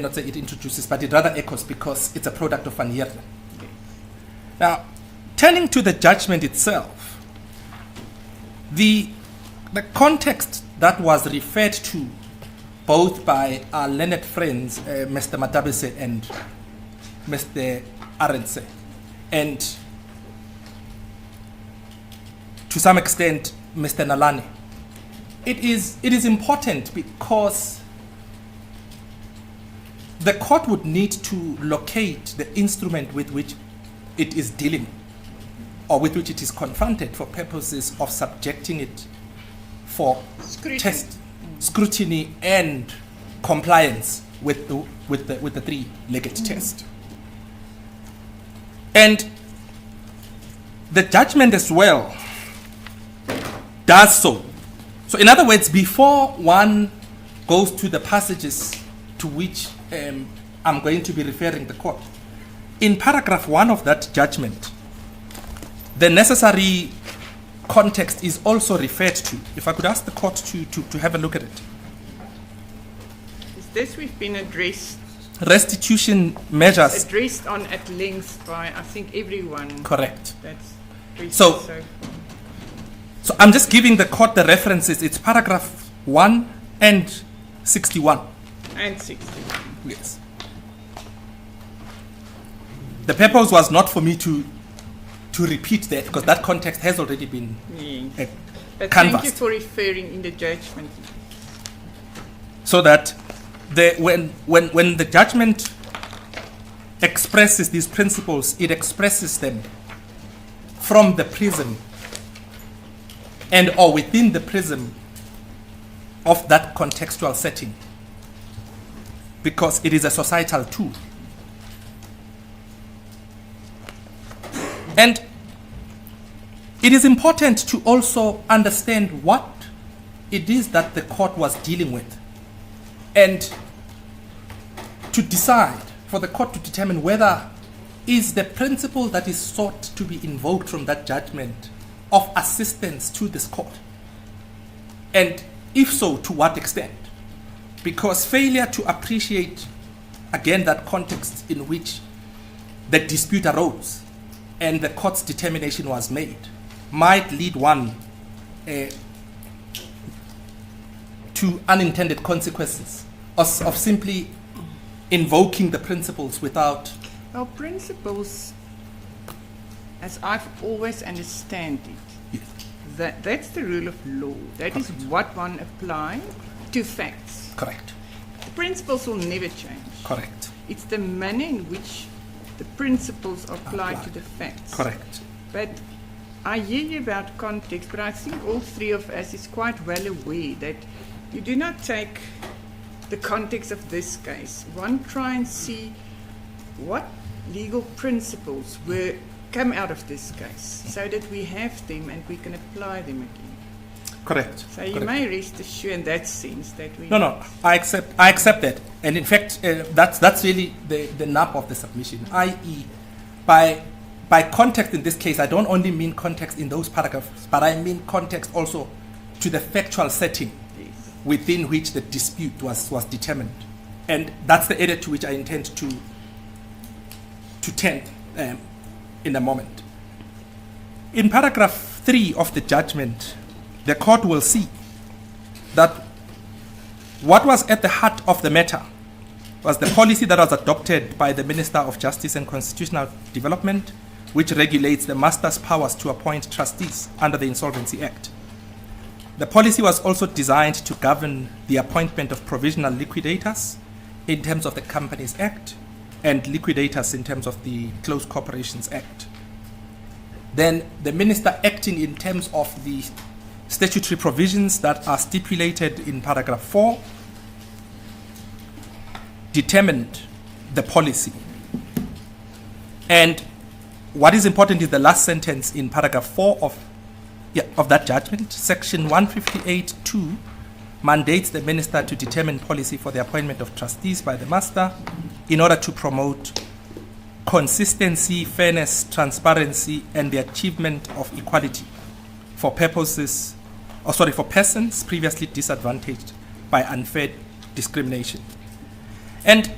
H: not say it introduces, but it rather echoes because it's a product of Van Heerden. Now, turning to the judgment itself, the context that was referred to both by our learned friends, Mr. Matabese and Mr. Arendse, and to some extent, Mr. Nalani. It is important because the court would need to locate the instrument with which it is dealing, or with which it is confronted for purposes of subjecting it for scrutiny and compliance with the three-legged test. And the judgment as well does so. So in other words, before one goes to the passages to which I'm going to be referring the court, in paragraph 1 of that judgment, the necessary context is also referred to. If I could ask the court to have a look at it.
B: Is this we've been addressed?
H: Restitution measures.
B: Addressed on at length by, I think, everyone.
H: Correct.
B: That's
H: So I'm just giving the court the references. It's paragraph 1 and 61.
B: And 61.
H: Yes. The purpose was not for me to repeat that, because that context has already been
B: Yes. But
H: canvassed.
B: thank you for referring in the judgment.
H: So that when the judgment expresses these principles, it expresses them from the prism and or within the prism of that contextual setting, because it is a societal tool. And it is important to also understand what it is that the court was dealing with, and to decide, for the court to determine whether is the principle that is sought to be invoked from that judgment of assistance to this court, and if so, to what extent. Because failure to appreciate, again, that context in which the dispute arose and the court's determination was made might lead one to unintended consequences of simply invoking the principles without...
B: Well, principles, as I've always understand it,
H: Yes.
B: that's the rule of law. That is
H: Correct.
B: what one applies to facts.
H: Correct.
B: The principles will never change.
H: Correct.
B: It's the manner in which the principles apply to
H: Applied.
B: the facts.
H: Correct.
B: But I hear you about context, but I think all three of us is quite well aware that you do not take the context of this case. One try and see what legal principles come out of this case, so that we have them and we can apply them again.
H: Correct.
B: So you
H: correct.
B: may rest assured in that sense that we...
H: No, I accept that. And in fact, that's really the nub of the submission, i.e., by context in this case, I don't only mean context in those paragraphs, but I mean context also to the factual setting
B: Yes.
H: within which the dispute was determined. And that's the area to which I intend to tend in a moment. In paragraph 3 of the judgment, the court will see that what was at the heart of the matter was the policy that was adopted by the Minister of Justice and Constitutional Development, which regulates the master's powers to appoint trustees under the Insolvency Act. The policy was also designed to govern the appointment of provisional liquidators in terms of the Companies Act and liquidators in terms of the Closed Corporations Act. Then the minister, acting in terms of the statutory provisions that are stipulated in paragraph 4, determined the policy. And what is important is the last sentence in paragraph 4 of that judgment. Section 158(2) mandates the minister to determine policy for the appointment of trustees by the master in order to promote consistency, fairness, transparency, and the achievement of equality for persons previously disadvantaged by unfair discrimination. And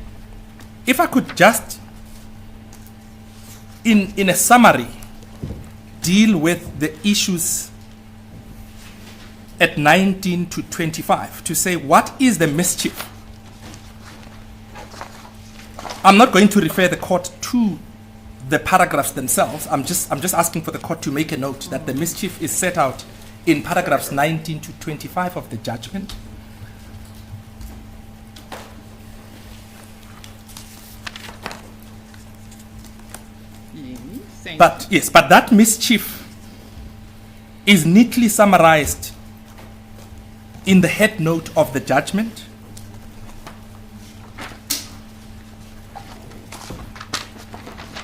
H: if I could just, in a summary, deal with the issues at 19 to 25 to say what is the mischief. I'm not going to refer the court to the paragraphs themselves. I'm just asking for the court to make a note that the mischief is set out in paragraphs 19 to 25 of the judgment. But that mischief is neatly summarized in the head note of the judgment.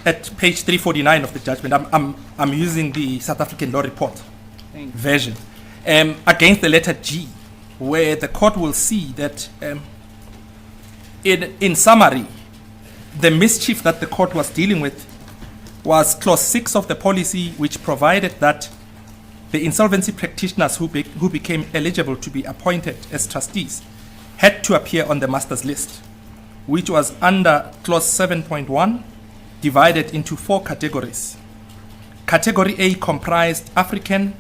H: At page 349 of the judgment, I'm using the South African Law Report version, against the letter G, where the court will see that, in summary, the mischief that the court was dealing with was clause 6 of the policy, which provided that the insolvency practitioners who became eligible to be appointed as trustees had to appear on the master's list, which was under clause 7.1, divided into 4 categories. Category A comprised African,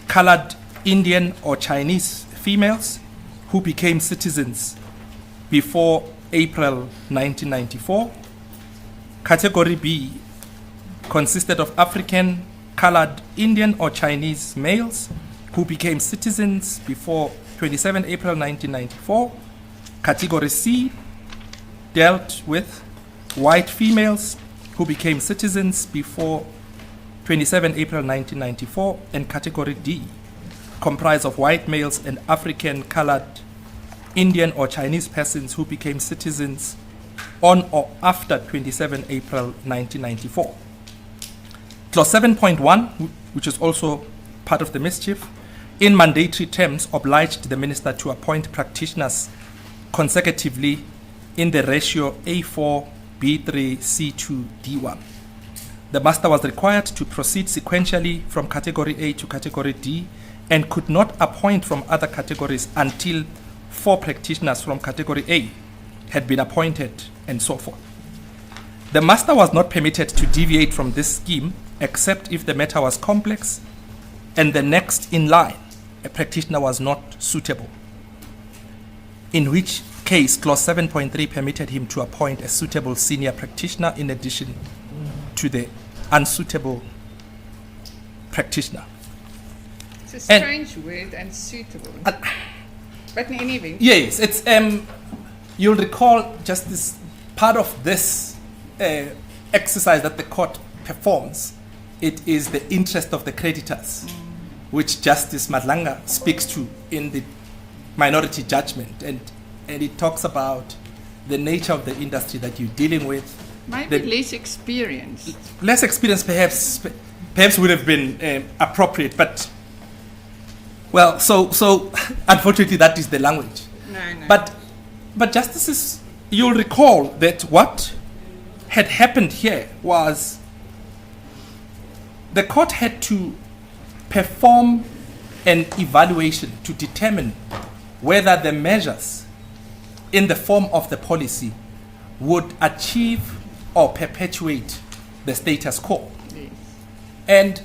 H: colored, Indian, or Chinese females who became citizens before April 1994. Category B consisted of African, colored, Indian, or Chinese males who became citizens before 27 April 1994. Category C dealt with white females who became citizens before 27 April 1994, and Category D comprised of white males and African, colored, Indian, or Chinese persons who became citizens on or after 27 April 1994. Clause 7.1, which is also part of the mischief, in mandatory terms obliged the minister to appoint practitioners consecutively in the ratio A4, B3, C2, D1. The master was required to proceed sequentially from category A to category D and could not appoint from other categories until 4 practitioners from category A had been appointed, and so forth. The master was not permitted to deviate from this scheme except if the matter was complex and the next in line, a practitioner, was not suitable, in which case clause 7.3 permitted him to appoint a suitable senior practitioner in addition to the unsuitable practitioner.
B: It's a strange word, unsuitable. But in any event.
H: Yes, it's you'll recall just this part of this exercise that the court performs. It is the interest of the creditors, which Justice Madlanga speaks to in the minority judgment, and it talks about the nature of the industry that you're dealing with.
B: Maybe less experience.
H: Less experience perhaps would have been appropriate, but Well, so unfortunately, that is the language.
B: No, no.
H: But justices, you'll recall that what had happened here was the court had to perform an evaluation to determine whether the measures in the form of the policy would achieve or perpetuate the status quo.
B: Yes.
H: And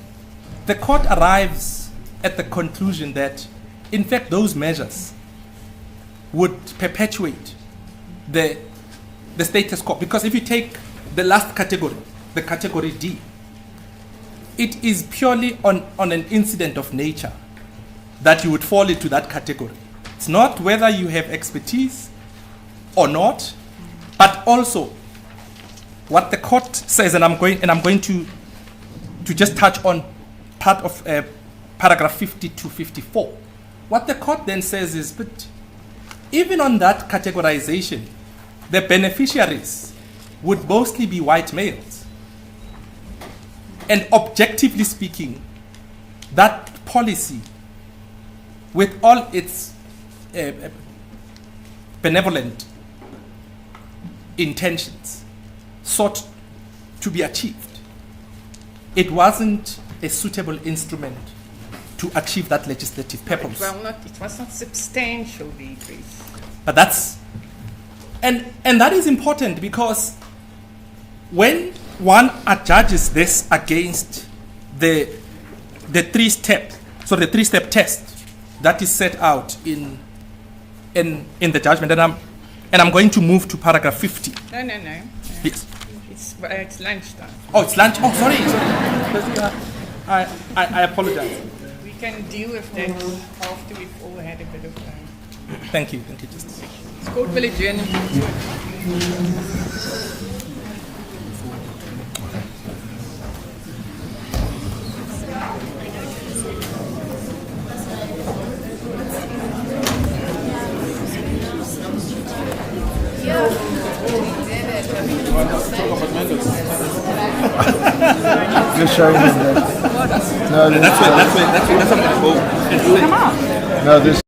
H: the court arrives at the conclusion that, in fact, those measures would perpetuate the status quo. Because if you take the last category, the category D, it is purely on an incident of nature that you would fall into that category. It's not whether you have expertise or not, but also what the court says, and I'm going to just touch on part of paragraph 50 to 54. What the court then says is, but even on that categorization, the beneficiaries would mostly be white males. And objectively speaking, that policy, with all its benevolent intentions, sought to be achieved. It wasn't a suitable instrument to achieve that legislative purpose.
B: It was not substantial decrease.
H: But that's, and that is important, because when one adjudges this against the three-step test that is set out in the judgment, and I'm going to move to paragraph 50.
B: No.
H: Yes.
B: It's lunchtime.
H: Oh, it's lunch. Oh, sorry. I apologize.
B: We can deal with that after we've all had a bit of time.
H: Thank you, Justice.
B: It's called Village.
E: You're showing him that. No,
H: That's I'm going to go and say.
E: no, this.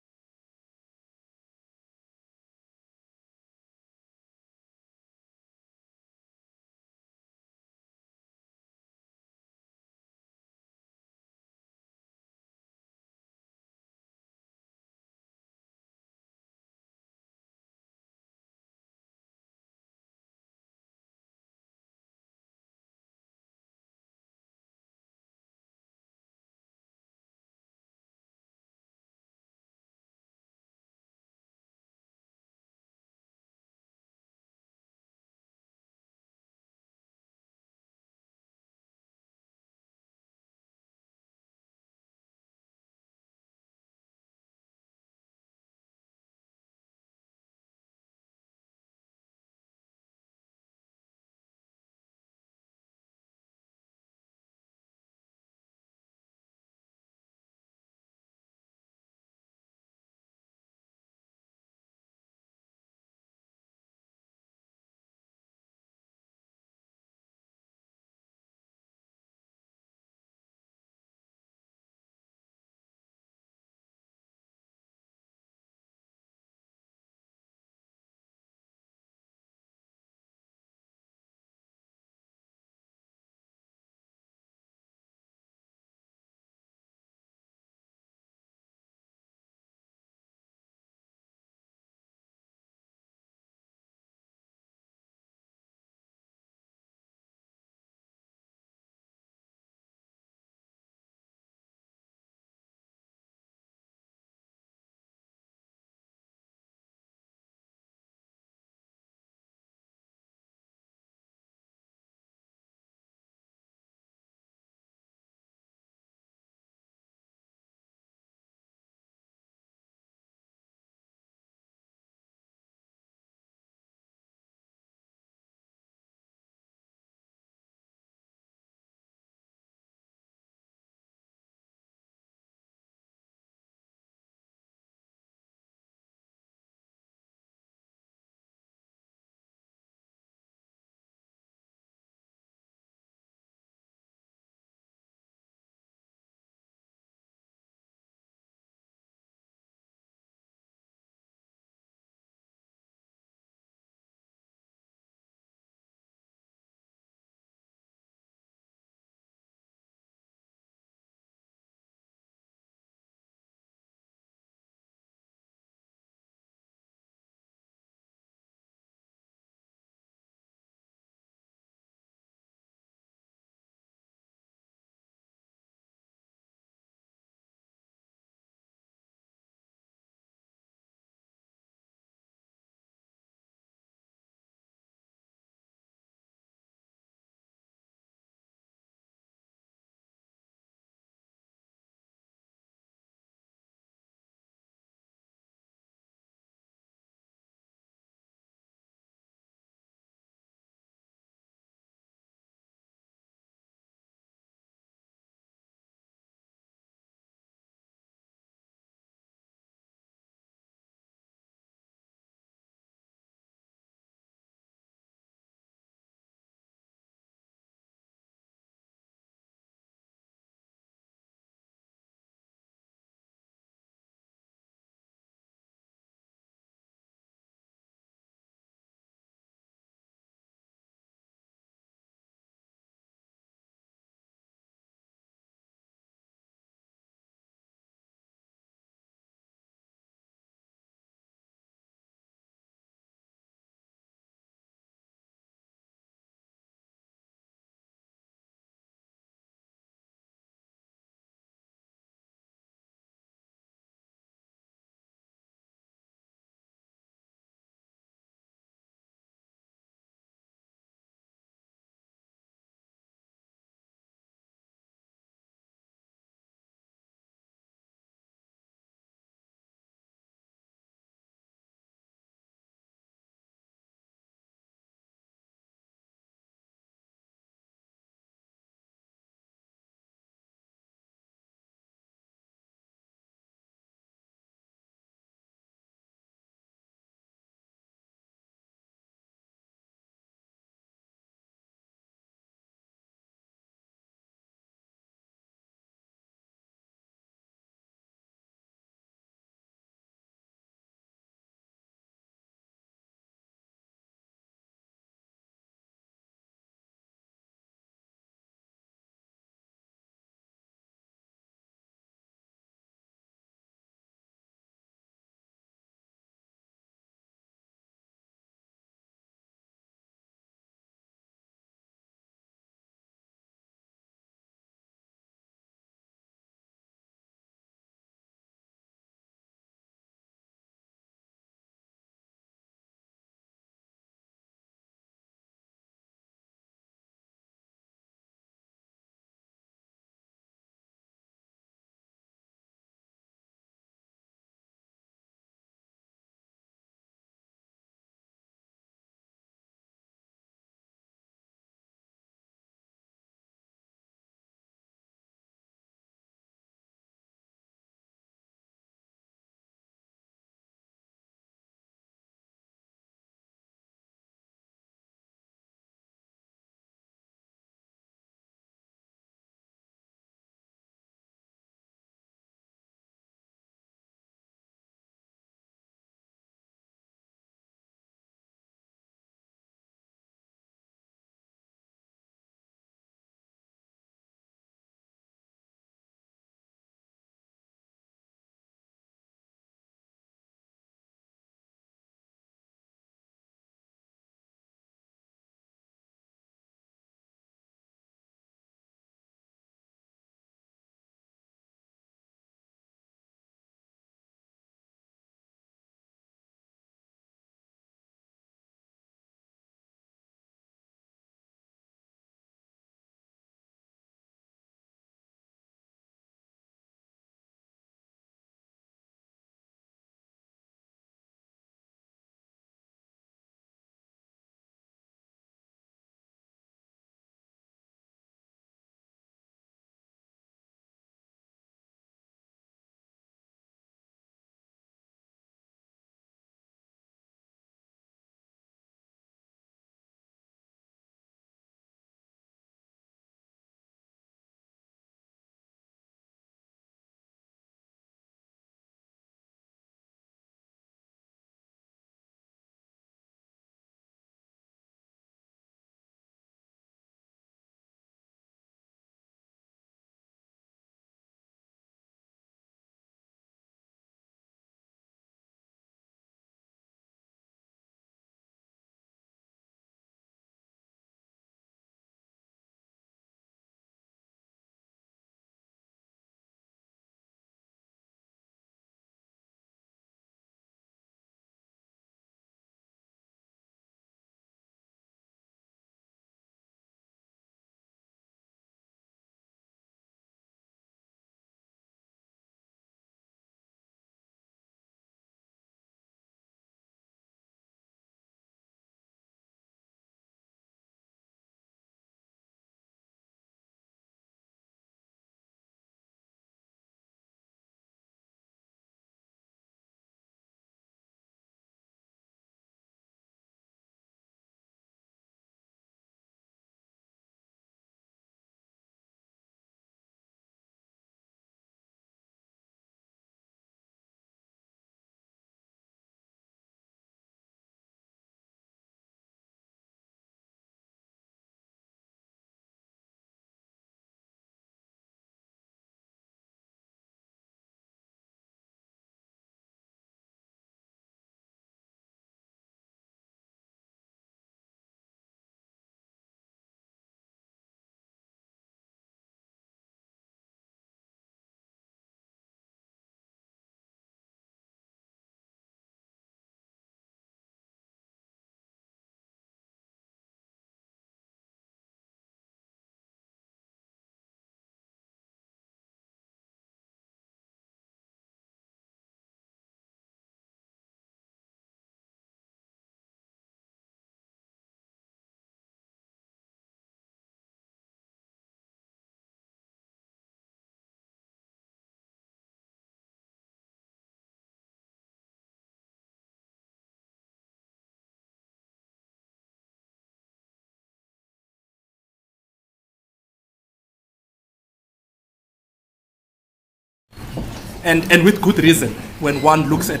H: and with good reason when one looks at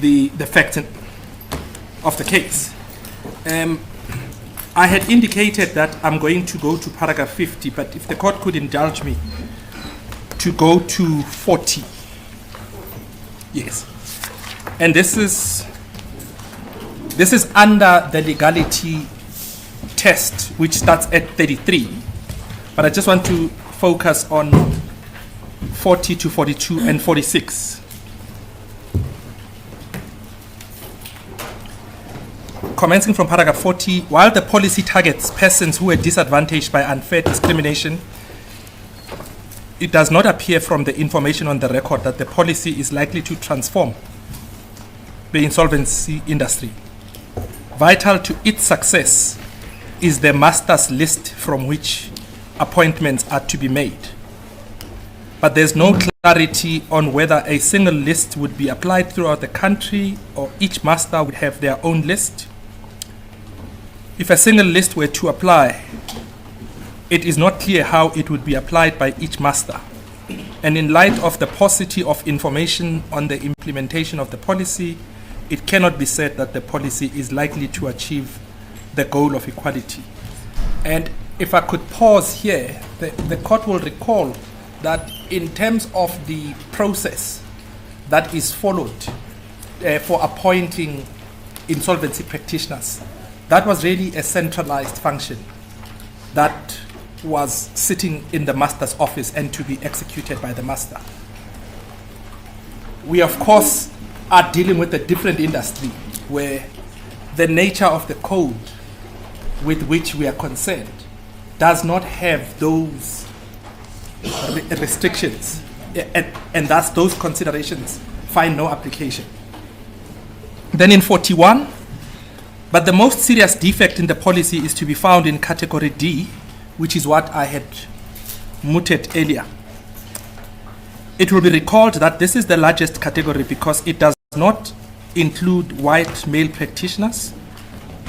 H: the facts of the case. I had indicated that I'm going to go to paragraph 50, but if the court could indulge me to go to 40. Yes. And this is under the legality test, which starts at 33. But I just want to focus on 40 to 42 and 46. Commencing from paragraph 40, while the policy targets persons who are disadvantaged by unfair discrimination, it does not appear from the information on the record that the policy is likely to transform the insolvency industry. Vital to its success is the master's list from which appointments are to be made. But there's no clarity on whether a single list would be applied throughout the country or each master would have their own list. If a single list were to apply, it is not clear how it would be applied by each master. And in light of the paucity of information on the implementation of the policy, it cannot be said that the policy is likely to achieve the goal of equality. And if I could pause here, the court will recall that in terms of the process that is followed for appointing insolvency practitioners, that was really a centralized function that was sitting in the master's office and to be executed by the master. We, of course, are dealing with a different industry where the nature of the code with which we are concerned does not have those restrictions, and thus those considerations find no application. Then in 41, but the most serious defect in the policy is to be found in category D, which is what I had mooted earlier. It will be recalled that this is the largest category because it does not include white male practitioners.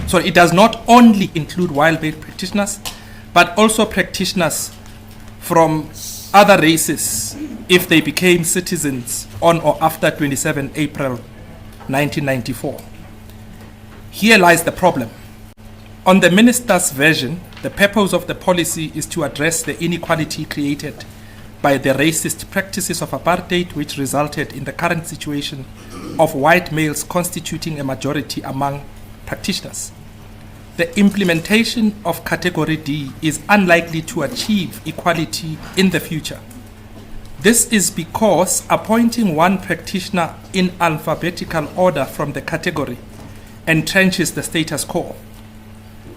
H: So it does not only include white male practitioners, but also practitioners from other races if they became citizens on or after 27 April 1994. Here lies the problem. On the minister's version, the purpose of the policy is to address the inequality created by the racist practices of apartheid, which resulted in the current situation of white males constituting a majority among practitioners. The implementation of category D is unlikely to achieve equality in the future. This is because appointing one practitioner in alphabetical order from the category entrenches the status quo.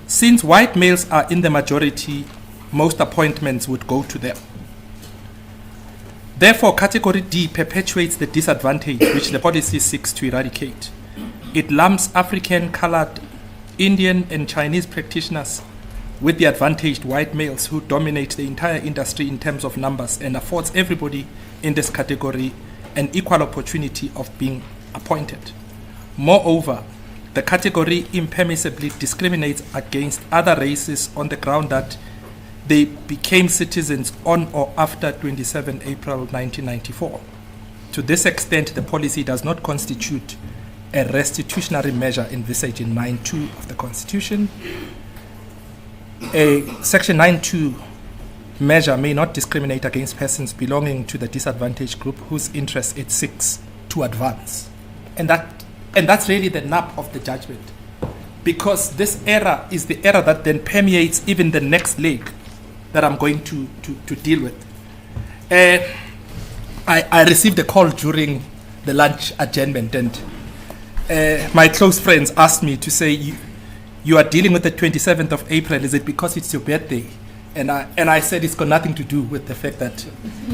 H: Since white males are in the majority, most appointments would go to them. Therefore, category D perpetuates the disadvantage which the policy seeks to eradicate. It lumps African, colored, Indian, and Chinese practitioners with the advantaged white males who dominate the entire industry in terms of numbers and affords everybody in this category an equal opportunity of being appointed. Moreover, the category impermissibly discriminates against other races on the ground that they became citizens on or after 27 April 1994. To this extent, the policy does not constitute a restitutionary measure envisaged in 9.2 of the Constitution. A Section 9.2 measure may not discriminate against persons belonging to the disadvantaged group whose interests it seeks to advance. And that's really the nub of the judgment, because this error is the error that then permeates even the next leg that I'm going to deal with. I received a call during the lunch adjournment, and my close friends asked me to say, you are dealing with the 27th of April, is it because it's your birthday? And I said it's got nothing to do with the fact that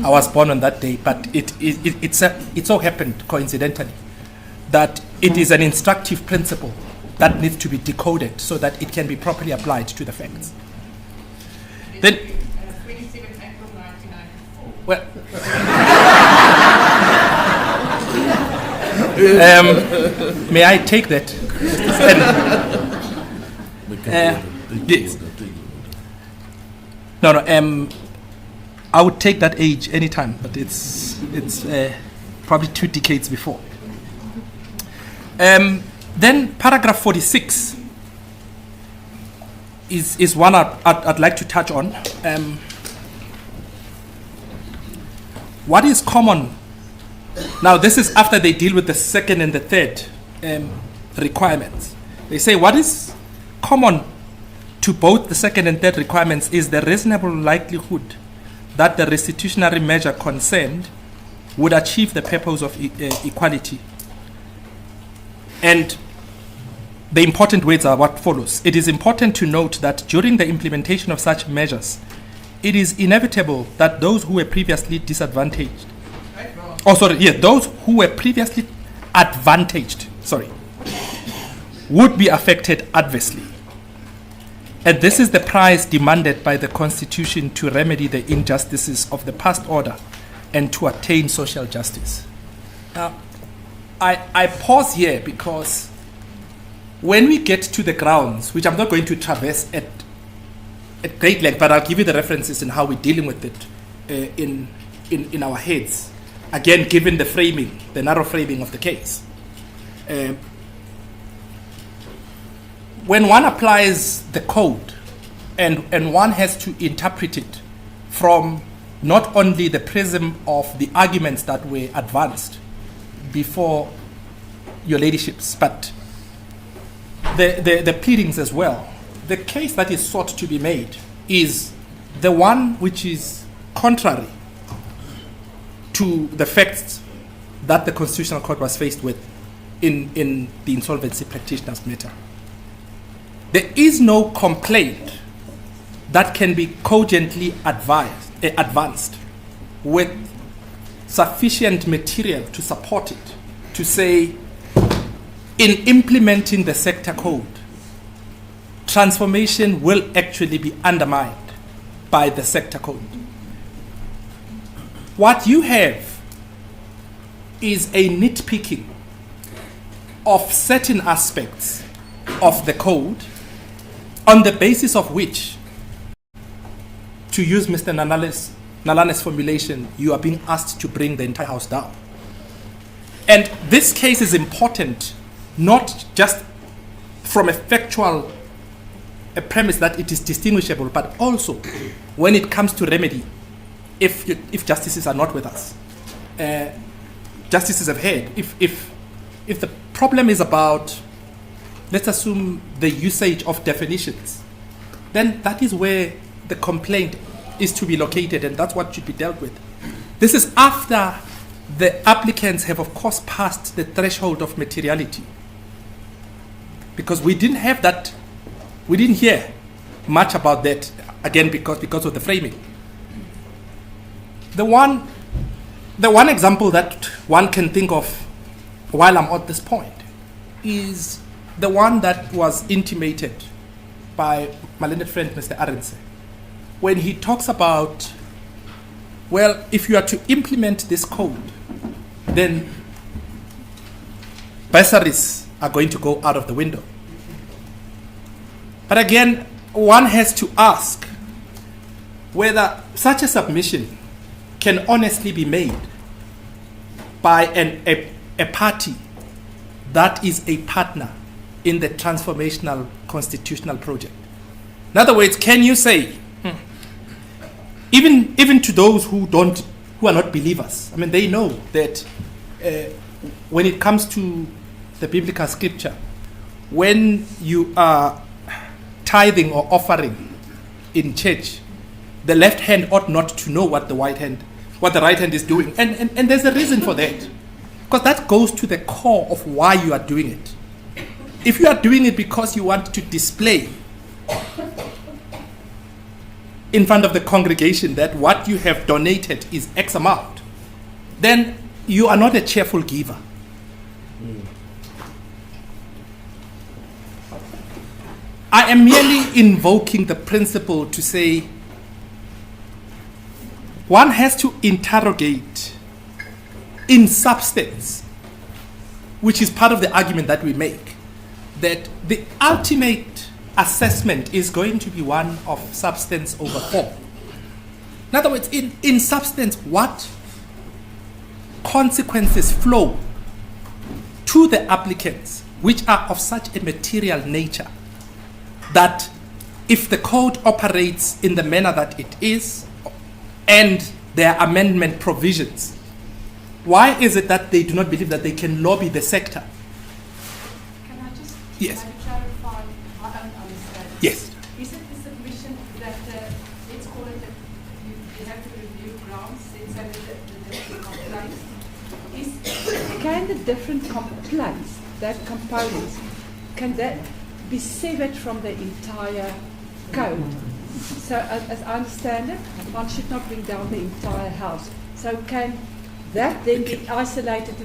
H: I was born on that day, but it so happened coincidentally that it is an instructive principle that needs to be decoded so that it can be properly applied to the facts. Then,
B: 27 April 1994.
H: well, may I take that? Yes. No. I would take that age anytime, but it's probably 2 decades before. Then paragraph 46 is one I'd like to touch on. What is common? Now, this is after they deal with the second and the third requirements. They say what is common to both the second and third requirements is the reasonable likelihood that the restitutionary measure concerned would achieve the purpose of equality. And the important words are what follows. It is important to note that during the implementation of such measures, it is inevitable that those who were previously disadvantaged, those who were previously advantaged, would be affected adversely. And this is the price demanded by the Constitution to remedy the injustices of the past order and to attain social justice. Now, I pause here because when we get to the grounds, which I'm not going to traverse at great length, but I'll give you the references in how we're dealing with it in our heads. Again, given the framing, the narrow framing of the case. When one applies the code and one has to interpret it from not only the prism of the arguments that were advanced before your ladyships, but the pleadings as well, the case that is sought to be made is the one which is contrary to the facts that the Constitutional Court was faced with in the insolvency practitioners matter. There is no complaint that can be cogently advanced with sufficient material to support it, to say, in implementing the sector code, transformation will actually be undermined by the sector code. What you have is a nitpicking of certain aspects of the code on the basis of which, to use Mr. Nalane's formulation, you are being asked to bring the entire house down. And this case is important, not just from a factual premise that it is distinguishable, but also when it comes to remedy, if justices are not with us. Justices have heard, if the problem is about, let's assume, the usage of definitions, then that is where the complaint is to be located, and that's what should be dealt with. This is after the applicants have, of course, passed the threshold of materiality. Because we didn't have that, we didn't hear much about that, again, because of the framing. The one example that one can think of while I'm at this point is the one that was intimated by my learned friend, Mr. Arendse, when he talks about, well, if you are to implement this code, then bursaries are going to go out of the window. But again, one has to ask whether such a submission can honestly be made by a party that is a partner in the transformational constitutional project. In other words, can you say, even to those who are not believers, I mean, they know that when it comes to the biblical scripture, when you are tithing or offering in church, the left hand ought not to know what the right hand is doing. And there's a reason for that. Because that goes to the core of why you are doing it. If you are doing it because you want to display in front of the congregation that what you have donated is X amount, then you are not a cheerful giver. I am merely invoking the principle to say one has to interrogate in substance, which is part of the argument that we make, that the ultimate assessment is going to be one of substance over form. In other words, in substance, what consequences flow to the applicants which are of such a material nature that if the code operates in the manner that it is and their amendment provisions, why is it that they do not believe that they can lobby the sector?
F: Can I just
H: Yes.
F: maybe clarify? I don't understand.
H: Yes.
F: Is it the submission that, let's call it, you have to review grounds, let's say the different complaints? Can the different complaints, that components, can that be severed from the entire code? So as I understand it, one should not bring down the entire house. So can that then be isolated,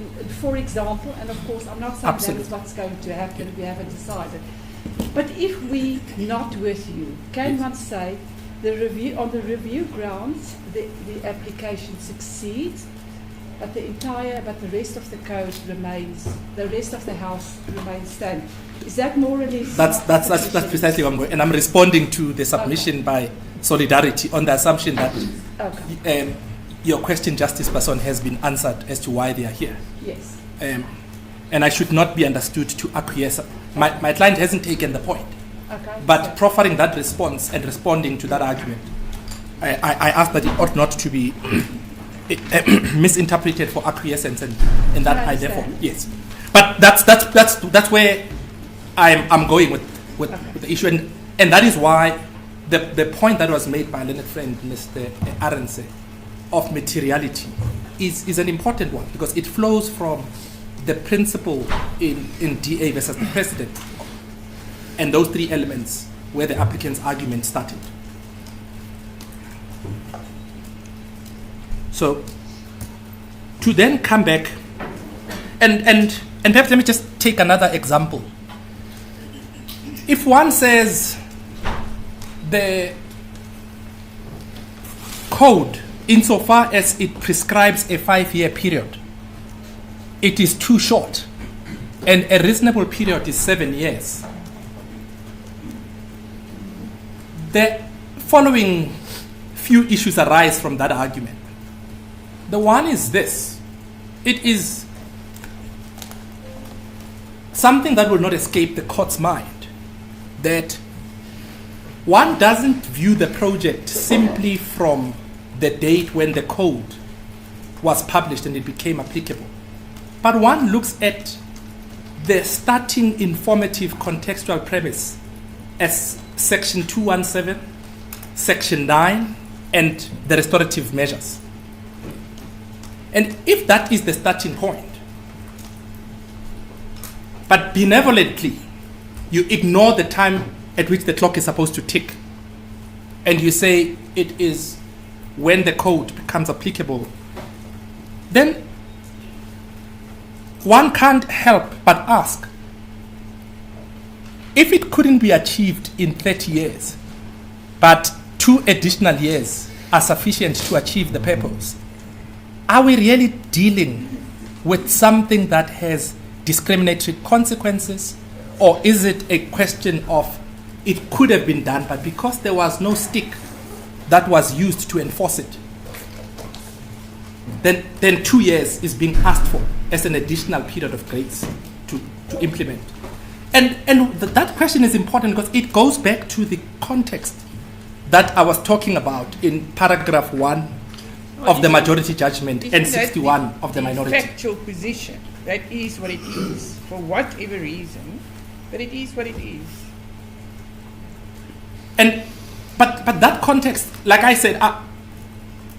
F: for example, and of course I'm not saying
H: Absolutely.
F: that is what's going to happen, we haven't decided. But if we not with you, can
H: Yes.
F: one say the review on the review grounds the application succeeds, but the rest of the code remains, the rest of the house remains standing? Is that more or less?
H: That's precisely what I'm going, and I'm responding to the submission by Solidarity on the assumption that
F: Okay.
H: your question, Justice Person, has been answered as to why they are here.
F: Yes.
H: And I should not be understood to acquiesce. My client hasn't taken the point,
F: Okay.
H: but proffering that response and responding to that argument, I ask that it ought not to be misinterpreted for acquiescence, and that I therefore
F: understand.
H: yes. But that's where I'm going with the issue, and that is why the point that was made by learned friend Mr. Arendse of materiality is an important one, because it flows from the principle in DA versus the President, and those three elements where the applicant's argument started. So to then come back and perhaps let me just take another example. If one says the code, insofar as it prescribes a 5-year period, it is too short, and a reasonable period is 7 years, the following few issues arise from that argument. The one is this: it is something that will not escape the court's mind, that one doesn't view the project simply from the date when the code was published and it became applicable, but one looks at the starting informative contextual premise as Section 217, Section 9, and the restorative measures. And if that is the starting point, but benevolently you ignore the time at which the clock is supposed to tick, and you say it is when the code becomes applicable, then one can't help but ask, if it couldn't be achieved in 30 years, but 2 additional years are sufficient to achieve the purpose, are we really dealing with something that has discriminatory consequences, or is it a question of it could have been done, but because there was no stick that was used to enforce it, then 2 years is being asked for as an additional period of grace to implement. And that question is important because it goes back to the context that I was talking about in paragraph 1 of the majority judgment and 61 of the minority.
B: Factual position, that is what it is, for whatever reason, but it is what it is.
H: But that context, like I said,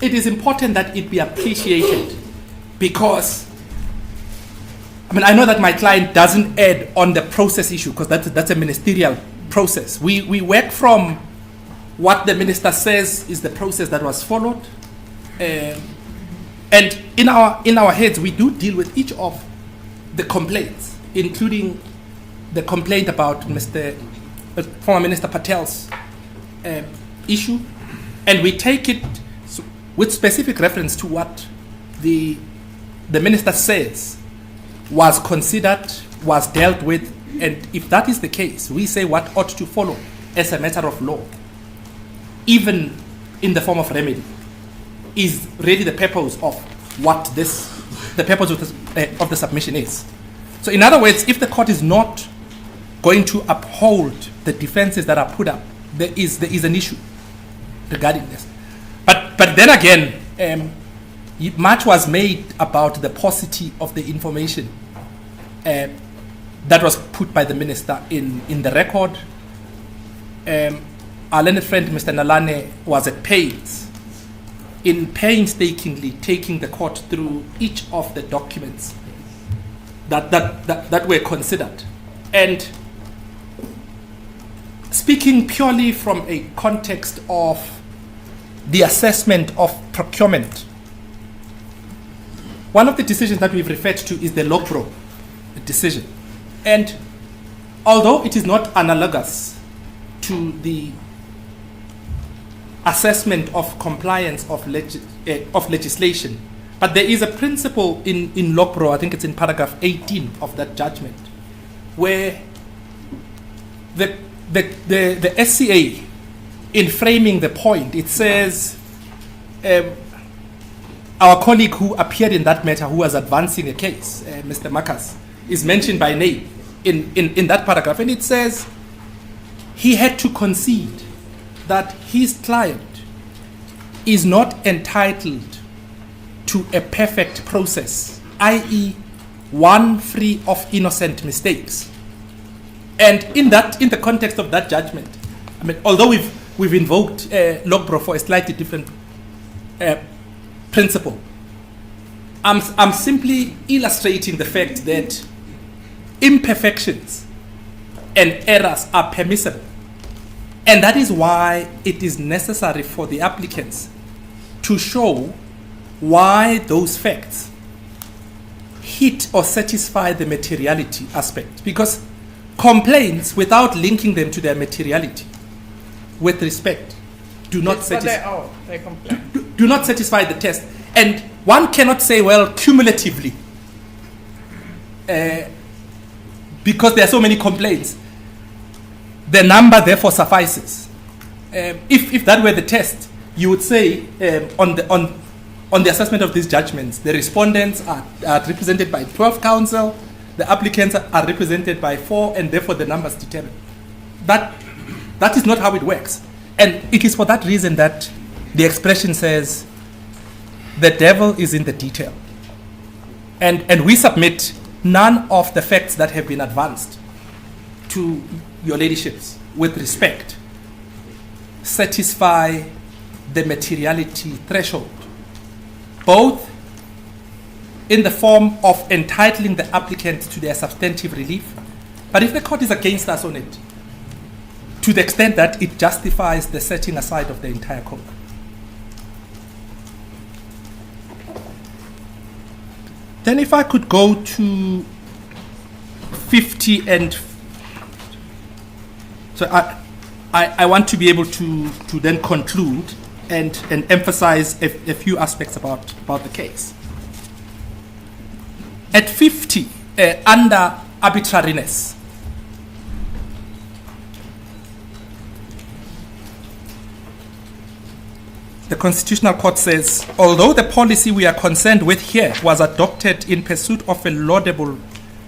H: it is important that it be appreciated, because I know that my client doesn't add on the process issue, because that's a ministerial process. We work from what the minister says is the process that was followed, and in our heads we do deal with each of the complaints, including the complaint about former Minister Patel's issue, and we take it with specific reference to what the minister says was considered, was dealt with, and if that is the case, we say what ought to follow as a matter of law, even in the form of remedy. is really the purpose of what the purpose of the submission is. So in other words, if the court is not going to uphold the defenses that are put up, there is an issue regarding this. But then again, much was made about the paucity of the information that was put by the minister in the record. Our learned friend, Mr. Nalane, was at pains in painstakingly taking the court through each of the documents that were considered. And speaking purely from a context of the assessment of procurement, one of the decisions that we've referred to is the Lokbro decision. And although it is not analogous to the assessment of compliance of legislation, but there is a principle in Lokbro, I think it's in paragraph 18 of that judgment, where the SCA, in framing the point, it says, our colleague who appeared in that matter, who was advancing a case, Mr. Marcus, is mentioned by name in that paragraph, and it says he had to concede that his client is not entitled to a perfect process, i.e., one free of innocent mistakes. And in the context of that judgment, I mean, although we've invoked Lokbro for a slightly different principle, I'm simply illustrating the fact that imperfections and errors are permissible. And that is why it is necessary for the applicants to show why those facts hit or satisfy the materiality aspect. Because complaints, without linking them to their materiality, with respect, do not satisfy.
B: They complain.
H: Do not satisfy the test. And one cannot say, well, cumulatively, because there are so many complaints, the number therefore suffices. If that were the test, you would say on the assessment of these judgments, the respondents are represented by 12 counsel, the applicants are represented by 4, and therefore the numbers determined. That is not how it works. And it is for that reason that the expression says, the devil is in the detail. And we submit none of the facts that have been advanced to your ladyships with respect satisfy the materiality threshold, both in the form of entitling the applicant to their substantive relief, but if the court is against us on it, to the extent that it justifies the setting aside of the entire code. Then if I could go to 50 and so I want to be able to then conclude and emphasize a few aspects about the case. At 50, under arbitrariness, the Constitutional Court says, although the policy we are concerned with here was adopted in pursuit of a laudable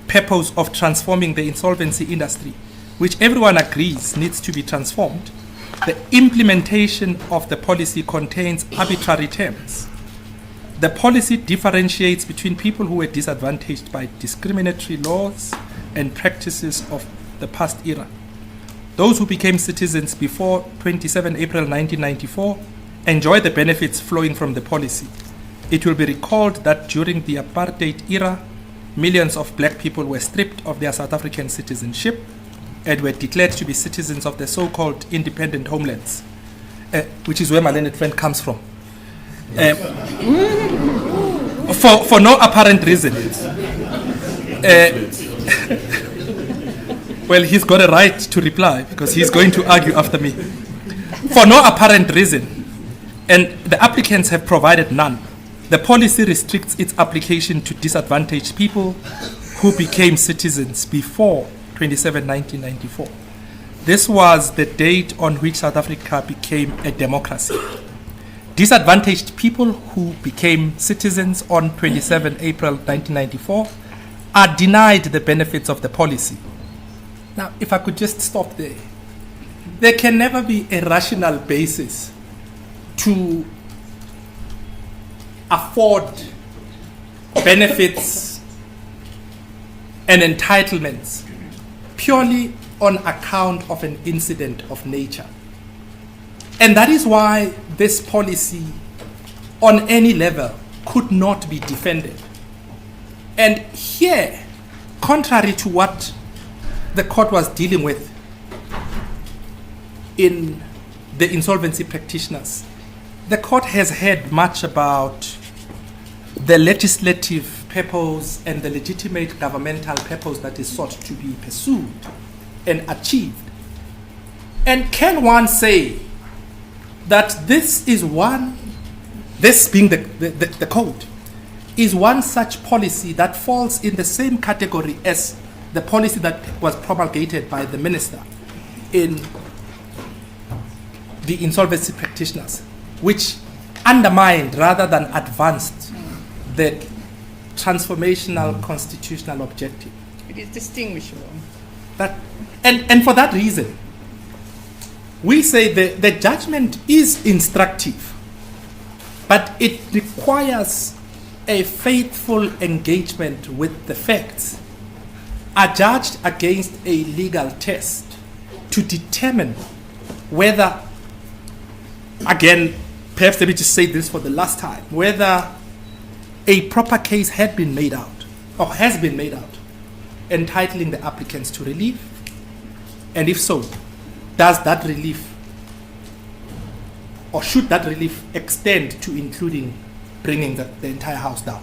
H: purpose of transforming the insolvency industry, which everyone agrees needs to be transformed, the implementation of the policy contains arbitrary terms. The policy differentiates between people who were disadvantaged by discriminatory laws and practices of the past era. Those who became citizens before 27 April 1994 enjoy the benefits flowing from the policy. It will be recalled that during the apartheid era, millions of black people were stripped of their South African citizenship and were declared to be citizens of the so-called independent homelands, which is where my learned friend comes from. For no apparent reason. Well, he's got a right to reply because he's going to argue after me. For no apparent reason, and the applicants have provided none, the policy restricts its application to disadvantaged people who became citizens before 1994. This was the date on which South Africa became a democracy. disadvantaged people who became citizens on 27 April 1994 are denied the benefits of the policy. Now, if I could just stop there. There can never be a rational basis to afford benefits and entitlements purely on account of an incident of nature. And that is why this policy on any level could not be defended. And here, contrary to what the court was dealing with in the insolvency practitioners, the court has heard much about the legislative purpose and the legitimate governmental purpose that is sought to be pursued and achieved. And can one say that this being the code, is one such policy that falls in the same category as the policy that was promulgated by the minister in the insolvency practitioners, which undermined rather than advanced the transformational constitutional objective?
B: It is distinguishable.
H: And for that reason, we say the judgment is instructive, but it requires a faithful engagement with the facts, adjudged against a legal test to determine whether, again, perhaps let me just say this for the last time, whether a proper case had been made out, or has been made out, entitling the applicants to relief, and if so, does that relief, or should that relief extend to including bringing the entire house down?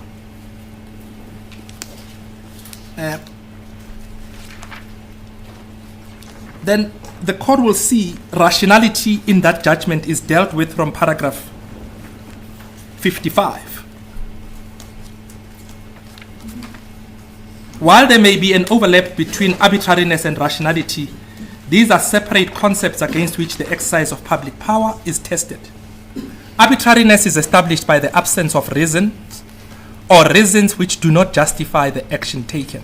H: Then the court will see rationality in that judgment is dealt with from paragraph 55. While there may be an overlap between arbitrariness and rationality, these are separate concepts against which the exercise of public power is tested. Arbitrariness is established by the absence of reasons or reasons which do not justify the action taken.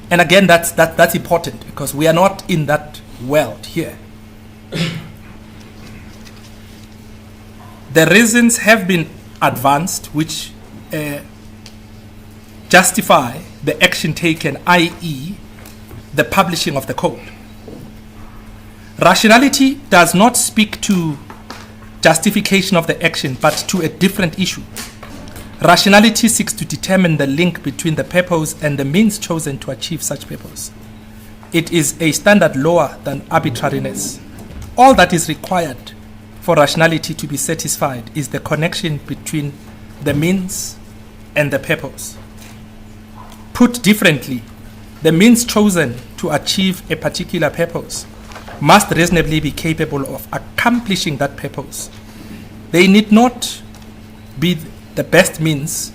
H: And again, that's important because we are not in that world here. The reasons have been advanced which justify the action taken, i.e., the publishing of the code. Rationality does not speak to justification of the action, but to a different issue. Rationality seeks to determine the link between the purpose and the means chosen to achieve such purpose. It is a standard lower than arbitrariness. All that is required for rationality to be satisfied is the connection between the means and the purpose. Put differently, the means chosen to achieve a particular purpose must reasonably be capable of accomplishing that purpose. They need not be the best means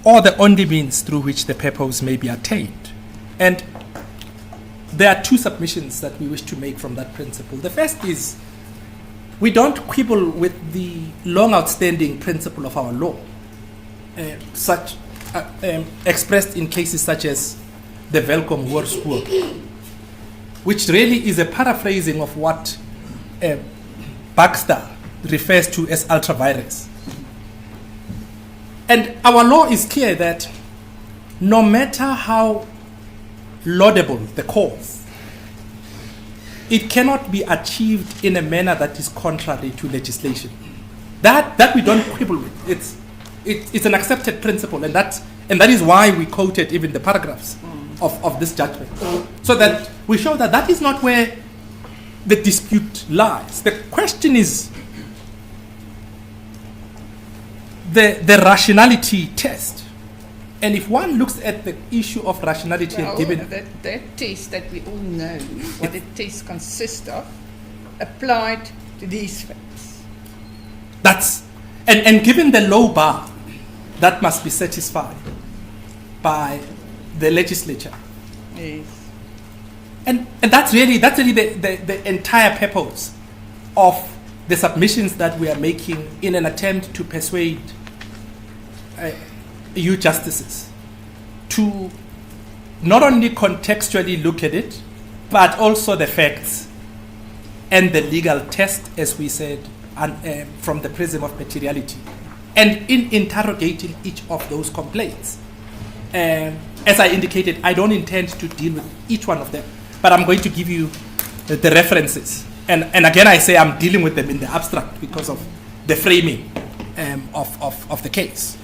H: or the only means through which the purpose may be attained. And there are two submissions that we wish to make from that principle. The first is we don't quibble with the long outstanding principle of our law, expressed in cases such as the Welkom Hoërskool, which really is a paraphrasing of what Baxter refers to as ultravirus. And our law is clear that no matter how laudable the cause, it cannot be achieved in a manner that is contrary to legislation. That we don't quibble with. It's an accepted principle, and that is why we quoted even the paragraphs of this judgment, so that we show that that is not where the dispute lies. The question is the rationality test. And if one looks at the issue of rationality,
B: well,
H: given
B: that test that we all know what the test consists of, applied to these facts.
H: That's and given the low bar that must be satisfied by the legislature.
B: Yes.
H: And that's really the entire purpose of the submissions that we are making in an attempt to persuade you justices to not only contextually look at it, but also the facts and the legal test, as we said, from the prism of materiality. And in interrogating each of those complaints, as I indicated, I don't intend to deal with each one of them, but I'm going to give you the references. And again, I say I'm dealing with them in the abstract because of the framing of the case.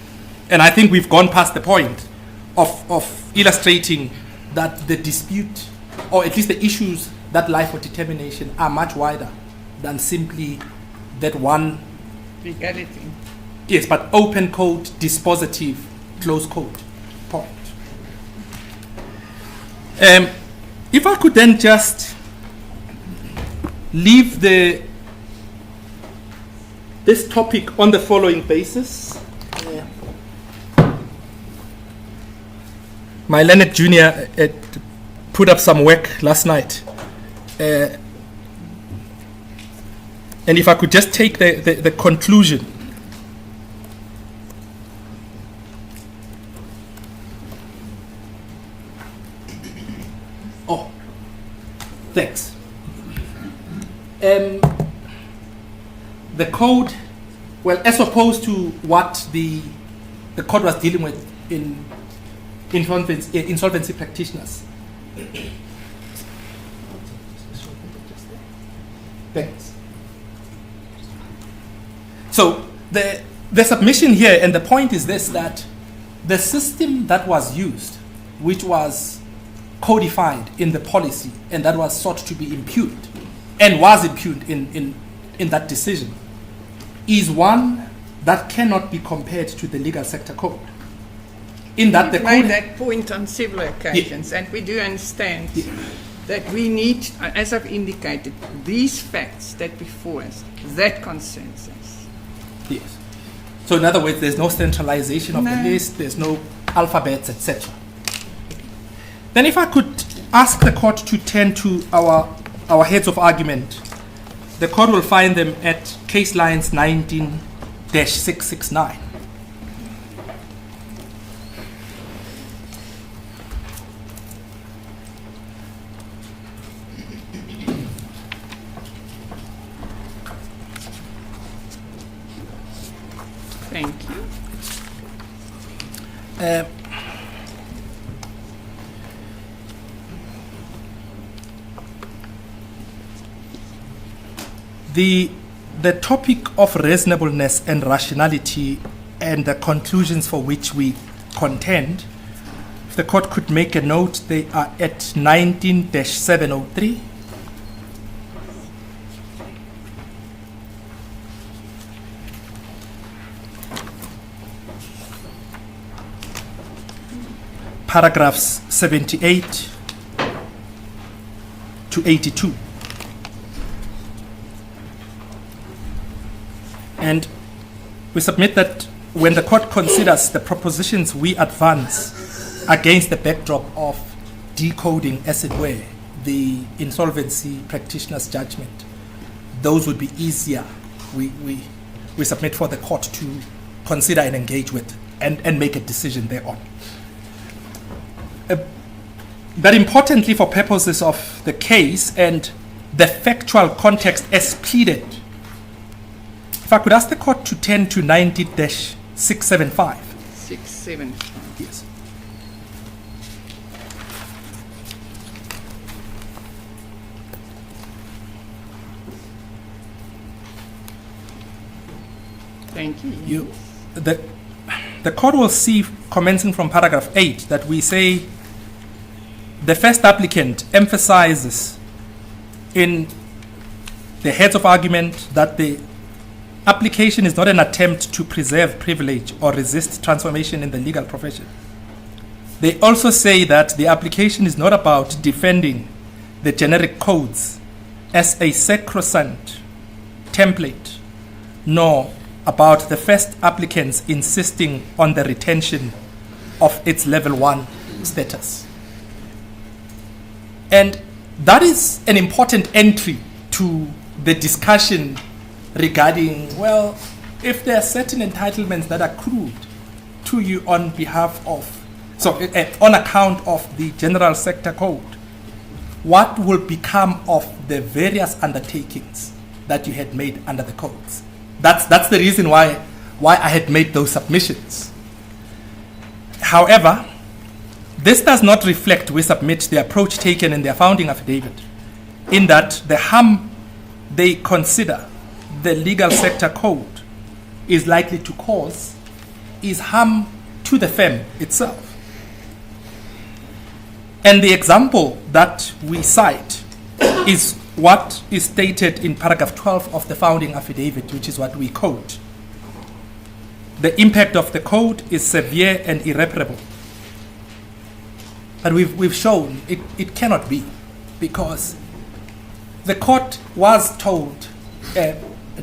H: And I think we've gone past the point of illustrating that the dispute, or at least the issues that lie for determination, are much wider than simply that one.
B: Legality.
H: Yes, but open code, dispositive, close code point. If I could then just leave this topic on the following basis. My Leonard Jr. Put up some work last night. And if I could just take the conclusion. Oh, thanks. The code, well, as opposed to what the court was dealing with in insolvency practitioners. Thanks. So the submission here, and the point is this, that the system that was used, which was codified in the policy and that was sought to be impugned, and was impugned in that decision, is one that cannot be compared to the legal sector code. In that the
B: We've made
H: code,
B: that point on several occasions, and we do understand that we need, as I've indicated, these facts that before us, that concerns us.
H: yes. So in other words, there's no centralization of the list, there's no alphabets, etc. Then if I could ask the court to turn to our heads of argument, the court will find them at case lines 19-669.
B: Thank you. The topic of reasonableness and rationality and the conclusions for which we contend, if the court could make a note, they are at 19-703. Paragraphs 78 to 82. And we submit that when the court considers the propositions we advance against the backdrop of decoding, as it were, the insolvency practitioner's judgment, those would be easier. We submit for the court to consider and engage with and make a decision thereon. But importantly, for purposes of the case and the factual context as pleaded, if I could ask the court to turn to 90-675. 675.
H: Yes.
B: Thank you.
H: The court will see, commencing from paragraph 8, that we say the first applicant emphasizes in the heads of argument that the application is not an attempt to preserve privilege or resist transformation in the legal profession. They also say that the application is not about defending the generic codes as a sacrosanct template, nor about the first applicants insisting on the retention of its level 1 status. And that is an important entry to the discussion regarding, well, if there are certain entitlements that accrued to you on behalf of, on account of the General Sector Code, what will become of the various undertakings that you had made under the codes? That's the reason why I had made those submissions. However, this does not reflect, we submit, the approach taken in their founding affidavit, in that the harm they consider the legal sector code is likely to cause is harm to the firm itself. And the example that we cite is what is stated in paragraph 12 of the founding affidavit, which is what we quote. The impact of the code is severe and irreparable. But we've shown it cannot be, because the court was told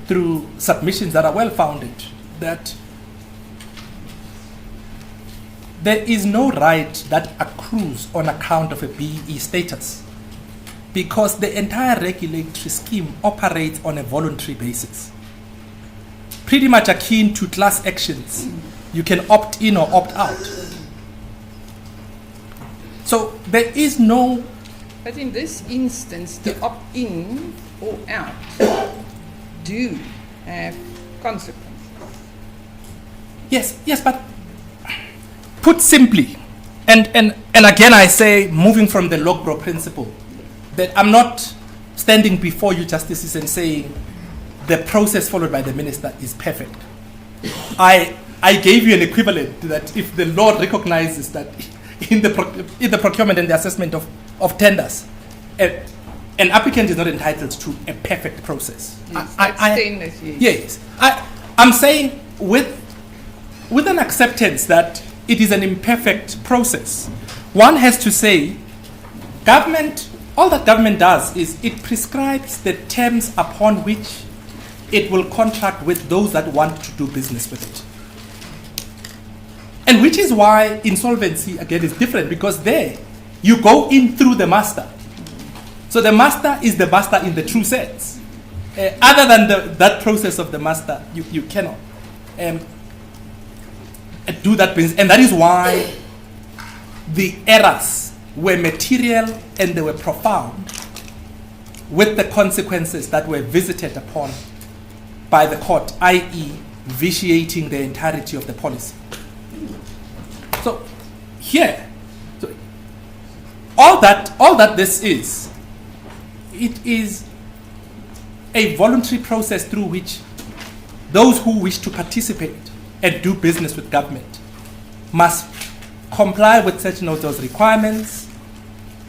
H: through submissions that are well-founded that there is no right that accrues on account of a BEE status, because the entire regulatory scheme operates on a voluntary basis, pretty much akin to class actions. You can opt in or opt out. So there is no...
B: But in this instance, the opt-in or out do have consequences.
H: Yes, but put simply, and again I say, moving from the Logbro principle, that I'm not standing before you, Justices, and saying the process followed by the minister is perfect. I gave you an equivalent that if the law recognizes that in the procurement and the assessment of tenders, an applicant is not entitled to a perfect process.
B: Yes,
H: I'm saying with an acceptance that it is an imperfect process, one has to say, government, all that government does is it prescribes the terms upon which it will contract with those that want to do business with it. And which is why insolvency, again, is different, because there you go in through the master. So the master is the master in the true sense. Other than that process of the master, you cannot do that business. And that is why the errors were material and they were profound, with the consequences that were visited upon by the court, i.e. vitiating the entirety of the policy. So here, all that this is, it is a voluntary process through which those who wish to participate and do business with government must comply with certain of those requirements,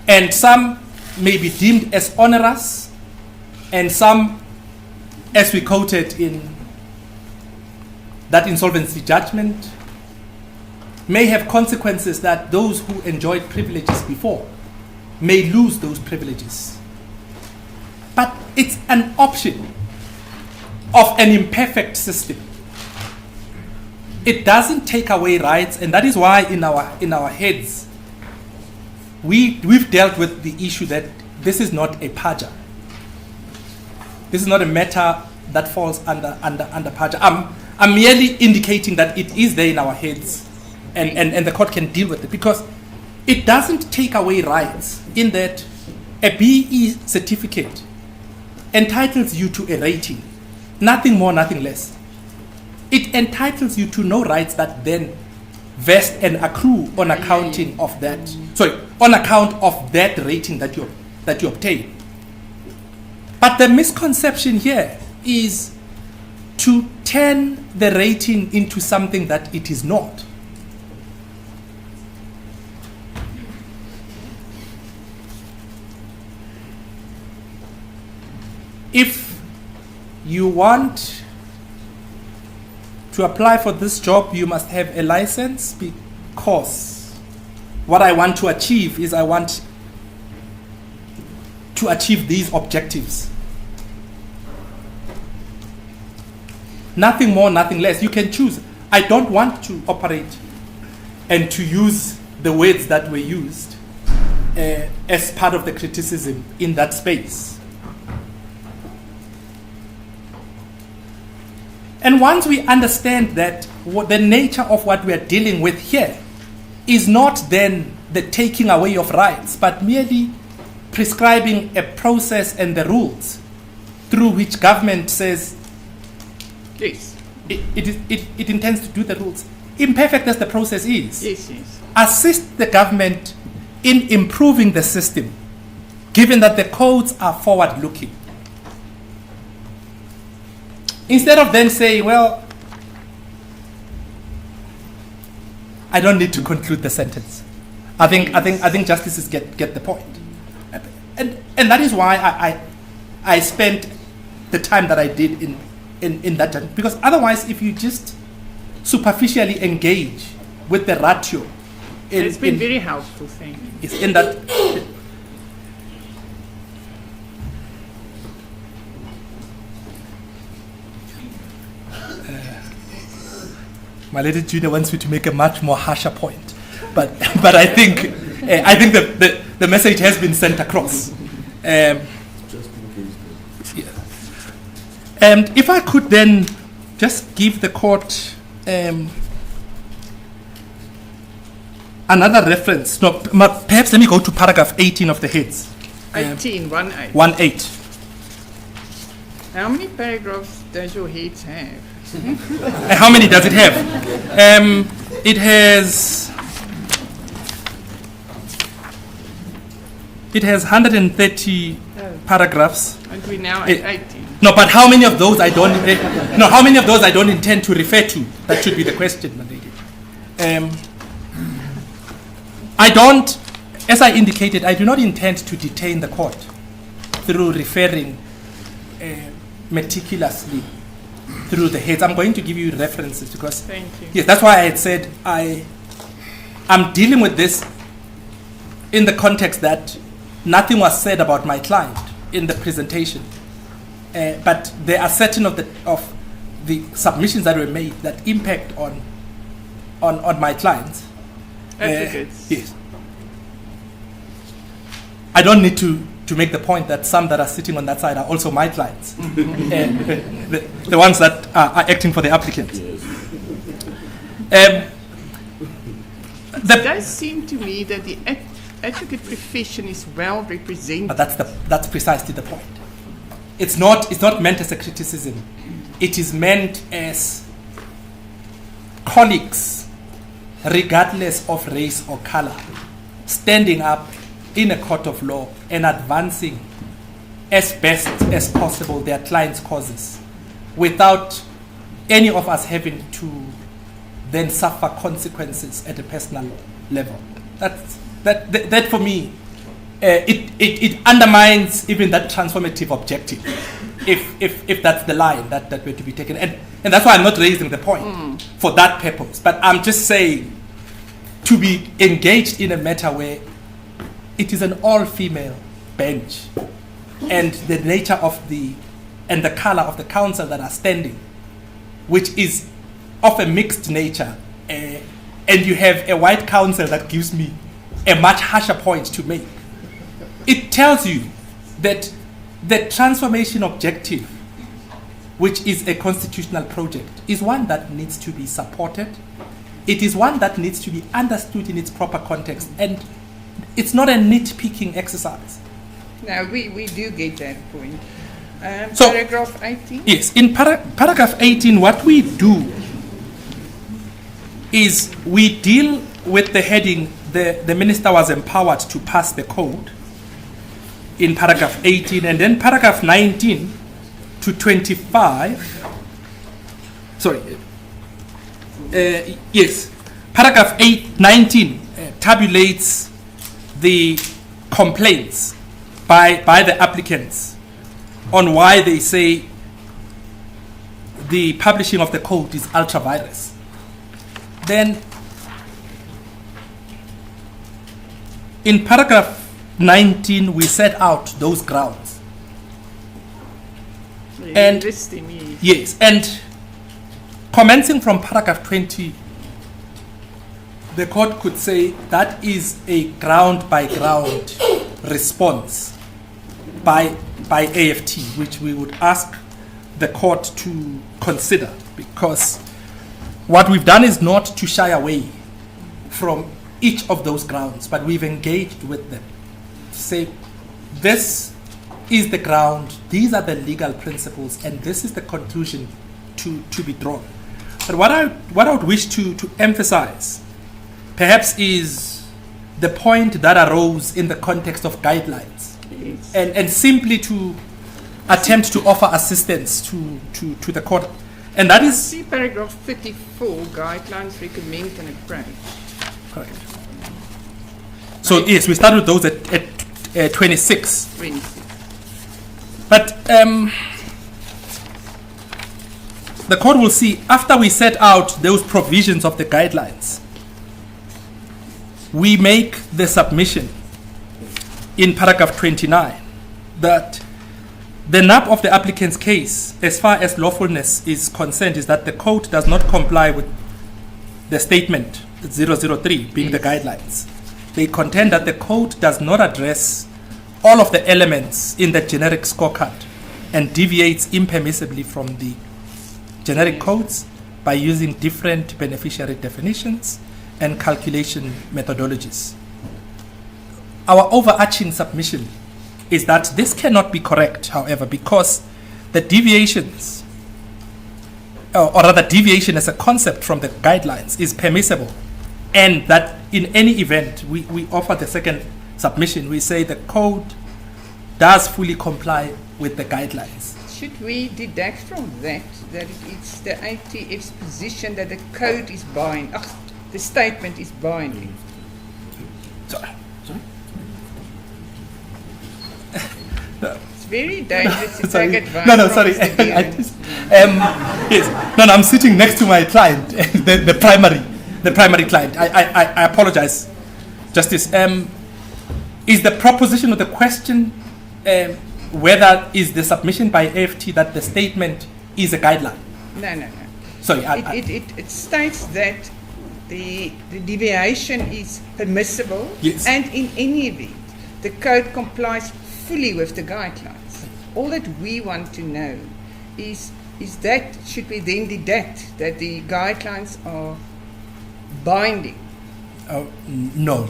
H: and some may be deemed as onerous, and some, as we quoted in that insolvency judgment, may have consequences that those who enjoyed privileges before may lose those privileges. But it's an option of an imperfect system. It doesn't take away rights, and that is why in our heads we've dealt with the issue that this is not a paja. This is not a matter that falls under paja. I'm merely indicating that it is there in our heads, and the court can deal with it, because it doesn't take away rights, in that a BE certificate entitles you to a rating, nothing more, nothing less. It entitles you to no rights that then vest and accrue on accounting of that. On account of that rating that you obtain. But the misconception here is to turn the rating into something that it is not. If you want to apply for this job, you must have a license, because what I want to achieve is I want to achieve these objectives. Nothing more, nothing less. You can choose. I don't want to operate and to use the words that were used as part of the criticism in that space. And once we understand that the nature of what we are dealing with here is not then the taking away of rights, but merely prescribing a process and the rules through which government says
B: Yes.
H: it intends to do the rules. Imperfect as the process is,
B: Yes, yes.
H: assist the government in improving the system, given that the codes are forward-looking. Instead of then saying, well, I don't need to conclude the sentence. I think justices get the point. And that is why I spent the time that I did in that, because otherwise if you just superficially engage with the ratio,
B: It's been very helpful, thank you.
H: is in that. My lady Junior wants me to make a much more harsher point, but I think the message has been sent across. Yeah. And if I could then just give the court another reference. No, perhaps let me go to paragraph 18 of the heads.
B: 18, 1-8.
H: 1.8.
B: How many paragraphs does your heads have?
H: How many does it have? It has 130 paragraphs.
B: And we're now at
H: Eh,
B: 18.
H: No, but how many of those I don't? How many of those I don't intend to refer to? That should be the question, my lady. I don't, as I indicated, I do not intend to detain the court through referring meticulously through the heads. I'm going to give you references because
B: Thank you.
H: yes, that's why I had said I'm dealing with this in the context that nothing was said about my client in the presentation. But there are certain of the submissions that were made that impact on my clients.
B: Advocates.
H: Yes. I don't need to make the point that some that are sitting on that side are also my clients. The ones that are acting for the applicant.
B: It does seem to me that the advocate profession is well represented.
H: But that's precisely the point. It's not meant as a criticism. It is meant as colleagues, regardless of race or color, standing up in a court of law and advancing as best as possible their clients' causes without any of us having to then suffer consequences at a personal level. That for me, it undermines even that transformative objective, if that's the line that were to be taken. And that's why I'm not raising the point for that purpose. But I'm just saying to be engaged in a matter where it is an all-female bench and the nature of the color of the counsel that are standing, which is of a mixed nature, and you have a white counsel that gives me a much harsher point to make. It tells you that the transformation objective, which is a constitutional project, is one that needs to be supported. It is one that needs to be understood in its proper context, and it's not a nitpicking exercise.
B: Now, we do get that point.
H: So-
B: Paragraph 18?
H: Yes, in paragraph 18, what we do is we deal with the heading, the minister was empowered to pass the code in paragraph 18, and then paragraph 19 to 25, yes, paragraph 19 tabulates the complaints by the applicants on why they say the publishing of the code is ultra-virus. Then in paragraph 19 we set out those grounds. And
B: Listing me.
H: yes, and commencing from paragraph 20, the court could say that is a ground by ground response by AFT, which we would ask the court to consider, because what we've done is not to shy away from each of those grounds, but we've engaged with them to say, this is the ground, these are the legal principles, and this is the conclusion to be drawn. But what I would wish to emphasize, perhaps, is the point that arose in the context of guidelines, and simply to attempt to offer assistance to the court. And that is...
B: See paragraph 34, guidelines recommend an approach.
H: Correct. So yes, we start with those at 26.
B: 26.
H: But the court will see, after we set out those provisions of the guidelines, we make the submission in paragraph 29 that the nub of the applicant's case, as far as lawfulness is concerned, is that the code does not comply with the statement 003 being the guidelines. They contend that the code does not address all of the elements in the generic scorecard and deviates impermissibly from the generic codes by using different beneficiary definitions and calculation methodologies. Our overarching submission is that this cannot be correct, however, because the deviations, or rather deviation as a concept from the guidelines, is permissible, and that in any event, we offer the second submission. We say the code does fully comply with the guidelines.
B: Should we deduct from that it's the ATF's position that the code is binding, the statement is binding?
H: Sorry.
B: It's very dangerous to
H: Sorry.
B: take advice
H: No,
B: from
H: sorry.
B: Mr. Dean.
H: Yes. No, I'm sitting next to my client, the primary client. I apologize, Justice. Is the proposition of the question whether is the submission by AFT that the statement is a guideline?
B: No.
H: Sorry.
B: It states that the deviation is permissible,
H: Yes.
B: and in any event, the code complies fully with the guidelines. All that we want to know is that should we then deduct that the guidelines are binding?
H: No.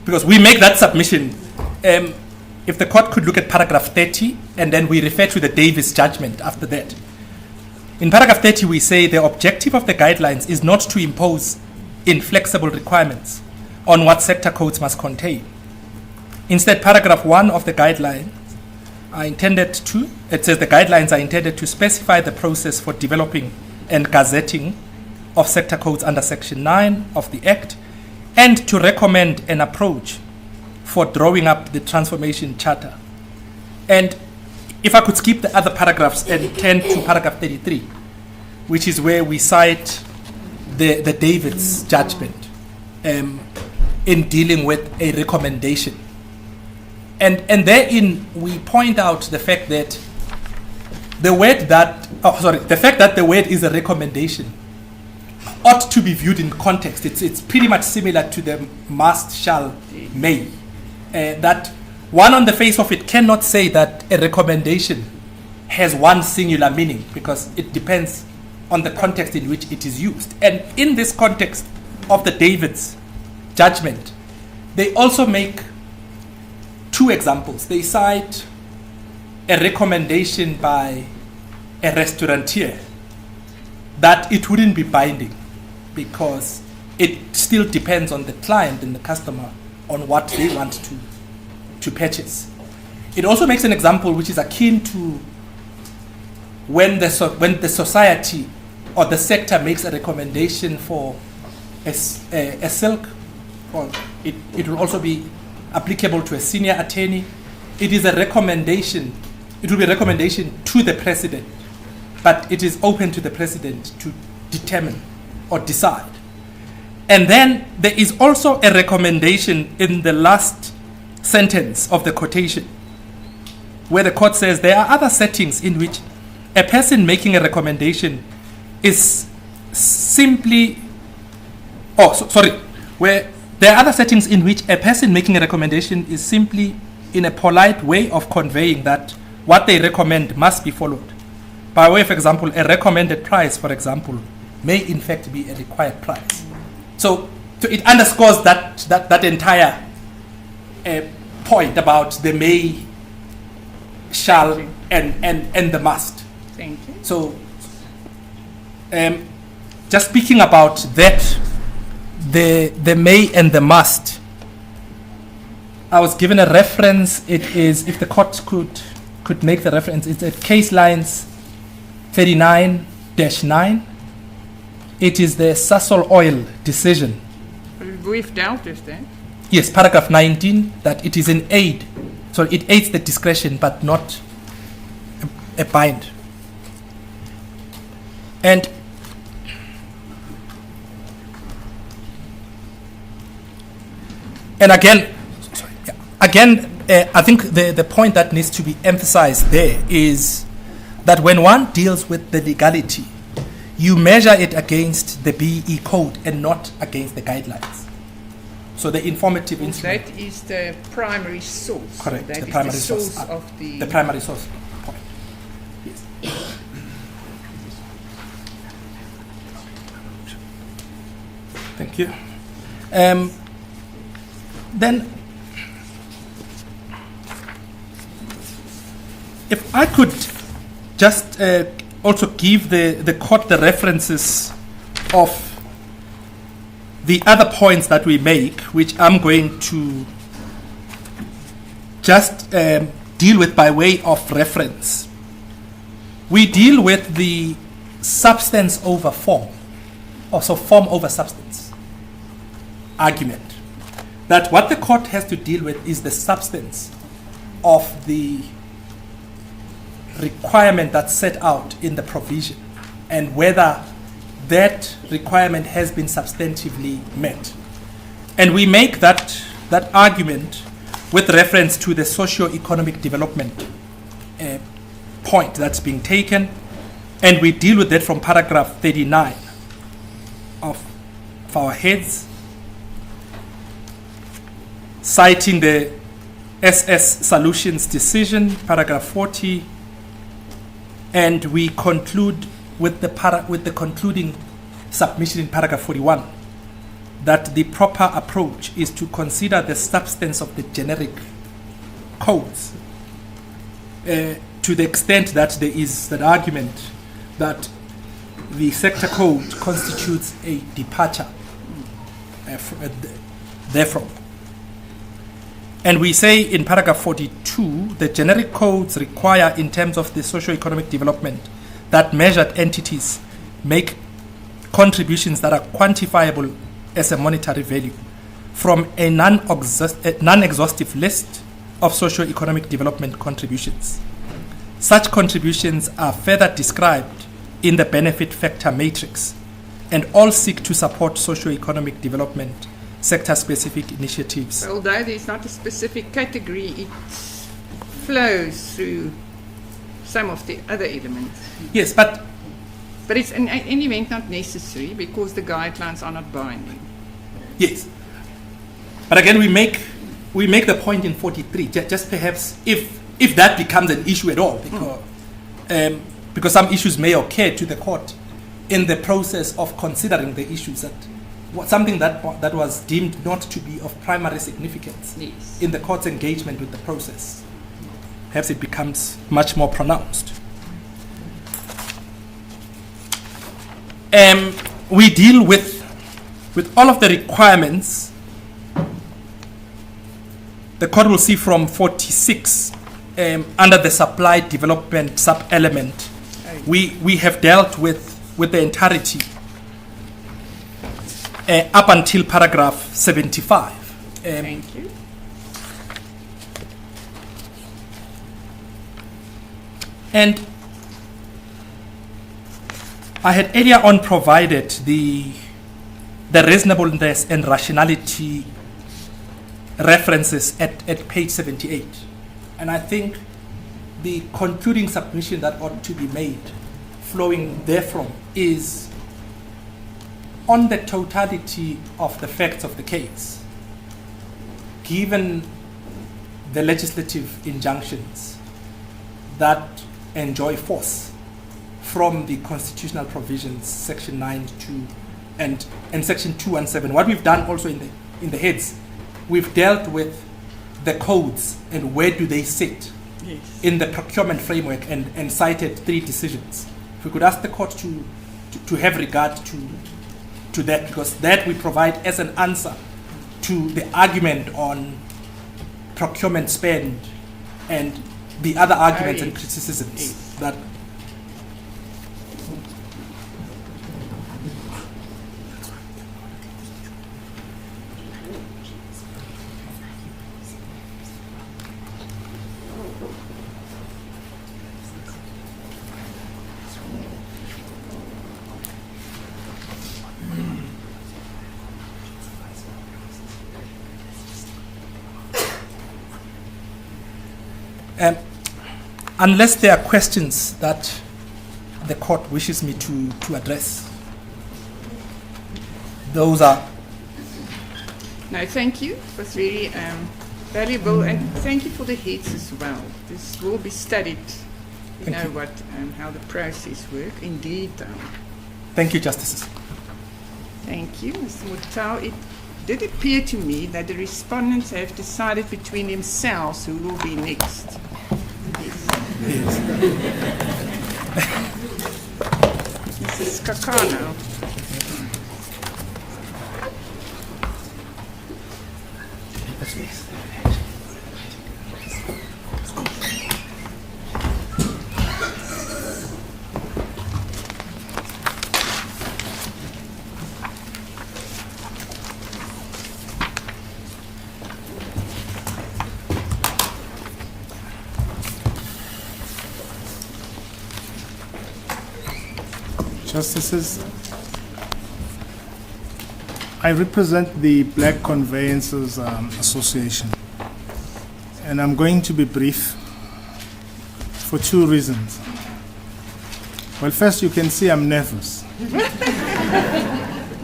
H: Because we make that submission. If the court could look at paragraph 30, and then we refer to the Davis judgment after that. In paragraph 30, we say the objective of the guidelines is not to impose inflexible requirements on what sector codes must contain. Instead, paragraph 1 of the guidelines it says the guidelines are intended to specify the process for developing and gazetting of sector codes under section 9 of the Act, and to recommend an approach for drawing up the transformation charter. And if I could skip the other paragraphs and turn to paragraph 33, which is where we cite the Davis judgment in dealing with a recommendation. And therein we point out the fact that the fact that the word is a recommendation ought to be viewed in context. It's pretty much similar to the must, shall, may. That one on the face of it cannot say that a recommendation has one singular meaning, because it depends on the context in which it is used. And in this context of the Davis judgment, they also make two examples. They cite a recommendation by a restaurateur that it wouldn't be binding because it still depends on the client and the customer on what they want to purchase. It also makes an example which is akin to when the society or the sector makes a recommendation for a silk, or it will also be applicable to a senior attorney. It is a recommendation. It will be a recommendation to the president, but it is open to the president to determine or decide. And then there is also a recommendation in the last sentence of the quotation, where the court says there are other settings in which a person making a recommendation is simply, where there are other settings in which a person making a recommendation is simply in a polite way of conveying that what they recommend must be followed. by way of example, a recommended price, for example, may in fact be a required price. So it underscores that entire point about the may, shall, and the must.
B: Thank you.
H: So, just speaking about that, the may and the must, I was given a reference. It is, if the court could make the reference, it's at case lines 39-9. It is the Sasol Oil decision.
B: We've dealt with that.
H: Yes, paragraph 19, that it is an aid. So it aids the discretion, but not a bind. And again, I think the point that needs to be emphasized there is that when one deals with the legality, you measure it against the BEE code and not against the guidelines. So the informative instrument.
B: That is the primary source.
H: Correct.
B: That
H: The
B: is
H: primary
B: the
H: source.
B: source of the...
H: The primary source point. Yes. Thank you. Then, if I could just also give the court the references of the other points that we make, which I'm going to just deal with by way of reference. We deal with the substance over form, also form over substance argument. That what the court has to deal with is the substance of the requirement that's set out in the provision and whether that requirement has been substantively met. And we make that argument with reference to the socio-economic development point that's being taken, and we deal with that from paragraph 39 of our heads, citing the SS Solutions decision, paragraph 40, and we conclude with the concluding submission in paragraph 41 that the proper approach is to consider the substance of the generic codes to the extent that there is that argument that the sector code constitutes a departure therefrom. And we say in paragraph 42, the generic codes require, in terms of the socio-economic development, that measured entities make contributions that are quantifiable as a monetary value from a non-exhaustive list of socio-economic development contributions. Such contributions are further described in the benefit factor matrix and all seek to support socio-economic development sector-specific initiatives.
B: Although there's not a specific category, it flows through some of the other elements.
H: Yes, but
B: it's in any event not necessary because the guidelines are not binding.
H: yes. But again, we make the point in 43, just perhaps if that becomes an issue at all, because some issues may occur to the court in the process of considering the issues that something that was deemed not to be of primary significance
B: Yes.
H: in the court's engagement with the process. Perhaps it becomes much more pronounced. We deal with all of the requirements. The court will see from 46 under the supply development sub-element. We have dealt with the entirety up until paragraph 75.
B: Thank you.
H: And I had earlier on provided the reasonableness and rationality references at page 78. And I think the concluding submission that ought to be made flowing therefrom is on the totality of the facts of the case, given the legislative injunctions that enjoy force from the constitutional provisions, section 9(2) and section 217. What we've done also in the heads, we've dealt with the codes and where do they sit
B: Yes.
H: in the procurement framework and cited 3 decisions. If we could ask the court to have regard to that, because that we provide as an answer to the argument on procurement spend and the other arguments and
B: yes.
H: criticisms
B: Yes.
H: that unless there are questions that the court wishes me to address. Those are.
B: No, thank you. It was very valuable, and thank you for the heads as well. This will be studied. You
H: Thank
B: know
H: you.
B: what, how the process works in detail.
H: Thank you, Justices.
B: Thank you, Mr. Mutau. It did appear to me that the respondents have decided between themselves who will be next. Mrs. Kakano.
I: Justices, I represent the Black Conveyancers Association, and I'm going to be brief for 2 reasons. Well, first, you can see I'm nervous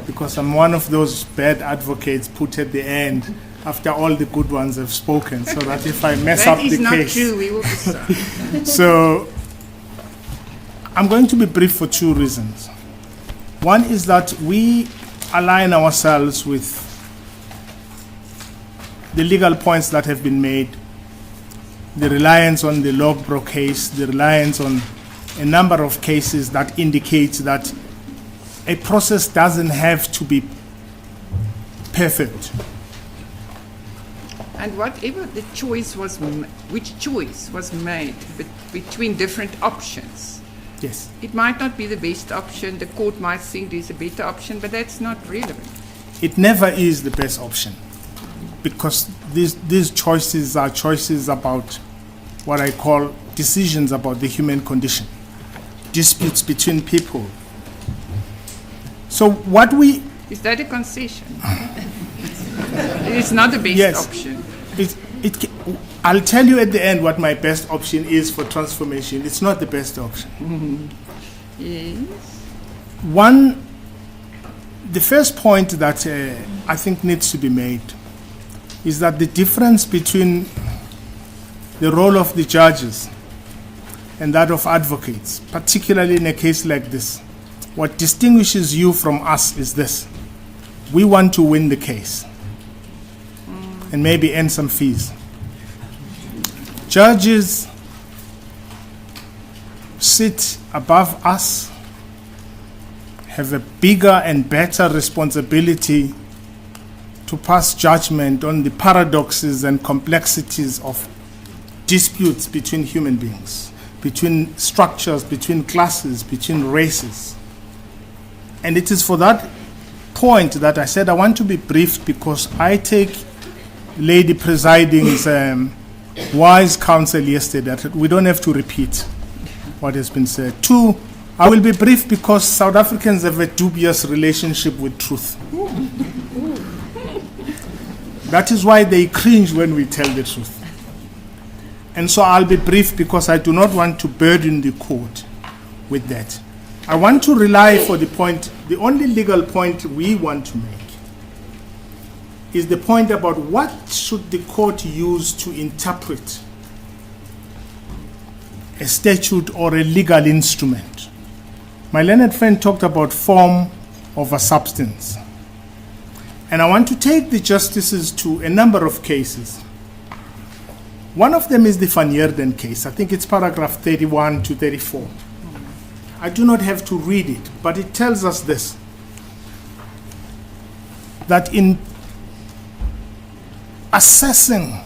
I: because I'm one of those bad advocates put at the end after all the good ones have spoken, so that if I mess up the case.
B: That is not true, we will decide.
I: So I'm going to be brief for 2 reasons. One is that we align ourselves with the legal points that have been made, the reliance on the Logbro case, the reliance on a number of cases that indicates that a process doesn't have to be perfect.
B: And whatever the choice was, which choice was made between different options,
I: Yes.
B: it might not be the best option. The court might think there's a better option, but that's not relevant.
I: It never is the best option, because these choices are choices about what I call decisions about the human condition, disputes between people. So what we...
B: Is that a concession? It is not the best
I: Yes.
B: option.
I: I'll tell you at the end what my best option is for transformation. It's not the best option.
B: Yes.
I: The first point that I think needs to be made is that the difference between the role of the judges and that of advocates, particularly in a case like this, what distinguishes you from us is this: we want to win the case and maybe earn some fees. Judges sit above us, have a bigger and better responsibility to pass judgment on the paradoxes and complexities of disputes between human beings, between structures, between classes, between races. And it is for that point that I said I want to be brief, because I take Lady Presiding's wise counsel yesterday that we don't have to repeat what has been said. 2, I will be brief because South Africans have a dubious relationship with truth. That is why they cringe when we tell the truth. And so I'll be brief because I do not want to burden the court with that. I want to rely for the point, the only legal point we want to make is the point about what should the court use to interpret a statute or a legal instrument. My learned friend talked about form over substance. And I want to take the justices to a number of cases. One of them is the Van Heerden case. I think it's paragraph 31 to 34. I do not have to read it, but it tells us this, that in assessing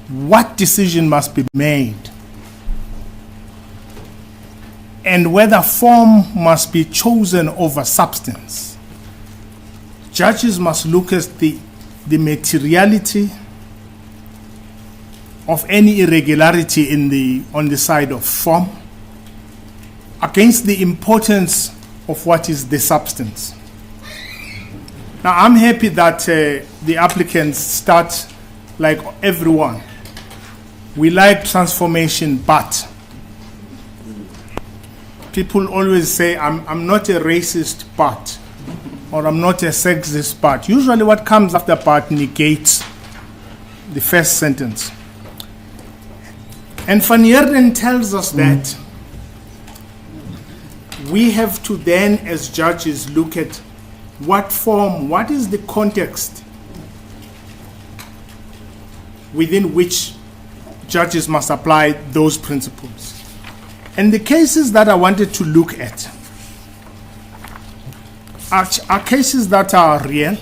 I: what decision must be made and whether form must be chosen over substance, judges must look at the materiality of any irregularity on the side of form against the importance of what is the substance. Now, I'm happy that the applicants start like everyone. We like transformation, but people always say, I'm not a racist, but, or I'm not a sexist, but. Usually what comes after but negates the first sentence. And Van Heerden tells us that we have to then, as judges, look at what form, what is the context within which judges must apply those principles. And the cases that I wanted to look at are cases that are real,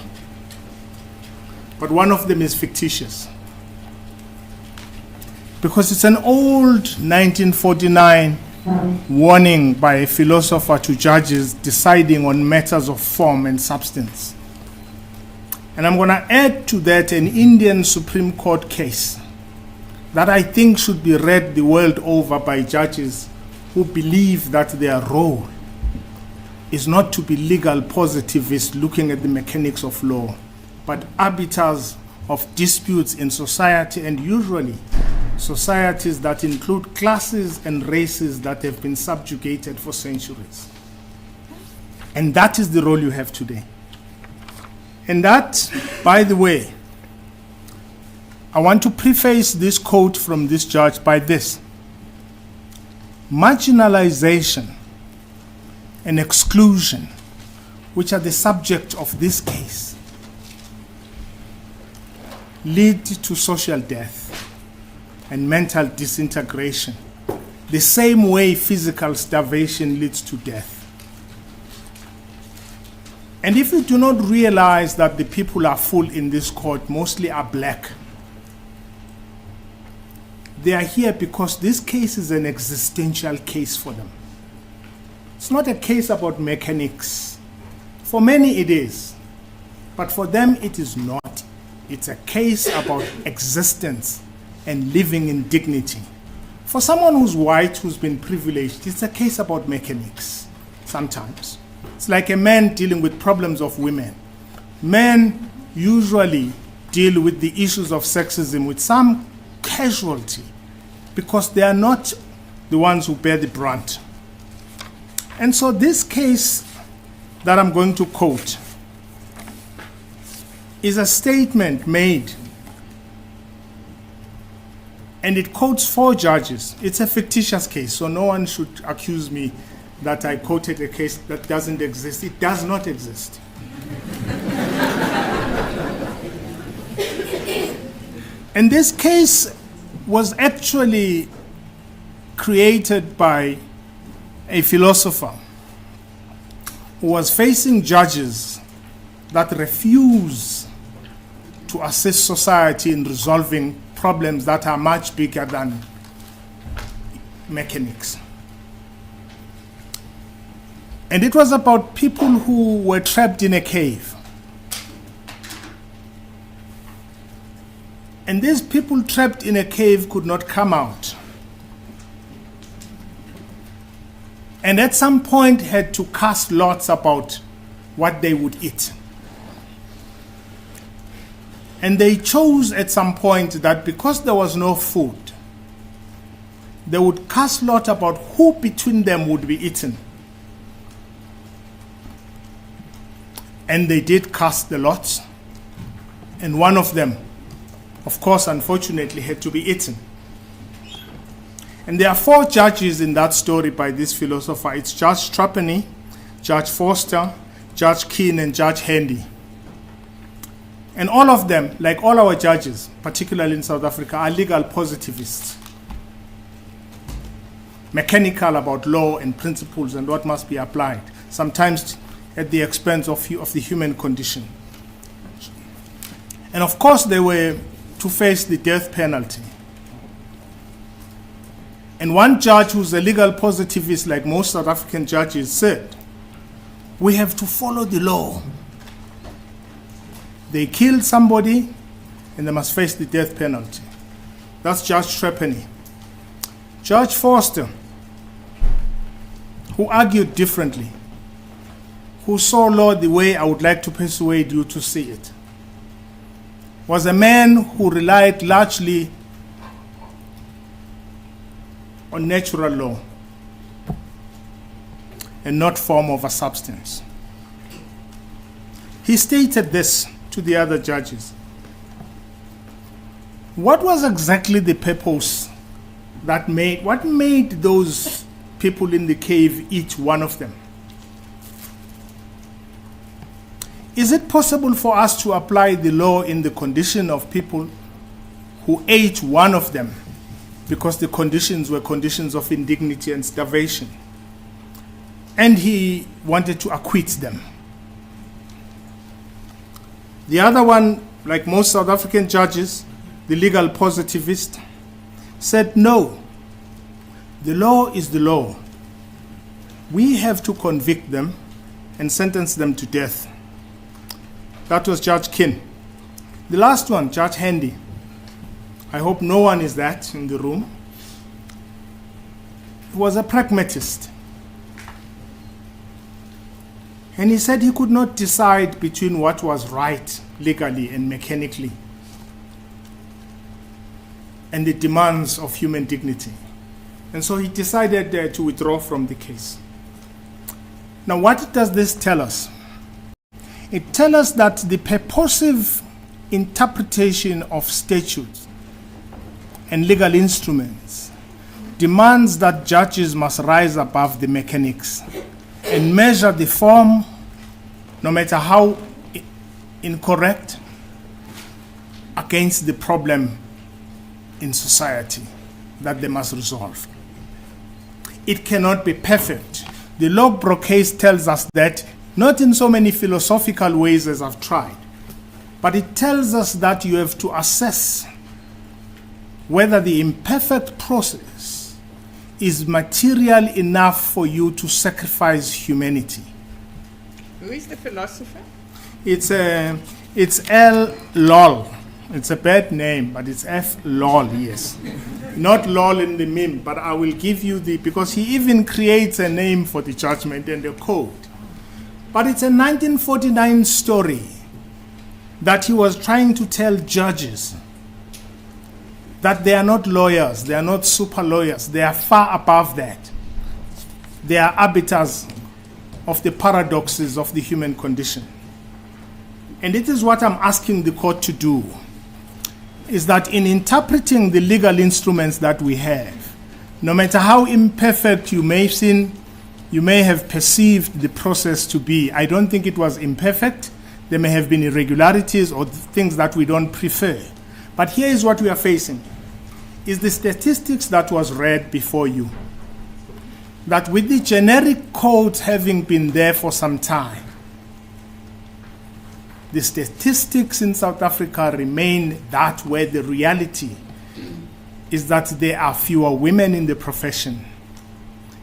I: but one of them is fictitious. Because it's an old 1949 warning by a philosopher to judges deciding on matters of form and substance. And I'm going to add to that an Indian Supreme Court case that I think should be read the world over by judges who believe that their role is not to be legal positivists looking at the mechanics of law, but arbiters of disputes in society, and usually societies that include classes and races that have been subjugated for centuries. And that is the role you have today. And that, by the way, I want to preface this quote from this judge by this: marginalization and exclusion, which are the subject of this case, lead to social death and mental disintegration, the same way physical starvation leads to death. And if you do not realize that the people are full in this court mostly are black, they are here because this case is an existential case for them. It's not a case about mechanics. For many it is, but for them it is not. It's a case about existence and living in dignity. For someone who's white, who's been privileged, it's a case about mechanics sometimes. It's like a man dealing with problems of women. Men usually deal with the issues of sexism with some casualty because they are not the ones who bear the brunt. And so this case that I'm going to quote is a statement made, and it quotes 4 judges. It's a fictitious case, so no one should accuse me that I quoted a case that doesn't exist. It does not exist. And this case was actually created by a philosopher who was facing judges that refuse to assist society in resolving problems that are much bigger than mechanics. And it was about people who were trapped in a cave. And these people trapped in a cave could not come out. And at some point had to cast lots about what they would eat. And they chose at some point that because there was no food, they would cast lot about who between them would be eaten. And they did cast the lots, and one of them, of course, unfortunately, had to be eaten. And there are 4 judges in that story by this philosopher. It's Judge Trapani, Judge Forster, Judge Keane, and Judge Handy. And all of them, like all our judges, particularly in South Africa, are legal positivists. Mechanical about law and principles and what must be applied, sometimes at the expense of the human condition. And of course, they were to face the death penalty. And one judge who's a legal positivist, like most South African judges, said, we have to follow the law. They killed somebody and they must face the death penalty. That's Judge Trapani. Judge Forster, who argued differently, who saw law the way I would like to persuade you to see it, was a man who relied largely on natural law and not form over substance. He stated this to the other judges. What was exactly the purpose what made those people in the cave eat one of them? Is it possible for us to apply the law in the condition of people who ate one of them because the conditions were conditions of indignity and starvation? And he wanted to acquit them. The other one, like most South African judges, the legal positivist, said no. The law is the law. We have to convict them and sentence them to death. That was Judge Keane. The last one, Judge Handy. I hope no one is that in the room. He was a pragmatist. And he said he could not decide between what was right legally and mechanically and the demands of human dignity. And so he decided to withdraw from the case. Now, what does this tell us? It tells us that the purposive interpretation of statutes and legal instruments demands that judges must rise above the mechanics and measure the form, no matter how incorrect, against the problem in society that they must resolve. It cannot be perfect. The Logbrook case tells us that, not in so many philosophical ways as I've tried, but it tells us that you have to assess whether the imperfect process is material enough for you to sacrifice humanity.
B: Who is the philosopher?
I: It's L. Lol. It's a bad name, but it's F. Lol, yes. Not Lol in the meme, but I will give you because he even creates a name for the judgment and the code. But it's a 1949 story that he was trying to tell judges that they are not lawyers, they are not super lawyers, they are far above that. They are arbiters of the paradoxes of the human condition. And it is what I'm asking the court to do, is that in interpreting the legal instruments that we have, no matter how imperfect you may have perceived the process to be, I don't think it was imperfect. There may have been irregularities or things that we don't prefer. But here is what we are facing, is the statistics that was read before you. That with the generic codes having been there for some time, the statistics in South Africa remain that where the reality is that there are fewer women in the profession.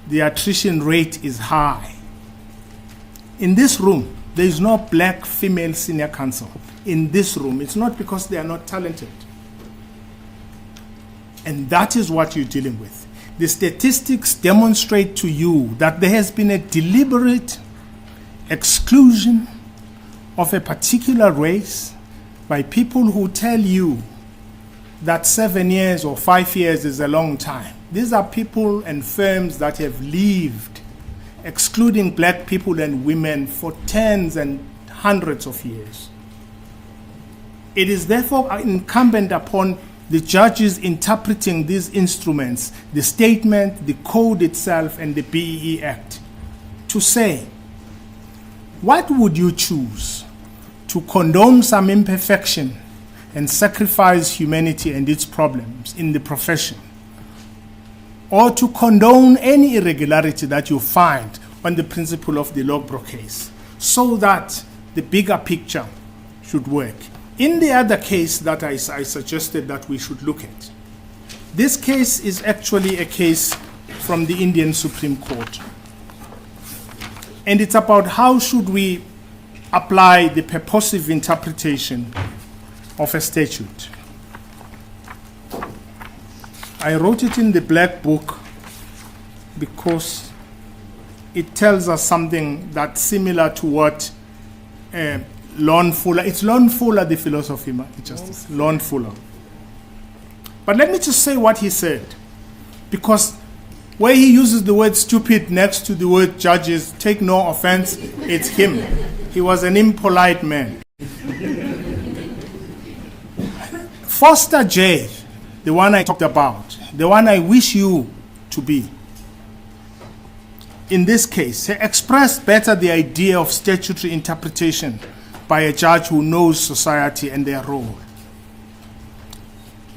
I: The attrition rate is high. In this room, there is no black female senior counsel. In this room, it's not because they are not talented. And that is what you're dealing with. The statistics demonstrate to you that there has been a deliberate exclusion of a particular race by people who tell you that 7 years or 5 years is a long time. These are people and firms that have lived, excluding black people and women, for tens and hundreds of years. It is therefore incumbent upon the judges interpreting these instruments, the statement, the code itself, and the BEE Act, to say, what would you choose? To condone some imperfection and sacrifice humanity and its problems in the profession, or to condone any irregularity that you find on the principle of the Logbro case, so that the bigger picture should work. In the other case that I suggested that we should look at, this case is actually a case from the Indian Supreme Court. And it's about how should we apply the purposive interpretation of a statute. I wrote it in the black book because it tells us something that's similar to what Lon Fuller, it's Lon Fuller, the philosophy, Justice, Lon Fuller. But let me just say what he said, because where he uses the word stupid next to the word judges, take no offense, it's him. He was an impolite man. Foster J, the one I talked about, the one I wish you to be, in this case, he expressed better the idea of statutory interpretation by a judge who knows society and their role,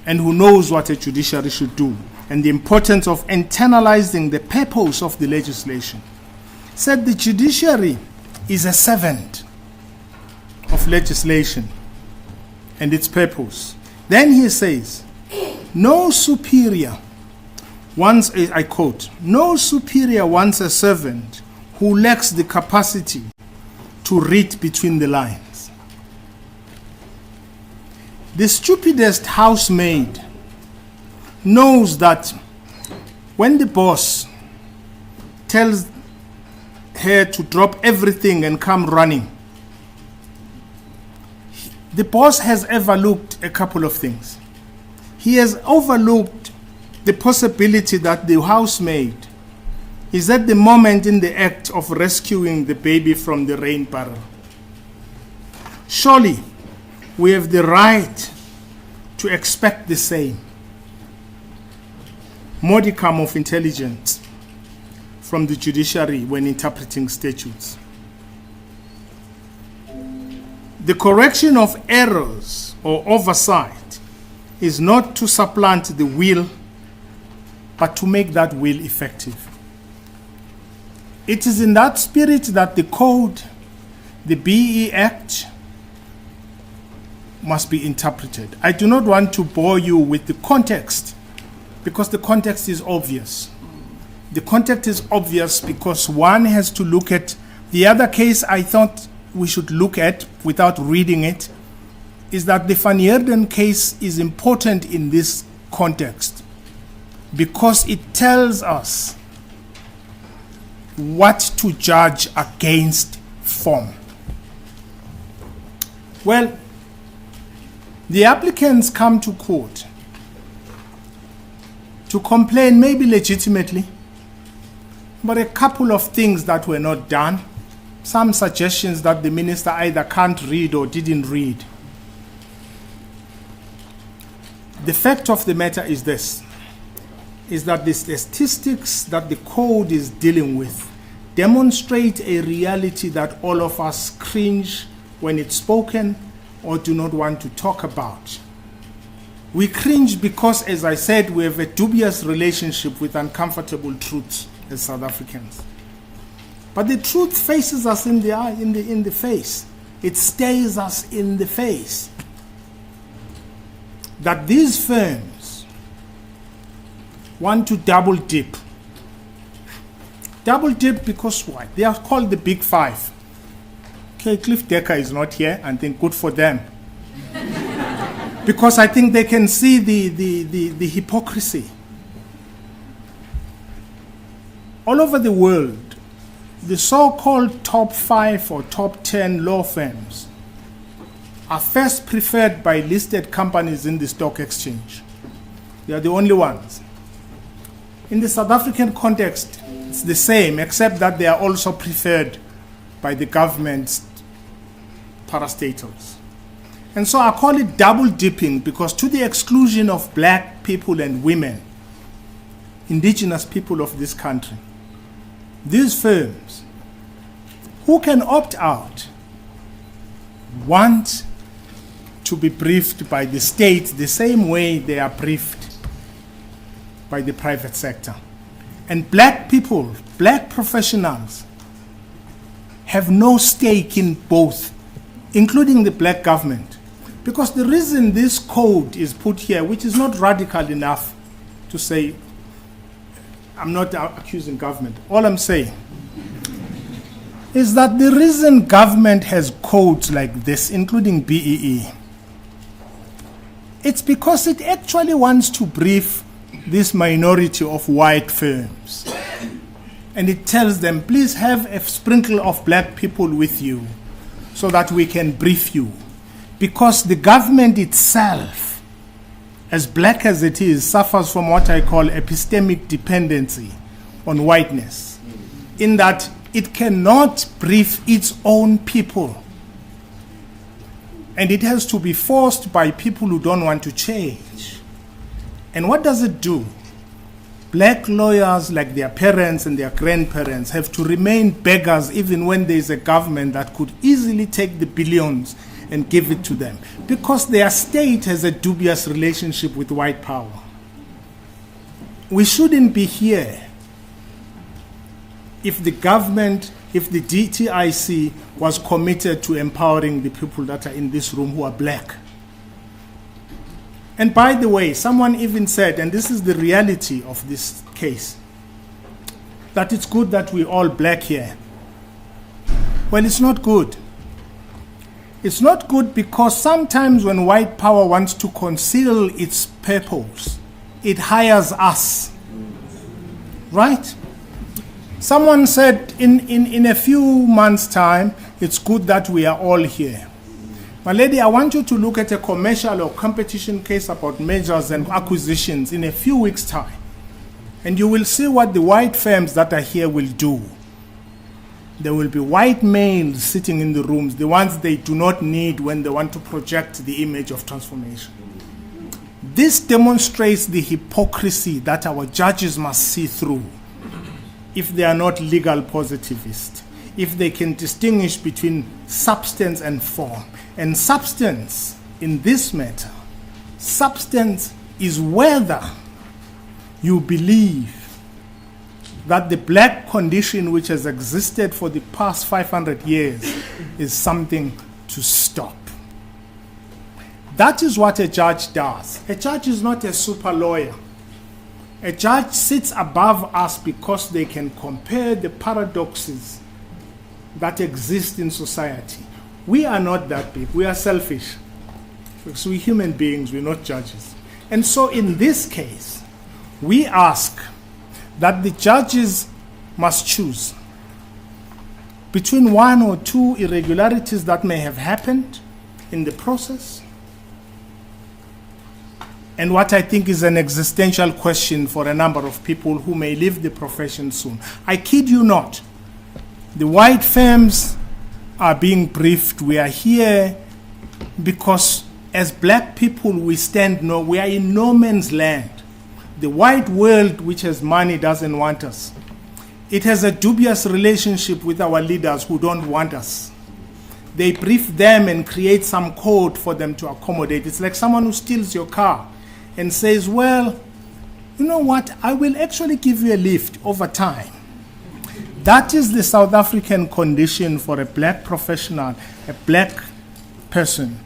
I: and who knows what a judiciary should do, and the importance of internalizing the purpose of the legislation. Said the judiciary is a servant of legislation and its purpose. Then he says, no superior wants, I quote, no superior wants a servant who lacks the capacity to read between the lines. The stupidest housemaid knows that when the boss tells her to drop everything and come running, the boss has overlooked a couple of things. He has overlooked the possibility that the housemaid is at the moment in the act of rescuing the baby from the rain barrel. Surely, we have the right to expect the same modicum of intelligence from the judiciary when interpreting statutes. The correction of errors or oversight is not to supplant the will, but to make that will effective. It is in that spirit that the code, the BEE Act, must be interpreted. I do not want to bore you with the context, because the context is obvious. The context is obvious because one has to look at the other case I thought we should look at without reading it, is that the Van Heerden case is important in this context because it tells us what to judge against form. Well, the applicants come to court to complain, maybe legitimately, but a couple of things that were not done, some suggestions that the minister either can't read or didn't read. The fact of the matter is this, is that the statistics that the code is dealing with demonstrate a reality that all of us cringe when it's spoken or do not want to talk about. We cringe because, as I said, we have a dubious relationship with uncomfortable truths as South Africans. But the truth faces us in the eye, in the face. It stares us in the face. That these firms want to double dip. Double dip because why? They are called the Big Five. Okay, Cliff Decker is not here, and I think good for them. Because I think they can see the hypocrisy. All over the world, the so-called top 5 or top 10 law firms are first preferred by listed companies in the stock exchange. They are the only ones. In the South African context, it's the same, except that they are also preferred by the government's parastatals. And so I call it double dipping, because to the exclusion of black people and women, indigenous people of this country, these firms who can opt out want to be briefed by the state the same way they are briefed by the private sector. And black people, black professionals, have no stake in both, including the black government. Because the reason this code is put here, which is not radical enough to say, I'm not accusing government, all I'm saying is that the reason government has codes like this, including BEE, it's because it actually wants to brief this minority of white firms. And it tells them, please have a sprinkle of black people with you so that we can brief you. Because the government itself, as black as it is, suffers from what I call epistemic dependency on whiteness, in that it cannot brief its own people. And it has to be forced by people who don't want to change. And what does it do? Black lawyers, like their parents and their grandparents, have to remain beggars even when there is a government that could easily take the billions and give it to them, because their state has a dubious relationship with white power. We shouldn't be here if the government, if the DTIC was committed to empowering the people that are in this room who are black. And by the way, someone even said, and this is the reality of this case, that it's good that we're all black here. Well, it's not good. It's not good because sometimes when white power wants to conceal its purpose, it hires us. Right? Someone said in a few months' time, it's good that we are all here. My lady, I want you to look at a commercial or competition case about mergers and acquisitions in a few weeks' time. And you will see what the white firms that are here will do. There will be white males sitting in the rooms, the ones they do not need when they want to project the image of transformation. This demonstrates the hypocrisy that our judges must see through if they are not legal positivists, if they can distinguish between substance and form. And substance in this matter, substance is whether you believe that the black condition which has existed for the past 500 years is something to stop. That is what a judge does. A judge is not a super lawyer. A judge sits above us because they can compare the paradoxes that exist in society. We are not that big. We are selfish. Because we're human beings, we're not judges. And so in this case, we ask that the judges must choose between one or two irregularities that may have happened in the process and what I think is an existential question for a number of people who may leave the profession soon. I kid you not. The white firms are being briefed. We are here because as black people we we are in no man's land. The white world, which has money, doesn't want us. It has a dubious relationship with our leaders who don't want us. They brief them and create some code for them to accommodate. It's like someone who steals your car and says, well, you know what, I will actually give you a lift over time. That is the South African condition for a black professional, a black person.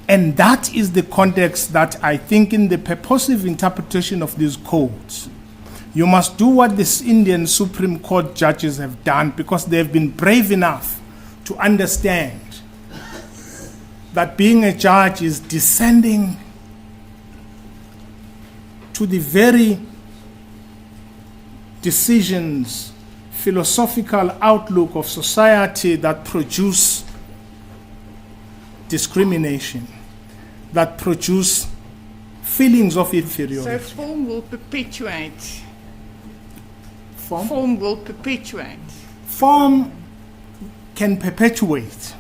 I: And that is the context that I think in the purposive interpretation of these codes, you must do what the Indian Supreme Court judges have done, because they've been brave enough to understand that being a judge is descending to the very decisions, philosophical outlook of society that produce discrimination, that produce feelings of inferiority.
B: So form will perpetuate.
I: Form?
B: Form will perpetuate.
I: Form can perpetuate,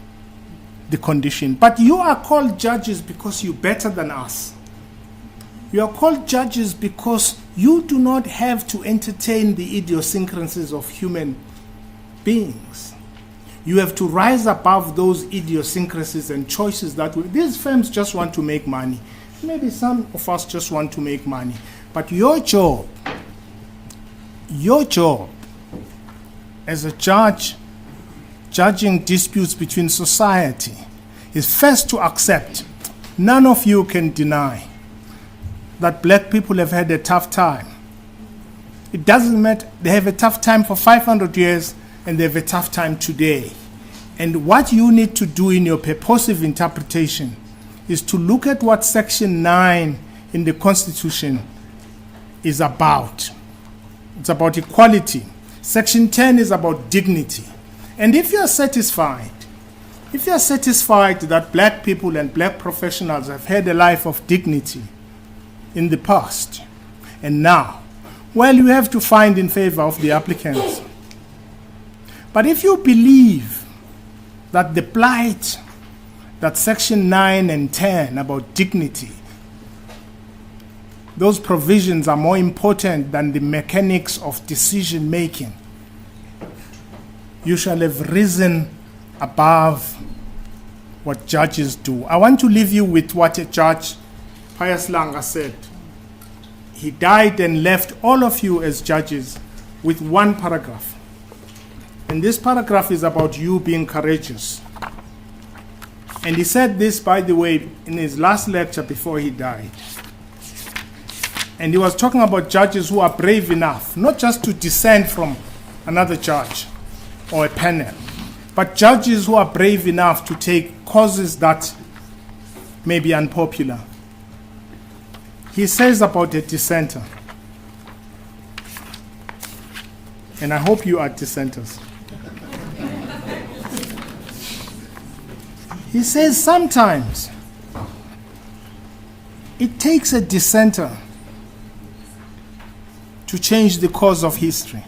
I: the condition. But you are called judges because you're better than us. You are called judges because you do not have to entertain the idiosyncrasies of human beings. You have to rise above those idiosyncrasies and choices that these firms just want to make money. Maybe some of us just want to make money. But your job as a judge, judging disputes between society, is first to accept. None of you can deny that black people have had a tough time. It doesn't matter. They have a tough time for 500 years and they have a tough time today. And what you need to do in your purposive interpretation is to look at what Section 9 in the Constitution is about. It's about equality. Section 10 is about dignity. And if you are satisfied that black people and black professionals have had a life of dignity in the past, and now, well, you have to find in favor of the applicants. But if you believe that the plight that Section 9 and 10 about dignity, those provisions are more important than the mechanics of decision making, you shall have risen above what judges do. I want to leave you with what a judge, Pius Langa, said. He died and left all of you as judges with one paragraph. And this paragraph is about you being courageous. And he said this, by the way, in his last lecture before he died. And he was talking about judges who are brave enough, not just to dissent from another judge or a panel, but judges who are brave enough to take causes that may be unpopular. He says about a dissenter, and I hope you are dissenters. He says sometimes it takes a dissenter to change the course of history.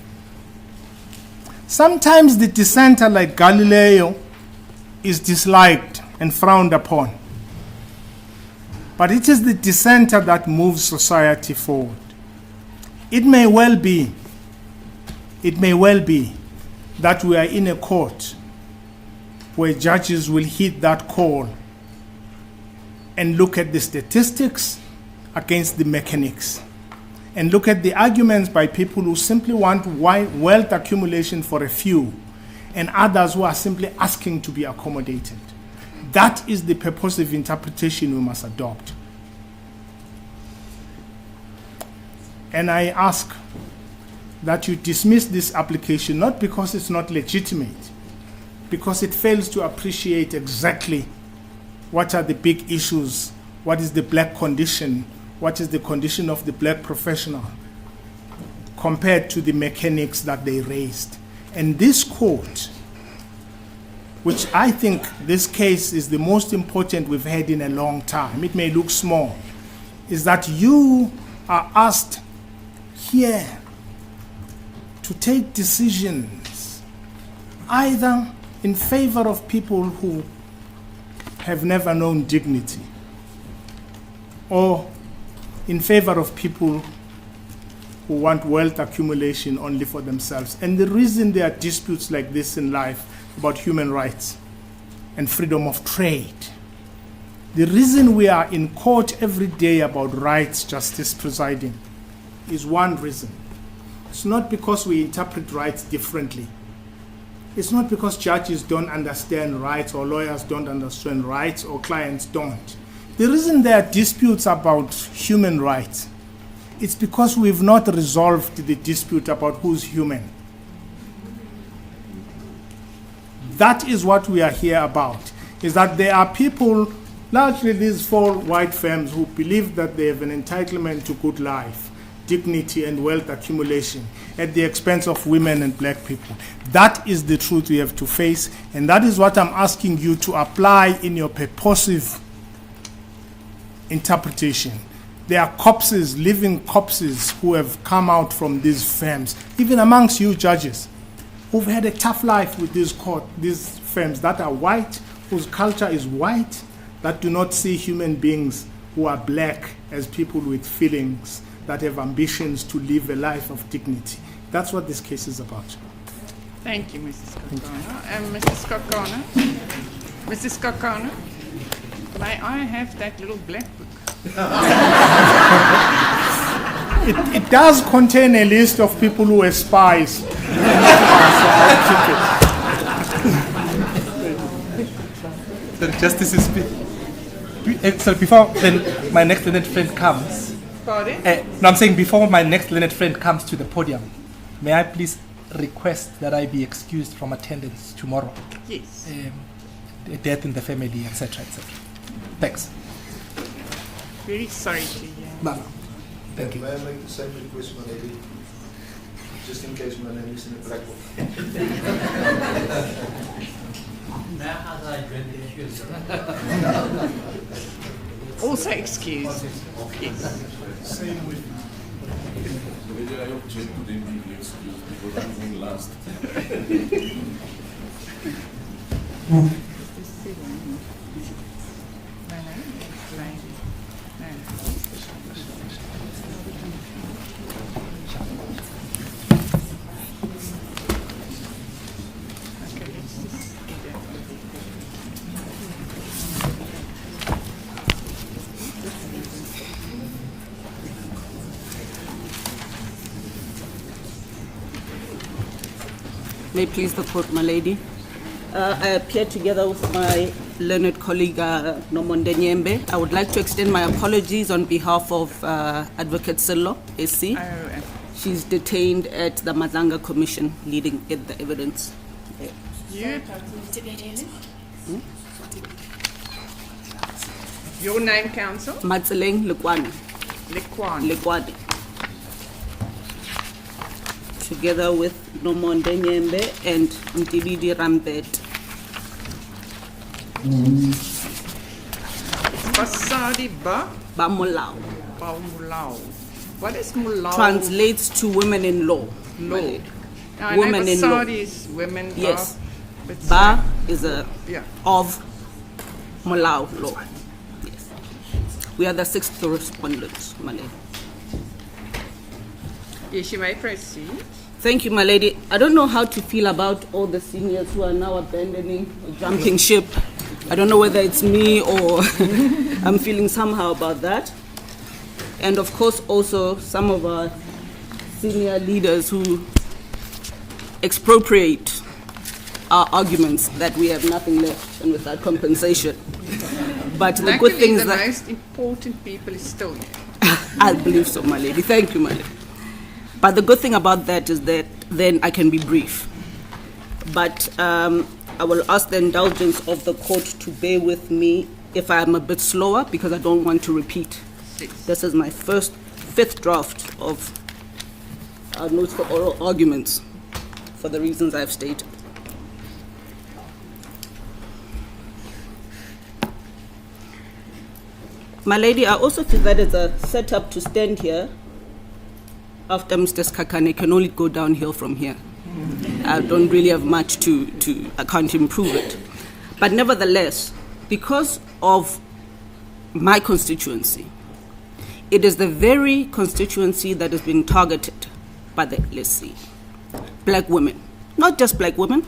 I: Sometimes the dissenter, like Galileo, is disliked and frowned upon. But it is the dissenter that moves society forward. It may well be that we are in a court where judges will heed that call and look at the statistics against the mechanics, and look at the arguments by people who simply want wealth accumulation for a few, and others who are simply asking to be accommodated. That is the purposive interpretation we must adopt. And I ask that you dismiss this application, not because it's not legitimate, because it fails to appreciate exactly what are the big issues, what is the black condition, what is the condition of the black professional, compared to the mechanics that they raised. And this court, which I think this case is the most important we've had in a long time, it may look small, is that you are asked here to take decisions either in favor of people who have never known dignity, or in favor of people who want wealth accumulation only for themselves. And the reason there are disputes like this in life about human rights and freedom of trade, the reason we are in court every day about rights, justice, presiding, is one reason. It's not because we interpret rights differently. It's not because judges don't understand rights or lawyers don't understand rights or clients don't. The reason there are disputes about human rights, it's because we've not resolved the dispute about who's human. That is what we are here about, is that there are people, largely these 4 white firms, who believe that they have an entitlement to good life, dignity and wealth accumulation at the expense of women and black people. That is the truth we have to face, and that is what I'm asking you to apply in your purposive interpretation. There are corpses, living corpses, who have come out from these firms, even amongst you judges, who've had a tough life with these firms that are white, whose culture is white, that do not see human beings who are black as people with feelings, that have ambitions to live a life of dignity. That's what this case is about.
B: Thank you, Mrs. Kokona. And Mrs. Kokona? Mrs. Kokona, may I have that little black book?
I: It does contain a list of people who were spies. So I'll keep it.
H: The Justice is so before then my next learned friend comes.
B: Pardon?
H: No, I'm saying before my next learned friend comes to the podium, may I please request that I be excused from attendance tomorrow?
B: Yes.
H: A death in the family, etc., etc. Thanks.
B: Very sorry to hear.
H: No. Thank you.
E: May I make the same request, my lady? Just in case my name is in the black book.
B: Also excused. Yes.
J: Same with I object to them being excused because I'm going last.
K: May it please the court, my lady. I appear together with my learned colleague, Nomonde Nyembe. I would like to extend my apologies on behalf of Advocate Sello, SC. She's detained at the Mazanga Commission leading at the evidence.
B: You? Your name, counsel?
K: Matseleng Lekwani. Lekwani. Together with Nomonde Nyembe and Mtibidi Rambet.
B: Basadi Ba?
K: Bamulau.
B: Bamulau. What is Mulau?
K: Translates to women in law.
B: Law.
K: Women in law.
B: Basadi is women.
K: Yes.
B: Ba
K: is a of Mulau law. Yes. We are the 6th correspondents, my lady.
B: Yes, you may proceed.
K: Thank you, my lady. I don't know how to feel about all the seniors who are now abandoning or jumping ship. I don't know whether it's me or I'm feeling somehow about that. And of course, also some of our senior leaders who expropriate our arguments that we have nothing left and without compensation. But the good thing is that
B: the most important people is still here.
K: I believe so, my lady. Thank you, my lady. But the good thing about that is that then I can be brief. But I will ask the indulgence of the court to bear with me if I am a bit slower because I don't want to repeat. This is my fifth draft of notes for oral arguments for the reasons I've stated. My lady, I also feel that it's a setup to stand here after Mr. Skakane can only go downhill from here. I don't really have much I can't improve it. But nevertheless, because of my constituency, it is the very constituency that is being targeted by the LSC. Black women, not just black women.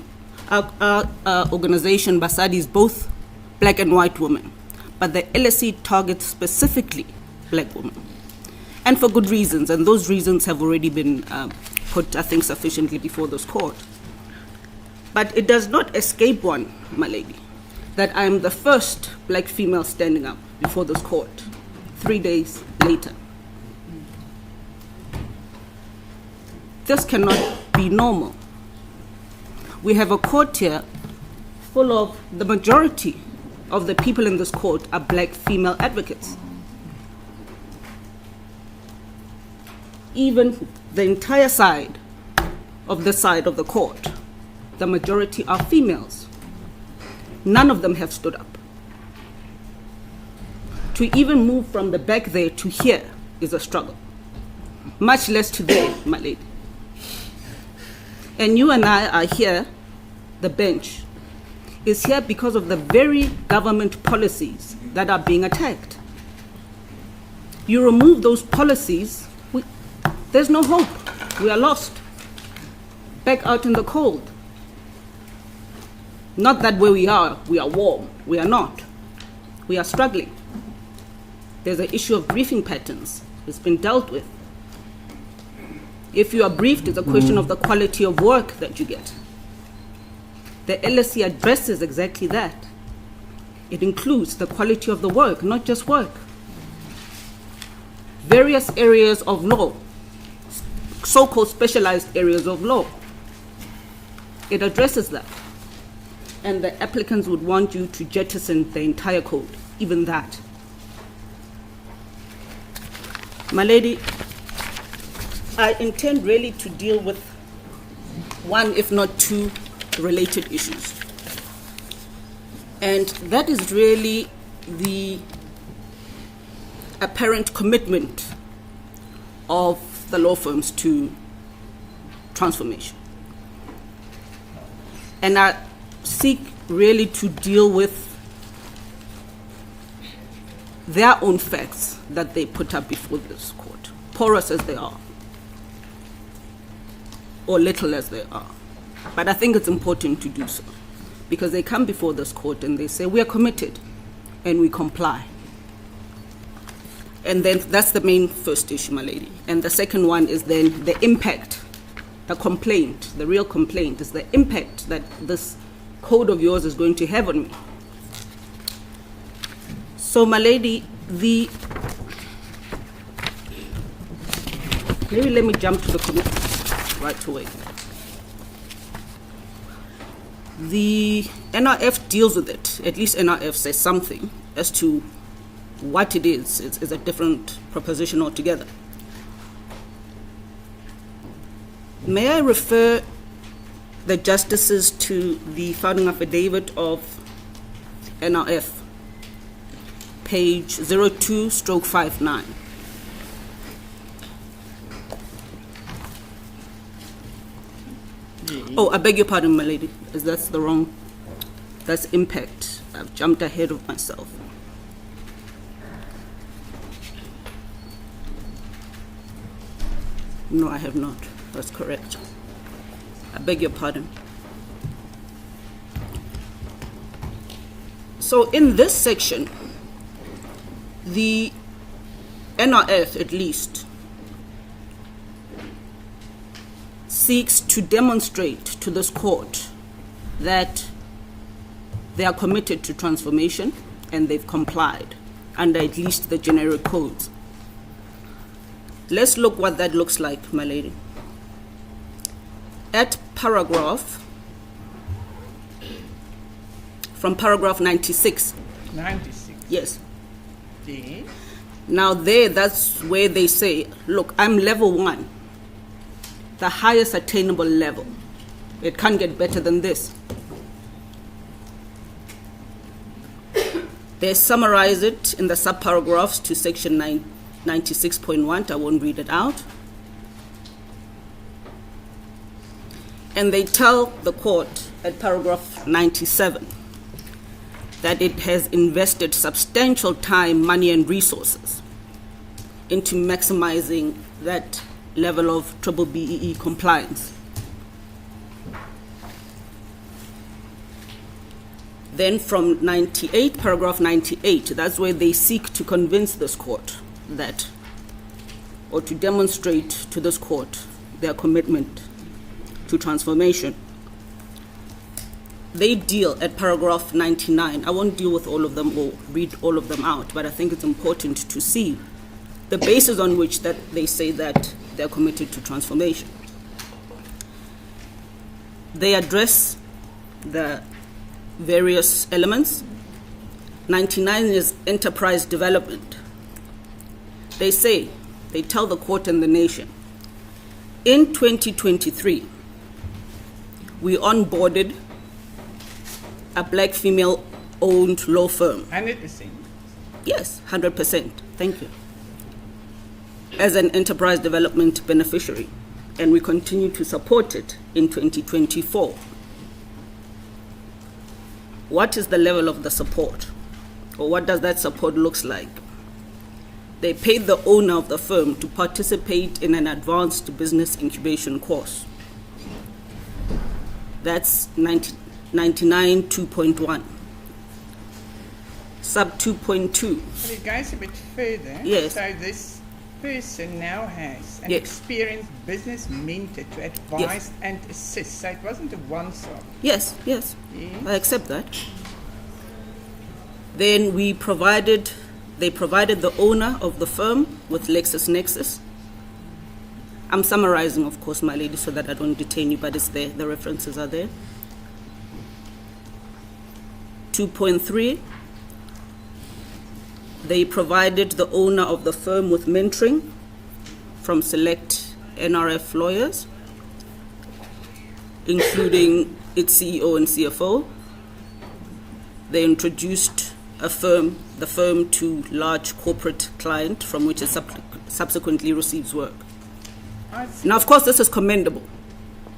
K: Our organization, Basadi, is both black and white women. But the LSC targets specifically black women. And for good reasons, and those reasons have already been put, I think, sufficiently before this court. But it does not escape one, my lady, that I am the first black female standing up before this court 3 days later. This cannot be normal. We have a court here full of the majority of the people in this court are black female advocates. Even the entire side of the court, the majority are females. None of them have stood up. To even move from the back there to here is a struggle, much less to there, my lady. And you and I are here, the bench, is here because of the very government policies that are being attacked. You remove those policies, there's no hope. We are lost. Back out in the cold. Not that where we are warm. We are not. We are struggling. There's an issue of briefing patterns. It's been dealt with. If you are briefed, it's a question of the quality of work that you get. The LSE addresses exactly that. It includes the quality of the work, not just work. Various areas of law, so-called specialized areas of law. It addresses that. And the applicants would want you to jettison the entire code, even that. My lady, I intend really to deal with one, if not two, related issues. And that is really the apparent commitment of the law firms to transformation. And I seek really to deal with their own facts that they put up before this court, porous as they are, or little as they are. But I think it's important to do so, because they come before this court and they say, we are committed, and we comply. And then that's the main first issue, my lady. And the second one is then the impact, the complaint, the real complaint is the impact that this code of yours is going to have on me. So, my lady, maybe let me jump to the commitment right away. The NRF deals with it, at least NRF says something as to what it is. It's a different proposition altogether. May I refer the justices to the founding affidavit of NRF, page 02/59. Oh, I beg your pardon, my lady. That's the wrong. That's impact. I've jumped ahead of myself. No, I have not. That's correct. I beg your pardon. So in this section, the NRF at least seeks to demonstrate to this court that they are committed to transformation and they've complied under at least the generic codes. Let's look what that looks like, my lady. At paragraph, from paragraph 96.
B: 96?
K: Yes.
B: Yes.
K: Now there, that's where they say, look, I'm level 1, the highest attainable level. It can't get better than this. They summarize it in the subparagraphs to section 96.1. I won't read it out. And they tell the court at paragraph 97 that it has invested substantial time, money, and resources into maximizing that level of B-BBEE compliance. Then from 98, paragraph 98, that's where they seek to convince this court that, or to demonstrate to this court their commitment to transformation. They deal at paragraph 99. I won't deal with all of them or read all of them out, but I think it's important to see the basis on which that they say that they're committed to transformation. They address the various elements. 99 is enterprise development. They say, they tell the court and the nation, in 2023, we onboarded a black female-owned law firm.
B: 100%?
K: Yes, 100%. Thank you. As an enterprise development beneficiary, and we continue to support it in 2024. what is the level of the support? Or what does that support looks like? They paid the owner of the firm to participate in an advanced business incubation course. That's 99.2.1. Sub 2.2.
B: But it goes a bit further.
K: Yes.
B: So this person now has an
K: Yes.
B: experienced business mentor to advise and assist. So it wasn't a one-off.
K: Yes, yes,
B: Yes.
K: I accept that. Then they provided the owner of the firm with LexisNexis. I'm summarizing, of course, my lady, so that I don't detain you, but it's there, the references are there. 2.3, they provided the owner of the firm with mentoring from select NRF lawyers, including its CEO and CFO. They introduced the firm to large corporate client from which it subsequently receives work. Now, of course, this is commendable.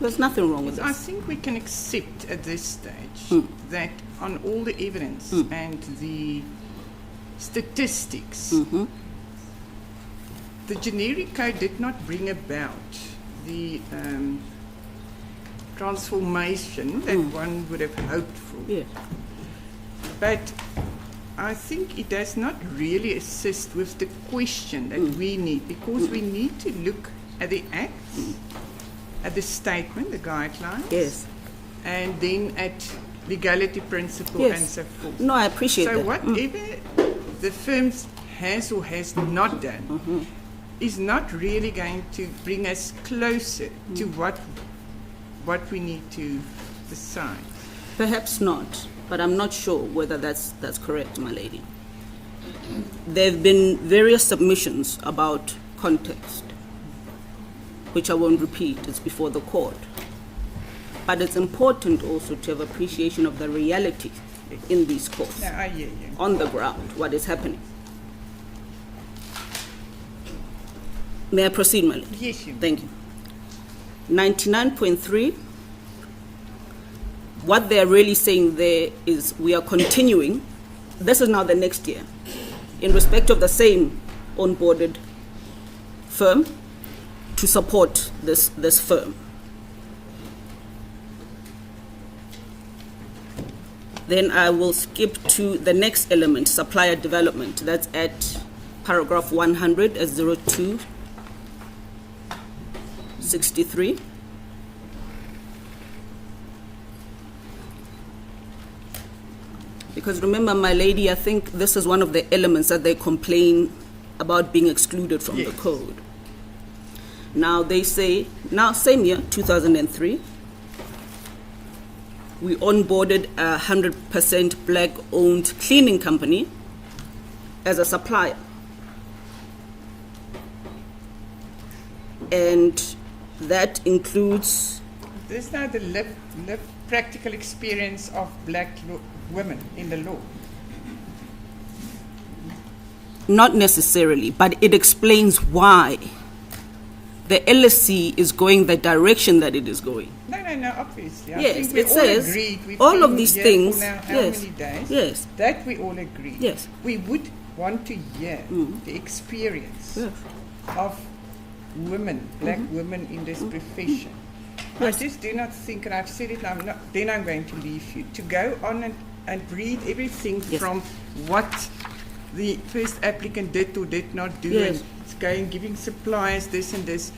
K: There's nothing wrong with this.
B: I think we can accept at this stage that on all the evidence and the statistics, the generic code did not bring about the transformation that one would have hoped for.
K: Yeah.
B: But I think it does not really assist with the question that we need, because we need to look at the acts, at the statement, the guidelines,
K: Yes.
B: and then at legality principle
K: Yes.
B: and so forth.
K: No, I appreciate
B: So
K: that.
B: whatever the firm has or has not done is not really going to bring us closer to what we need to decide.
K: Perhaps not, but I'm not sure whether that's correct, my lady. There have been various submissions about context, which I won't repeat, it's before the court. But it's important also to have appreciation of the reality in these courts,
B: Now, I hear you.
K: on the ground, what is happening. May I proceed, my lady?
B: Yes, you.
K: Thank you. 99.3, what they're really saying there is we are continuing, this is now the next year, in respect of the same onboarded firm, to support this firm. Then I will skip to the next element, supplier development. That's at paragraph 100 as 0263. Because remember, my lady, I think this is one of the elements that they complain about being excluded from the code. Now they say, now same year, 2003, we onboarded a 100% black-owned cleaning company as a supplier. And that includes...
B: This is now the lived practical experience of black women in the law.
K: Not necessarily, but it explains why the LSC is going the direction that it is going.
B: No, obviously. I
K: Yes,
B: think we
K: it
B: all
K: says
B: agreed. We've
K: all
B: been
K: of these
B: here
K: things,
B: for now how
K: yes,
B: many days?
K: yes.
B: That we all agreed.
K: Yes.
B: We would want to hear the experience
K: Yes.
B: of women, black women in this profession.
K: Yes.
B: I just do not think, and I've said it, then I'm going to leave you, to go on and read everything
K: Yes.
B: from what the first applicant did or did not do,
K: Yes.
B: and it's going, giving suppliers this and this.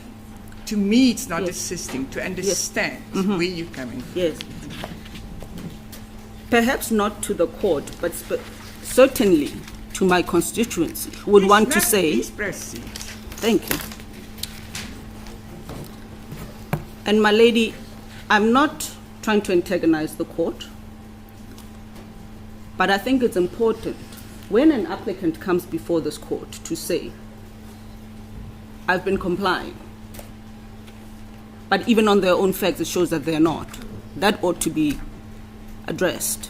B: To me, it's not
K: Yes.
B: assisting to understand where you're coming from.
K: Yes. Perhaps not to the court, but certainly to my constituency, who would want to say...
B: Please proceed.
K: Thank you. And my lady, I'm not trying to antagonize the court, but I think it's important when an applicant comes before this court to say, I've been complying, but even on their own facts, it shows that they're not. That ought to be addressed.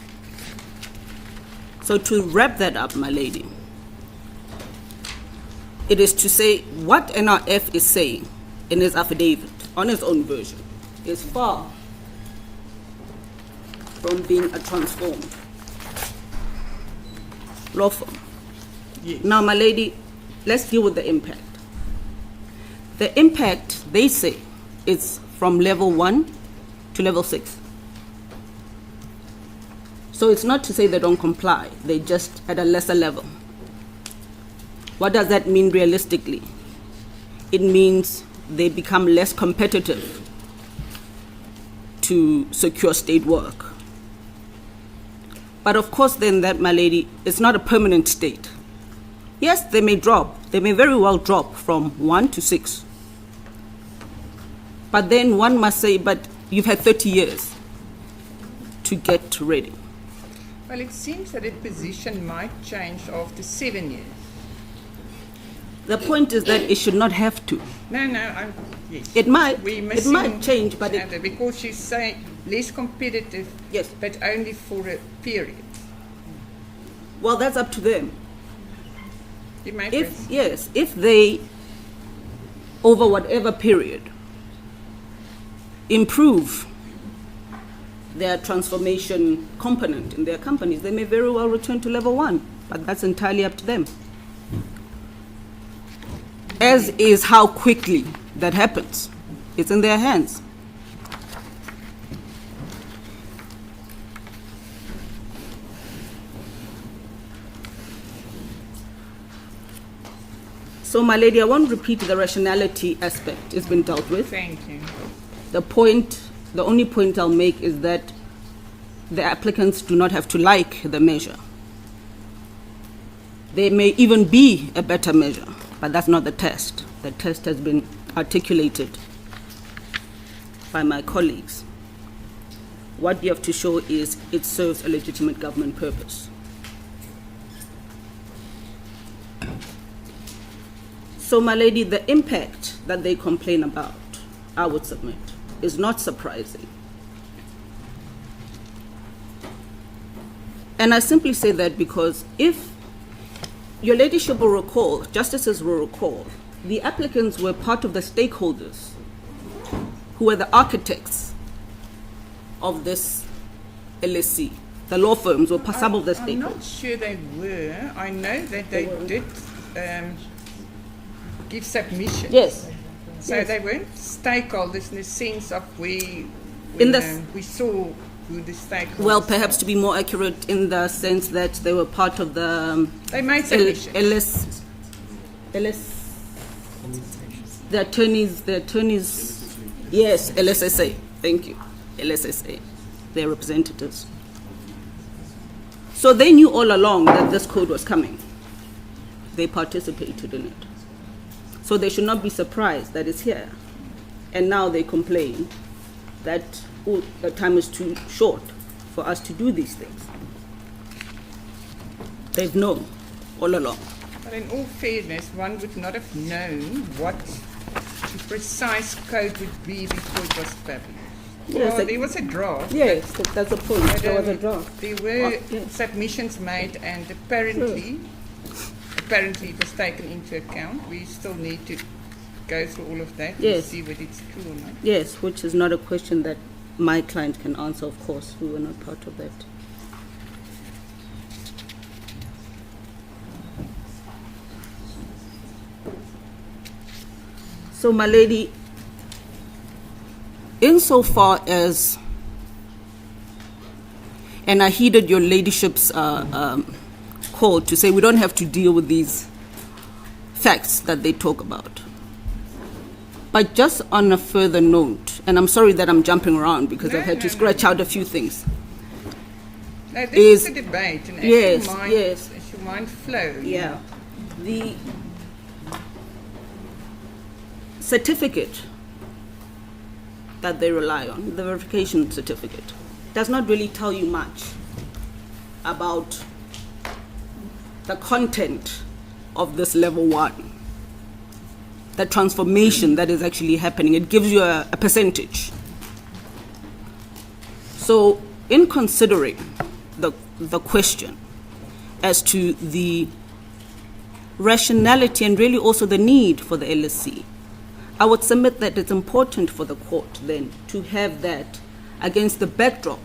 K: So to wrap that up, my lady, it is to say what NRF is saying in his affidavit, on his own version, is far from being a transformed law firm.
B: Yes.
K: Now, my lady, let's deal with the impact. The impact, they say, is from level 1 to level 6. So it's not to say they don't comply, they're just at a lesser level. What does that mean realistically? It means they become less competitive to secure state work. But of course then that, my lady, it's not a permanent state. Yes, they may drop. They may very well drop from 1 to 6. But then one must say, but you've had 30 years to get ready.
B: Well, it seems that a position might change after 7 years.
K: The point is that it should not have to.
B: No, yes.
K: It might
B: We're
K: change, but
B: because you say less competitive,
K: yes,
B: but only for a period.
K: Well, that's up to them.
B: You may
K: If they, over whatever period, improve their transformation component in their companies, they may very well return to level 1, but that's entirely up to them. As is how quickly that happens. It's in their hands. So, my lady, I won't repeat the rationality aspect. It's been dealt with.
B: Thank you.
K: The only point I'll make is that the applicants do not have to like the measure. There may even be a better measure, but that's not the test. The test has been articulated by my colleagues. What you have to show is it serves a legitimate government purpose. So, my lady, the impact that they complain about, I would submit, is not surprising. And I simply say that because if your ladyship will recall, justices will recall, the applicants were part of the stakeholders who were the architects of this LSC. The law firms were some of the stakeholders.
B: I'm not sure they were. I know that they did give submissions.
K: Yes.
B: So
K: yes.
B: They weren't stakeholders in the sense of we saw who the stakeholders
K: Well, perhaps to be more accurate, in the sense that they were part of the
B: they made submissions.
K: The attorneys, yes, LSSA, thank you, LSSA, their representatives. So they knew all along that this code was coming. They participated in it. So they should not be surprised that it's here. And now they complain that the time is too short for us to do these things. They've known all along.
B: But in all fairness, one would not have known what the precise code would be before it was published.
K: Yes,
B: well, there was a draft.
K: Yes, that's the point.
B: But,
K: there was a draft.
B: There were submissions made, and apparently it was taken into account. We still need to go through all of that and see whether it's true or not.
K: Yes, which is not a question that my client can answer, of course. We were not part of that. So, my lady, insofar as, and I heeded your ladyship's call to say we don't have to deal with these facts that they talk about. But just on a further note, and I'm sorry that I'm jumping around because I've had to scratch out a few things.
B: Now, this is a debate, and as
K: yes,
B: your mind flow.
K: Yeah. The certificate that they rely on, the verification certificate, does not really tell you much about the content of this level 1, the transformation that is actually happening. It gives you a percentage. So in considering the question as to the rationality and really also the need for the LSC, I would submit that it's important for the court then to have that against the backdrop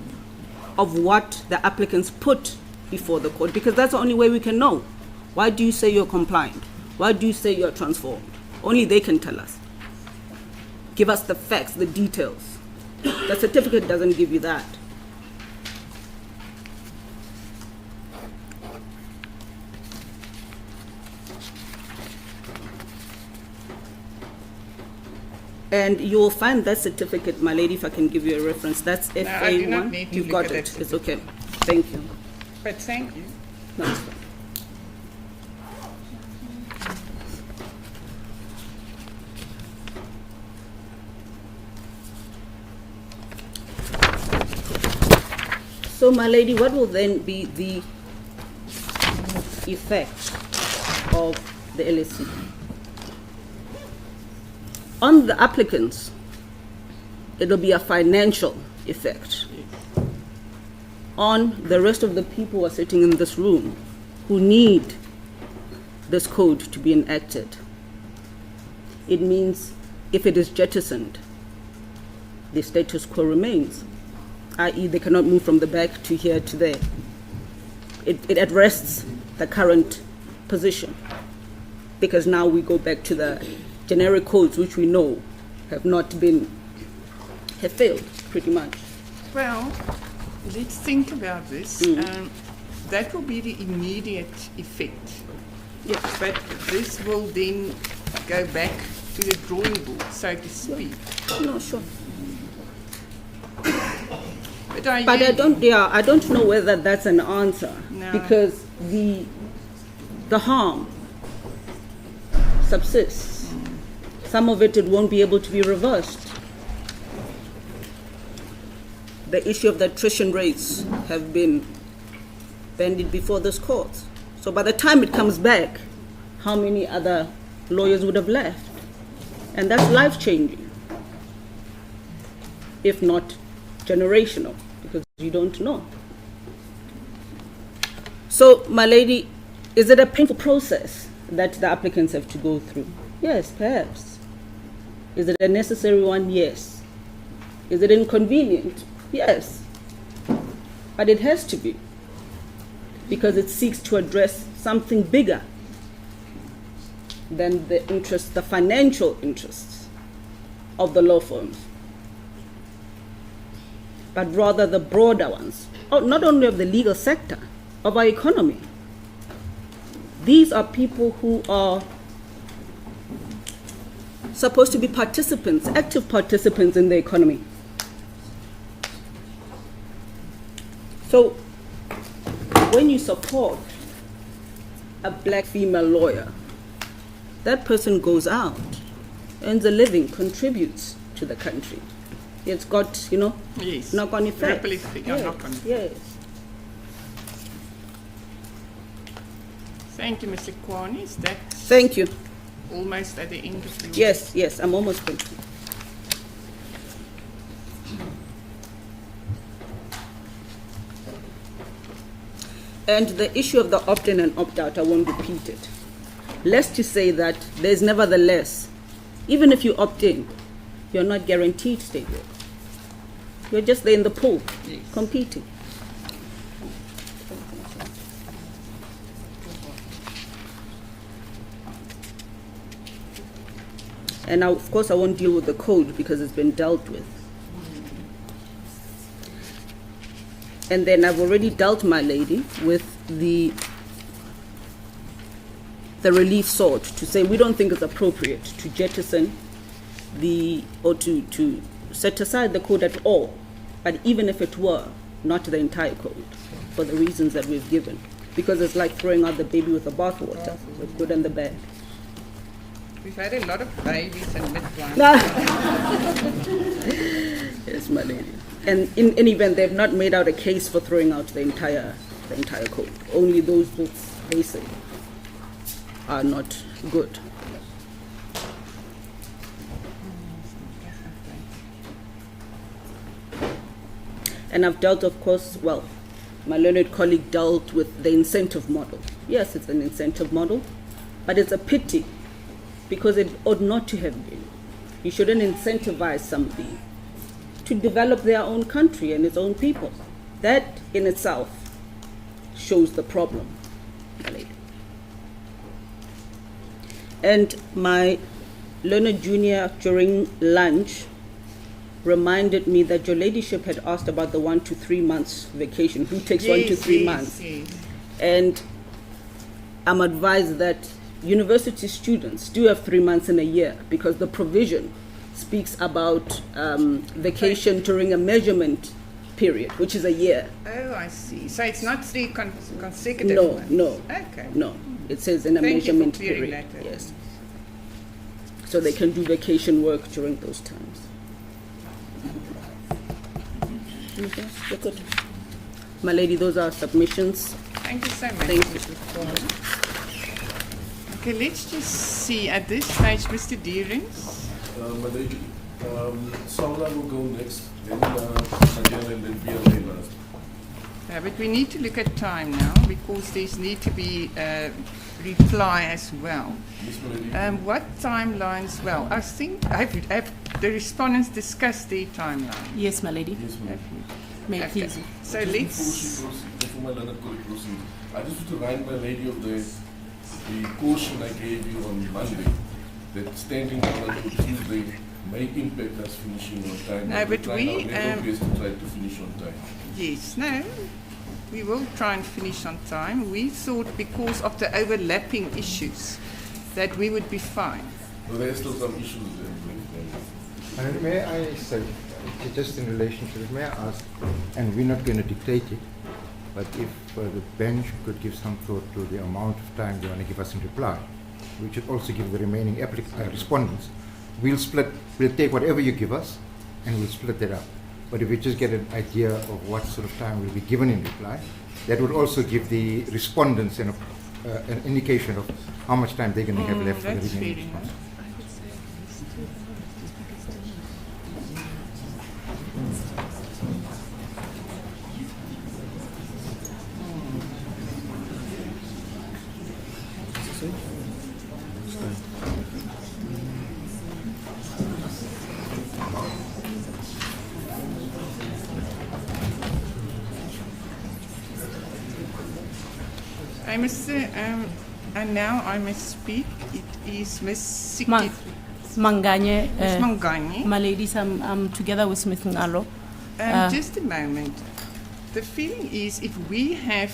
K: of what the applicants put before the court, because that's the only way we can know. Why do you say you're compliant? Why do you say you're transformed? Only they can tell us. Give us the facts, the details. The certificate doesn't give you that. And you will find that certificate, my lady, if I can give you a reference. That's FA1.
B: I do not need to
K: You've
B: look
K: got
B: at
K: it.
B: that
K: It's okay. Thank you.
B: But thank you.
K: That's fine. So, my lady, what will then be the effect of the LSC? On the applicants, it will be a financial effect. On the rest of the people who are sitting in this room who need this code to be enacted, it means if it is jettisoned, the status quo remains, i.e. they cannot move from the back to here to there. It arrests the current position, because now we go back to the generic codes which we know have failed pretty much.
B: Well, let's think about this. That will be the immediate effect.
K: Yes.
B: But this will then go back to the drawing board, so to speak.
K: No, sure.
B: But
K: I don't know whether that's an answer,
B: No.
K: because the harm subsists. Some of it won't be able to be reversed. The issue of the attrition rates have been bandied before this court. So by the time it comes back, how many other lawyers would have left? And that's life-changing, if not generational, because you don't know. So, my lady, is it a painful process that the applicants have to go through? Yes, perhaps. Is it a necessary one? Yes. Is it inconvenient? Yes. But it has to be, because it seeks to address something bigger than the interests, the financial interests of the law firms, but rather the broader ones, not only of the legal sector, of our economy. These are people who are supposed to be participants, active participants in the economy. So when you support a black female lawyer, that person goes out, earns a living, contributes to the country. It's got,
B: Yes.
K: knock-on effects.
B: Ripple effect,
K: Yes,
B: knock-on effect.
K: yes.
B: Thank you, Mr. Kwani. Is that
K: Thank you.
B: almost at the end of your...
K: Yes, I'm almost finished. And the issue of the opt-in and opt-out, I won't repeat it. Less to say that there's nevertheless, even if you opt in, you're not guaranteed to stay there. You're just there in the pool,
B: Yes.
K: competing. And now, of course, I won't deal with the code because it's been dealt with. And then I've already dealt, my lady, with the relief sought to say we don't think it's appropriate to jettison or to set aside the code at all, but even if it were, not the entire code, for the reasons that we've given. Because it's like throwing out the baby with the bathwater, the good and the bad.
B: We've had a lot of babies and midwives.
K: Yes, my lady. And in any event, they've not made out a case for throwing out the entire code. Only those books they say are not good. And I've dealt, of course, well, my learned colleague dealt with the incentive model. Yes, it's an incentive model, but it's a pity because it ought not to have been. You shouldn't incentivize somebody to develop their own country and its own people. That in itself shows the problem, my lady. And my learned junior during lunch reminded me that your ladyship had asked about the 1 to 3 months vacation. Who takes 1 to 3 months?
B: Yes.
K: And I'm advised that university students do have 3 months in a year because the provision speaks about vacation during a measurement period, which is a year.
B: Oh, I see. So it's not 3 consecutive
K: No,
B: months?
K: no.
B: Okay.
K: No, it says in a
B: Thank you for
K: measurement
B: clearing
K: period.
B: that up.
K: Yes. So they can do vacation work during those times. Okay, you're good. My lady, those are submissions.
B: Thank you so much.
K: Thank
B: Mrs. Paul. Okay, let's just see at this stage, Mr. Deerings.
J: My lady, Saula will go next, then Sajana, and then BLA last.
B: Yeah, but we need to look at time now because there's need to be reply as well.
J: Yes, my lady.
B: What timelines? Well, I think have the respondents discussed their timeline.
L: Yes, my lady.
J: Yes, ma'am.
L: May I
B: Okay.
L: please?
B: So
J: Just
B: let's.
J: before my learned colleague proceeds, I just want to remind my lady of the caution I gave you on Monday, that standing down until Tuesday may impact us finishing on time.
B: No, but
J: try
B: we,
J: our level best to try to finish on time.
B: Yes, no, we will try and finish on time. We thought because of the overlapping issues that we would be fine.
J: But there are still some issues there.
M: May I say, just in relation to this, may I ask, and we're not going to dictate it, but if the bench could give some thought to the amount of time they want to give us in reply, we should also give the remaining respondents. We'll take whatever you give us, and we'll split it up. But if we just get an idea of what sort of time will be given in reply, that would also give the respondents an indication of how much time they're going to have left for the
B: That's fair
M: remaining
B: enough.
M: response.
B: I must say, and now I must speak. It is Miss Sikit.
L: Manganye.
B: Miss Manganye.
L: My ladies, I'm together with Smith Ngalo.
B: Just a moment. The feeling is if we have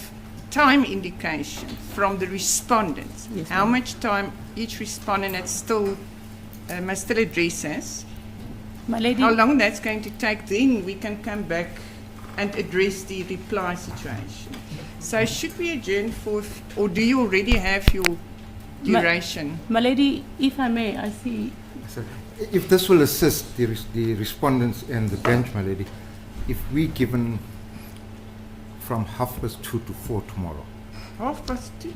B: time indication from the respondents,
L: Yes,
B: how
L: ma'am.
B: much time each respondent must still address us,
L: My lady.
B: how long that's going to take, then we can come back and address the reply situation. So should we adjourn for, or do you already have your duration?
L: My lady, if I may, I see.
M: So, if this will assist the respondents and the bench, my lady, if we given from 2:30 to 4 tomorrow.
B: 2:30?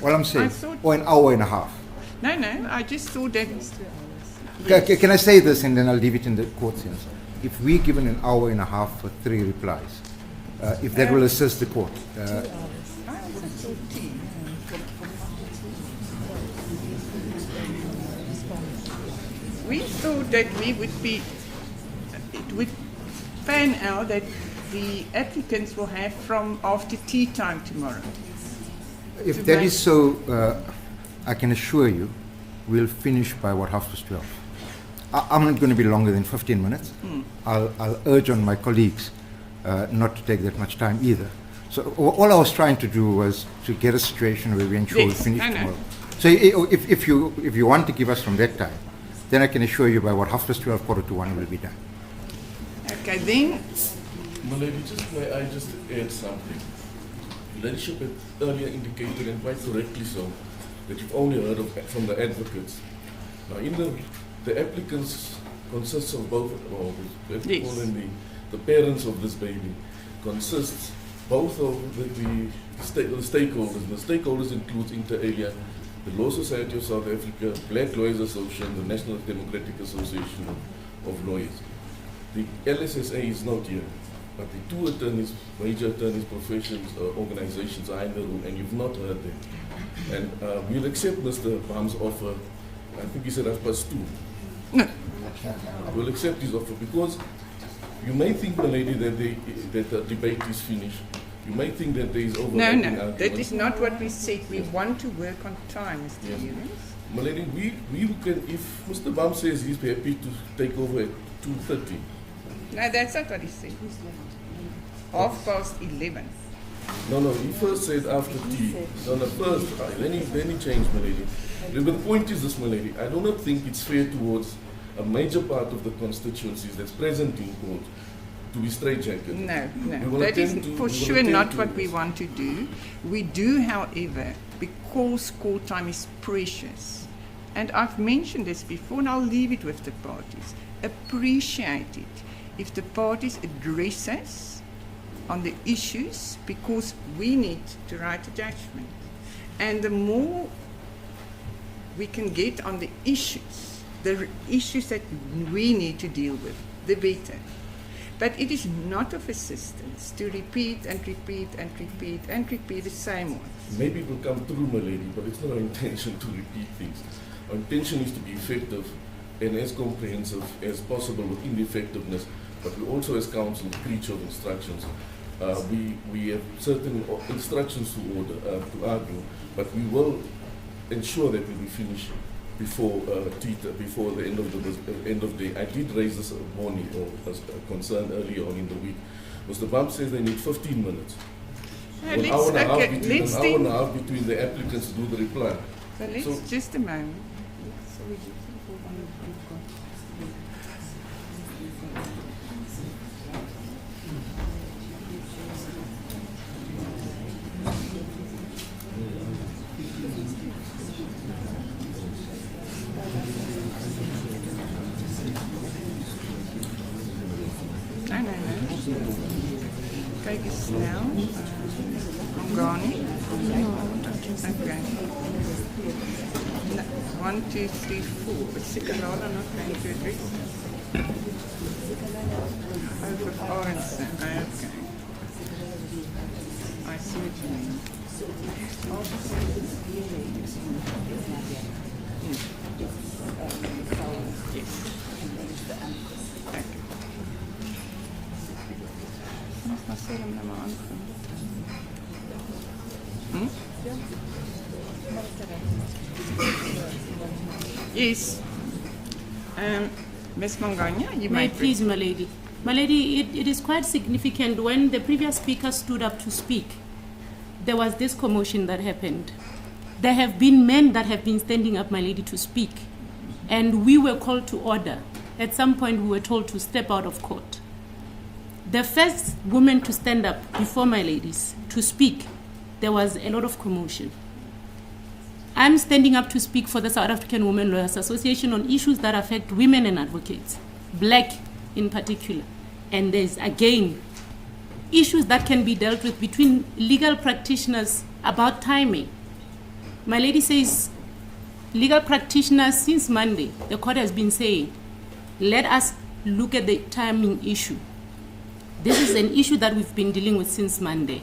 M: Well, I'm saying,
B: I thought-
M: or an hour and a half.
B: No, I just thought that.
M: Can I say this and then I'll leave it in the court sense? If we given an hour and a half for 3 replies, if that will assist the court.
B: We thought that we would be, it would pan out that the applicants will have from after tea time tomorrow.
M: If
B: to
M: that
B: make-
M: is so, I can assure you, we'll finish by 12:30. I'm not going to be longer than 15 minutes. I'll urge on my colleagues not to take that much time either. So all I was trying to do was to get a situation where we ensure we
B: Yes,
M: finish
B: I know.
M: tomorrow. So if you want to give us from that time, then I can assure you by 12:30, 1:45 will be done.
B: Okay, then,
J: Malady, may I just add something? Leadership had earlier indicated, and quite correctly so, that you've only heard from the advocates. Now, in the applicants consists of both, or the
B: Yes.
J: people and the parents of this baby, consists both of the stakeholders. The stakeholders include inter alia, the Law Society of South Africa, Black Lawyers Association, the National Democratic Association of Lawyers. The LSSA is not here, but the two attorneys, major attorneys, professions, organizations are in the room, and you've not heard them. And we'll accept Mr. Bam's offer. I think he said 2:30.
B: No.
J: We'll accept his offer because you may think, my lady, that the debate is finished, You may think that there is
B: No,
J: overlapping
B: no,
J: arguments.
B: that is not what we said. We want to work on time, Mr.
J: Yes.
B: Ewens.
J: My lady, we can, if Mr. Bam says he's happy to take over at 2:30.
B: No, that's not what he said. 11:30.
J: No, he first said after tea. No, first, then he changed, my lady. Look, the point is this, my lady, I do not think it's fair towards a major part of the constituencies that's present in court to be straitjacketed.
B: No,
J: We
B: no,
J: will
B: that is
J: attempt to-
B: for
J: we will
B: sure
J: attempt
B: not
J: to-
B: what we want to do. We do, however, because court time is precious, and I've mentioned this before, and I'll leave it with the parties, appreciate it if the parties address us on the issues, because we need to write a judgment. And the more we can get on the issues, issues that we need to deal with, the better. But it is not of assistance to repeat and repeat and repeat and repeat the same ones.
J: Maybe it will come through, my lady, but it's not our intention to repeat things. Our intention is to be effective and as comprehensive as possible within the effectiveness, but we also, as counsel, preach of instructions. We have certain instructions to order, to argue, but we will ensure that we will finish before before the end of the day. I did raise this warning or a concern earlier on in the week. Mr. Bump says they need 15 minutes.
B: No,
J: An hour and a half
B: okay,
J: between,
B: let's
J: an hour and a
B: think.
J: half between the applicants to do the reply.
B: So let's
J: So-
B: just a moment. No. Kyk eens snel. Mongani. Okay. No, 1, 2, 3, 4. But Sikalala not going to address that. Oh, for Orange. Okay. I see what you mean. Yes. Okay. Maar sê hom nou maar aangaan. Yes. Ms. Manganya, you
L: May I
B: might
L: please, my lady. My lady, it is quite significant. When the previous speaker stood up to speak, there was this commotion that happened. There have been men that have been standing up, my lady, to speak. And we were called to order. At some point, we were told to step out of court. The first woman to stand up before my ladies to speak, there was a lot of commotion. I'm standing up to speak for the South African Women Lawyers Association on issues that affect women and advocates, black in particular. And there's, again, issues that can be dealt with between legal practitioners about timing. My lady says, legal practitioners, since Monday, the court has been saying, let us look at the timing issue. This is an issue that we've been dealing with since Monday.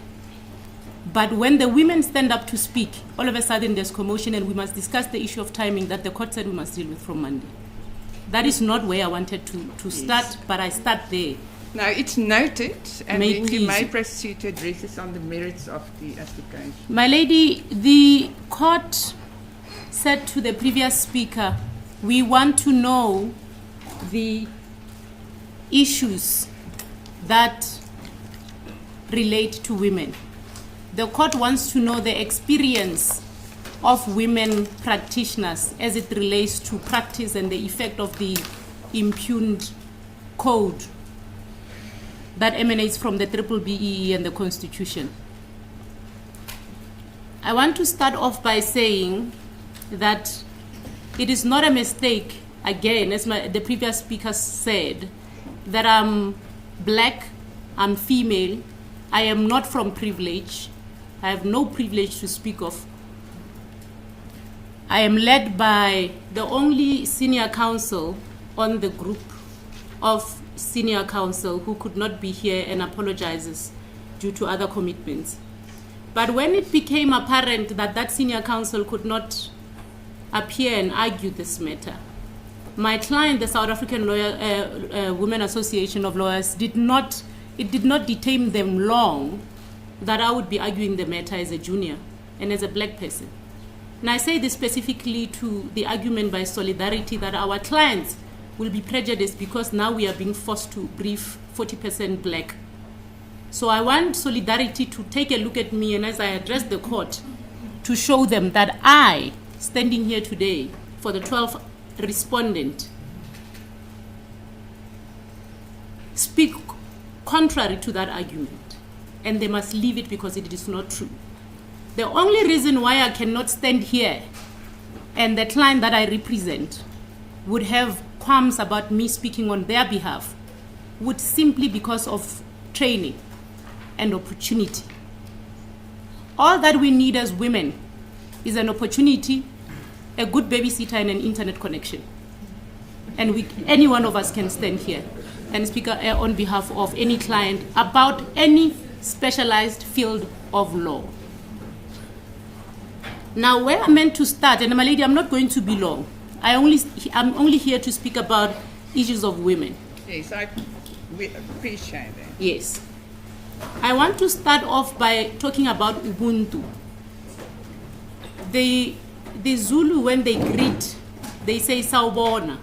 L: But when the women stand up to speak, all of a sudden there's commotion and we must discuss the issue of timing that the court said we must deal with from Monday. That is not where I wanted to start, but I start there.
B: Now, it's noted, and
L: May
B: then you
L: please.
B: may proceed to address us on the merits of the application.
L: My lady, the court said to the previous speaker, we want to know the issues that relate to women. The court wants to know the experience of women practitioners as it relates to practice and the effect of the impugned code that emanates from the B-BBEE and the Constitution. I want to start off by saying that it is not a mistake, again, as the previous speaker said, that I'm black, I'm female, I am not from privilege, I have no privilege to speak of. I am led by the only senior counsel on the group of senior counsel who could not be here and apologizes due to other commitments. But when it became apparent that that senior counsel could not appear and argue this matter, my client, the South African Women Association of Lawyers, did not detain them long that I would be arguing the matter as a junior and as a black person. And I say this specifically to the argument by Solidarity that our clients will be prejudiced because now we are being forced to brief 40% black. So I want Solidarity to take a look at me, and as I address the court, to show them that I, standing here today for the 12th respondent, speak contrary to that argument, and they must leave it because it is not true. The only reason why I cannot stand here and the client that I represent would have qualms about me speaking on their behalf would simply because of training and opportunity. All that we need as women is an opportunity, a good babysitter, and an internet connection. And any one of us can stand here and speak on behalf of any client about any specialized field of law. Now, where I'm meant to start, and my lady, I'm not going to be long. I'm only here to speak about issues of women.
B: Yes, we appreciate that.
L: Yes. I want to start off by talking about Ubuntu. The Zulu, when they greet, they say Sawubona.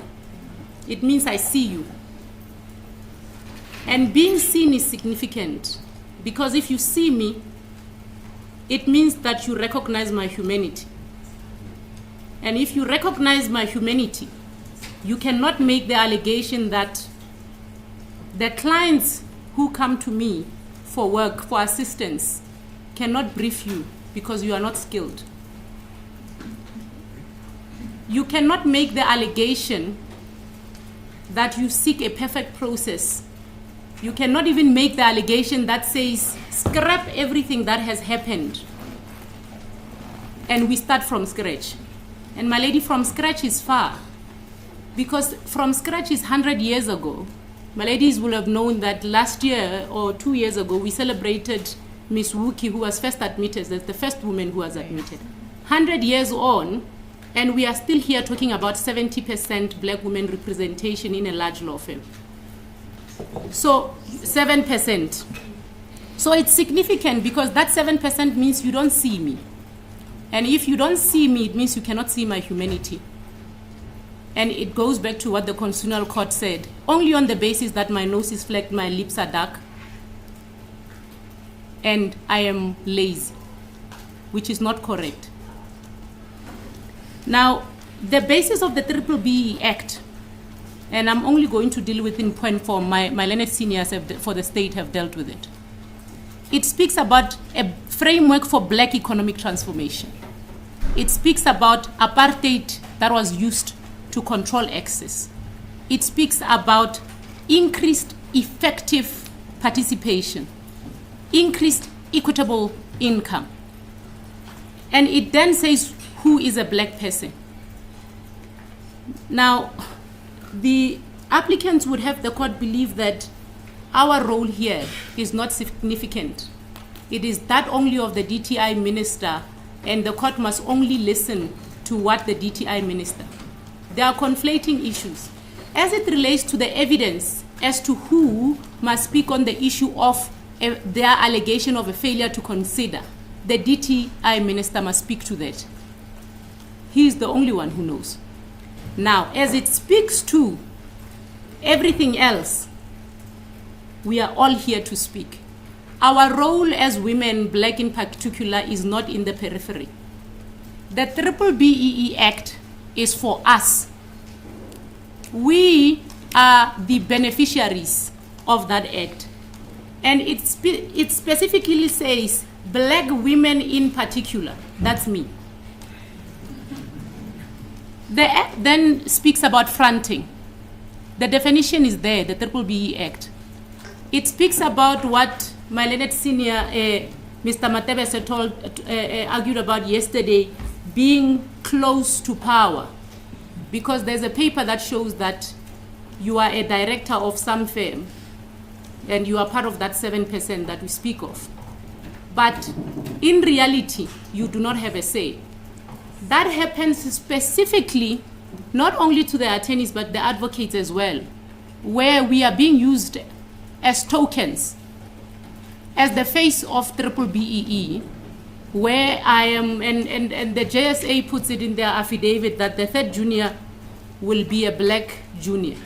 L: It means I see you. And being seen is significant because if you see me, it means that you recognize my humanity. And if you recognize my humanity, you cannot make the allegation that the clients who come to me for work, for assistance, cannot brief you because you are not skilled. You cannot make the allegation that you seek a perfect process. You cannot even make the allegation that says, scrap everything that has happened and we start from scratch. And my lady, from scratch is far, because from scratch is 100 years ago. My ladies will have known that last year or 2 years ago, we celebrated Miss Wuki, who was first admitted, that's the first woman who was admitted. 100 years on, and we are still here talking about 70% black women representation in a large law firm. So 7%. So it's significant because that 7% means you don't see me. And if you don't see me, it means you cannot see my humanity. And it goes back to what the Constitutional Court said. Only on the basis that my nose is flecked, my lips are dark, and I am lazy, which is not correct. Now, the basis of the BBBEE Act, and I'm only going to deal with in point form, my learned seniors for the state have dealt with it. It speaks about a framework for black economic transformation. It speaks about apartheid that was used to control access. It speaks about increased effective participation, increased equitable income. And it then says who is a black person. Now, the applicants would have the court believe that our role here is not significant. It is that only of the DTI minister, and the court must only listen to what the DTI minister. They are conflating issues. As it relates to the evidence as to who must speak on the issue of their allegation of a failure to consider, the DTI minister must speak to that. He is the only one who knows. Now, as it speaks to everything else, we are all here to speak. Our role as women, black in particular, is not in the periphery. The BBBEE Act is for us. We are the beneficiaries of that act. And it specifically says black women in particular. That's me. The act then speaks about fronting. The definition is there, the BBBEE Act. It speaks about what my learned senior, Mr. Matebese, argued about yesterday, being close to power. Because there's a paper that shows that you are a director of some firm and you are part of that 7% that we speak of. But in reality, you do not have a say. That happens specifically not only to the attorneys but the advocates as well, where we are being used as tokens. as the face of B-BBEE, where I am, and the JSA puts it in their affidavit that the third junior will be a black junior.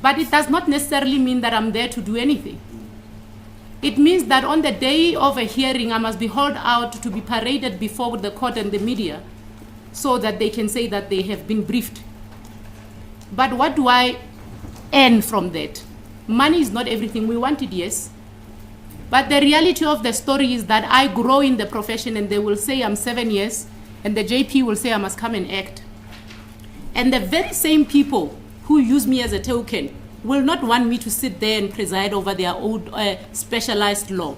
L: But it does not necessarily mean that I'm there to do anything. It means that on the day of a hearing, I must be hauled out to be paraded before the court and the media so that they can say that they have been briefed. But what do I earn from that? Money is not everything. We want it, yes. But the reality of the story is that I grow in the profession and they will say I'm 7 years and the JP will say I must come and act. And the very same people who use me as a token will not want me to sit there and preside over their own specialized law.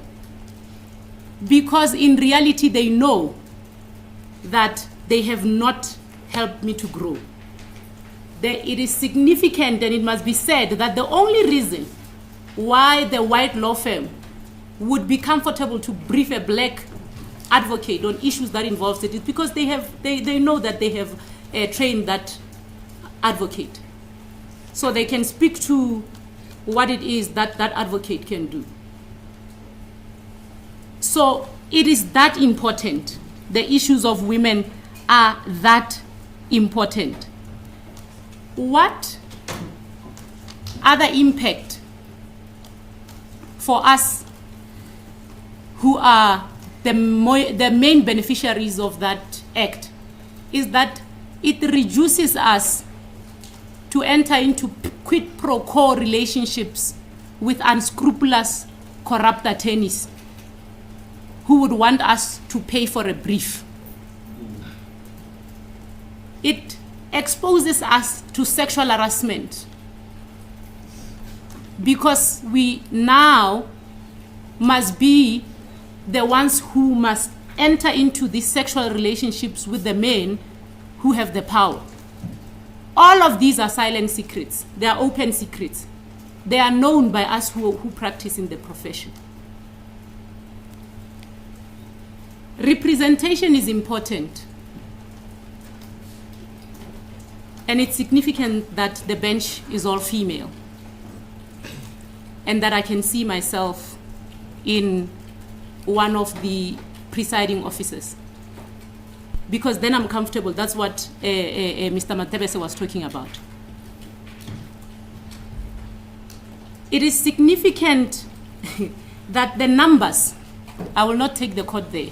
L: Because in reality, they know that they have not helped me to grow. It is significant, and it must be said, that the only reason why the white law firm would be comfortable to brief a black advocate on issues that involves it is because they know that they have trained that advocate. So they can speak to what it is that that advocate can do. So it is that important. The issues of women are that important. What other impact for us who are the main beneficiaries of that act is that it reduces us to enter into quid pro quo relationships with unscrupulous, corrupt attorneys who would want us to pay for a brief. It exposes us to sexual harassment because we now must be the ones who must enter into these sexual relationships with the men who have the power. All of these are silent secrets. They are open secrets. They are known by us who practice in the profession. Representation is important. And it's significant that the bench is all female and that I can see myself in one of the presiding officers. Because then I'm comfortable. That's what Mr. Matebese was talking about. It is significant that the numbers, I will not take the court there,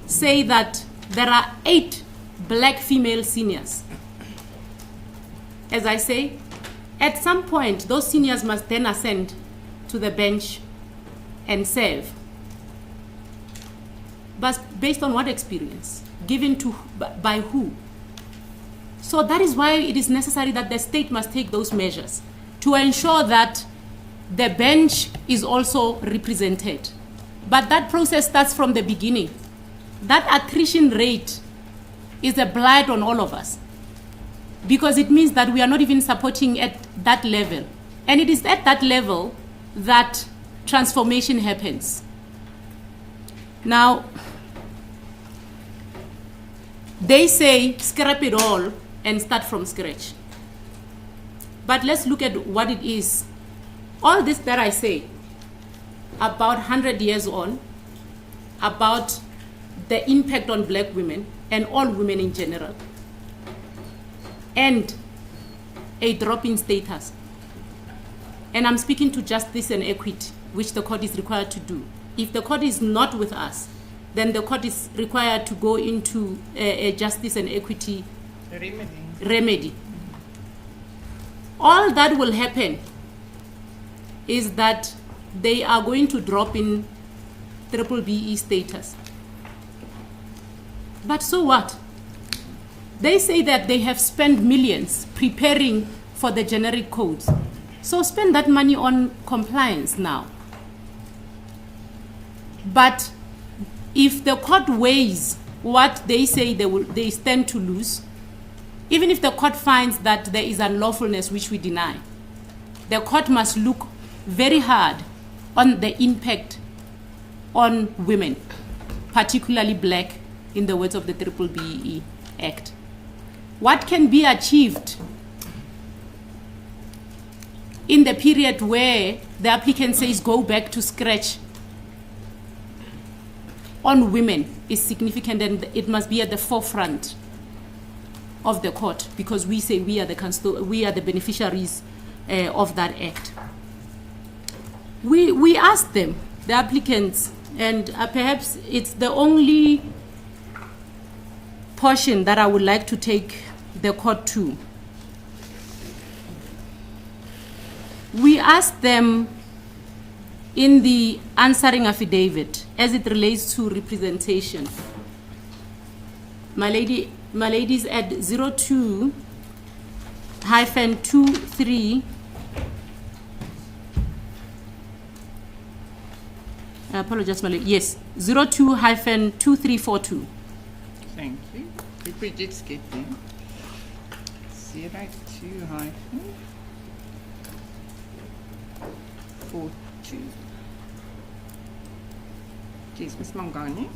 L: say that there are 8 black female seniors. As I say, at some point, those seniors must then ascend to the bench and serve. But based on what experience? Given to by who? So that is why it is necessary that the state must take those measures to ensure that the bench is also represented. But that process starts from the beginning. That attrition rate is a blight on all of us because it means that we are not even supporting at that level. And it is at that level that transformation happens. Now, they say scrap it all and start from scratch. But let's look at what it is. All this that I say about 100 years on, about the impact on black women and all women in general, and a drop in status. And I'm speaking to justice and equity, which the court is required to do. If the court is not with us, then the court is required to go into a justice and equity remedy. All that will happen is that they are going to drop in B-BBEE status. But so what? They say that they have spent millions preparing for the generic codes. So spend that money on compliance now. But if the court weighs what they say they stand to lose, even if the court finds that there is unlawfulness, which we deny, the court must look very hard on the impact on women, particularly black, in the words of the B-BBEE Act. What can be achieved in the period where the applicant says go back to scratch on women is significant, and it must be at the forefront of the court, because we say we are the beneficiaries of that act. We asked them, the applicants, and perhaps it's the only portion that I would like to take the court to. We asked them in the answering affidavit as it relates to representation. My ladies at 02-23, I apologize, my lady. Yes, 02-2342.
B: Thank you. If we just get there. 02-42. Yes, Ms. Mongani.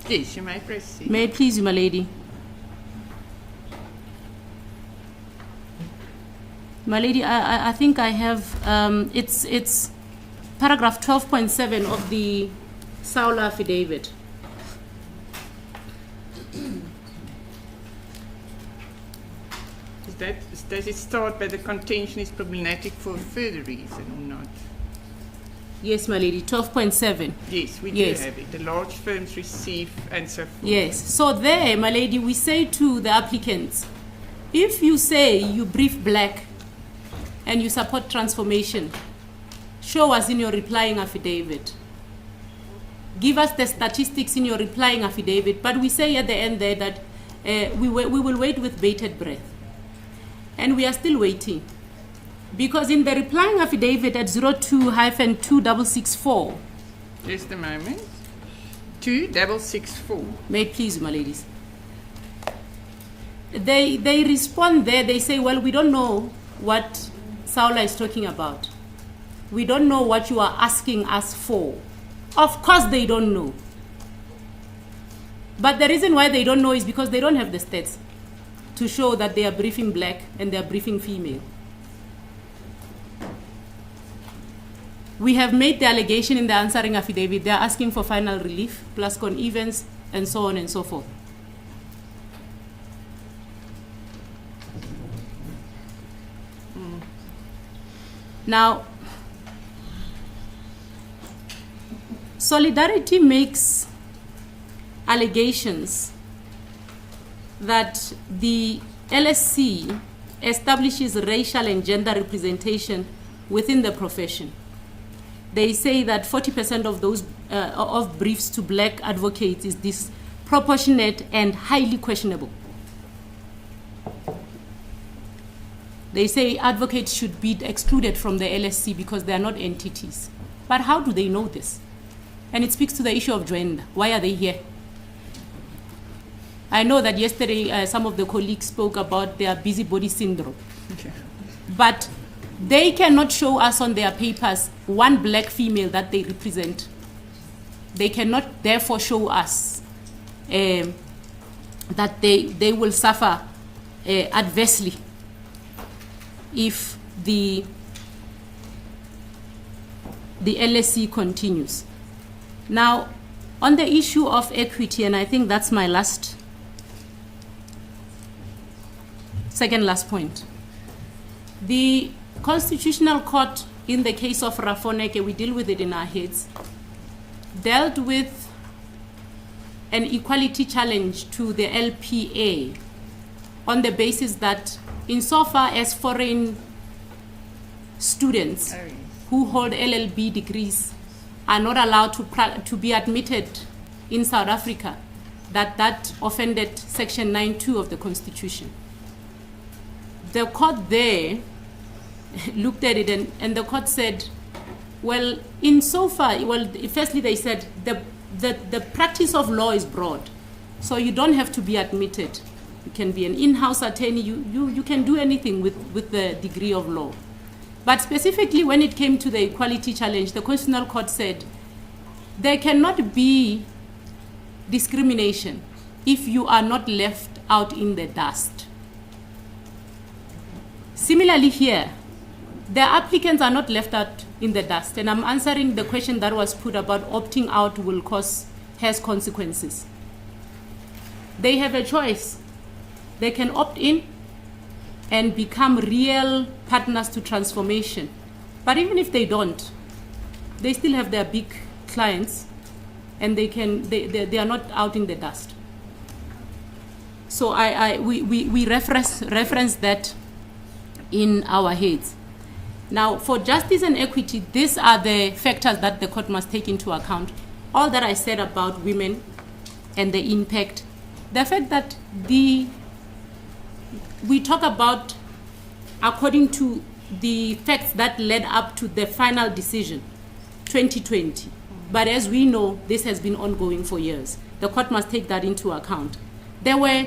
B: Yes, you may proceed.
L: May it please you, my lady. My lady, I think I have, it's paragraph 12.7 of the Saula affidavit.
B: Does it start by the contention is problematic for a further reason or not?
L: Yes, my lady, 12.7.
B: Yes, we do have it. The large firms receive and so forth.
L: Yes, so there, my lady, we say to the applicants, if you say you brief black and you support transformation, show us in your replying affidavit. Give us the statistics in your replying affidavit, but we say at the end there that we will wait with bated breath. And we are still waiting. Because in the replying affidavit at 02-2664.
B: Just a moment. 2664.
L: May it please you, my ladies. They respond there, they say, well, we don't know what Saula is talking about. We don't know what you are asking us for. Of course they don't know. But the reason why they don't know is because they don't have the stats to show that they are briefing black and they are briefing female. We have made the allegation in the answering affidavit. They are asking for final relief, plus connivance, and so on and so forth. Now, Solidarity makes allegations that the LSC establishes racial and gender representation within the profession. They say that 40% of those of briefs to black advocates is disproportionate and highly questionable. They say advocates should be excluded from the LSC because they are not entities. But how do they know this? And it speaks to the issue of gender. Why are they here? I know that yesterday some of the colleagues spoke about their busybody syndrome. Okay. But they cannot show us on their papers one black female that they represent. They cannot therefore show us that they will suffer adversely if the LSC continues. Now, on the issue of equity, and I think that's my second last point. The Constitutional Court, in the case of Rafoneke, we deal with it in our heads, dealt with an equality challenge to the LPA on the basis that insofar as foreign students who hold LLB degrees are not allowed to be admitted in South Africa, that offended Section 9(2) of the Constitution. The court there looked at it and the court said, well, firstly they said the practice of law is broad, so you don't have to be admitted. You can be an in-house attorney, you can do anything with the degree of law. But specifically when it came to the equality challenge, the Constitutional Court said there cannot be discrimination if you are not left out in the dust. Similarly here, the applicants are not left out in the dust, and I'm answering the question that was put about opting out has consequences. They have a choice. They can opt in and become real partners to transformation. But even if they don't, they still have their big clients, and they are not out in the dust. So we reference that in our heads. Now, for justice and equity, these are the factors that the court must take into account. All that I said about women and the impact, the fact that we talk about according to the facts that led up to the final decision, 2020. But as we know, this has been ongoing for years. The court must take that into account. There were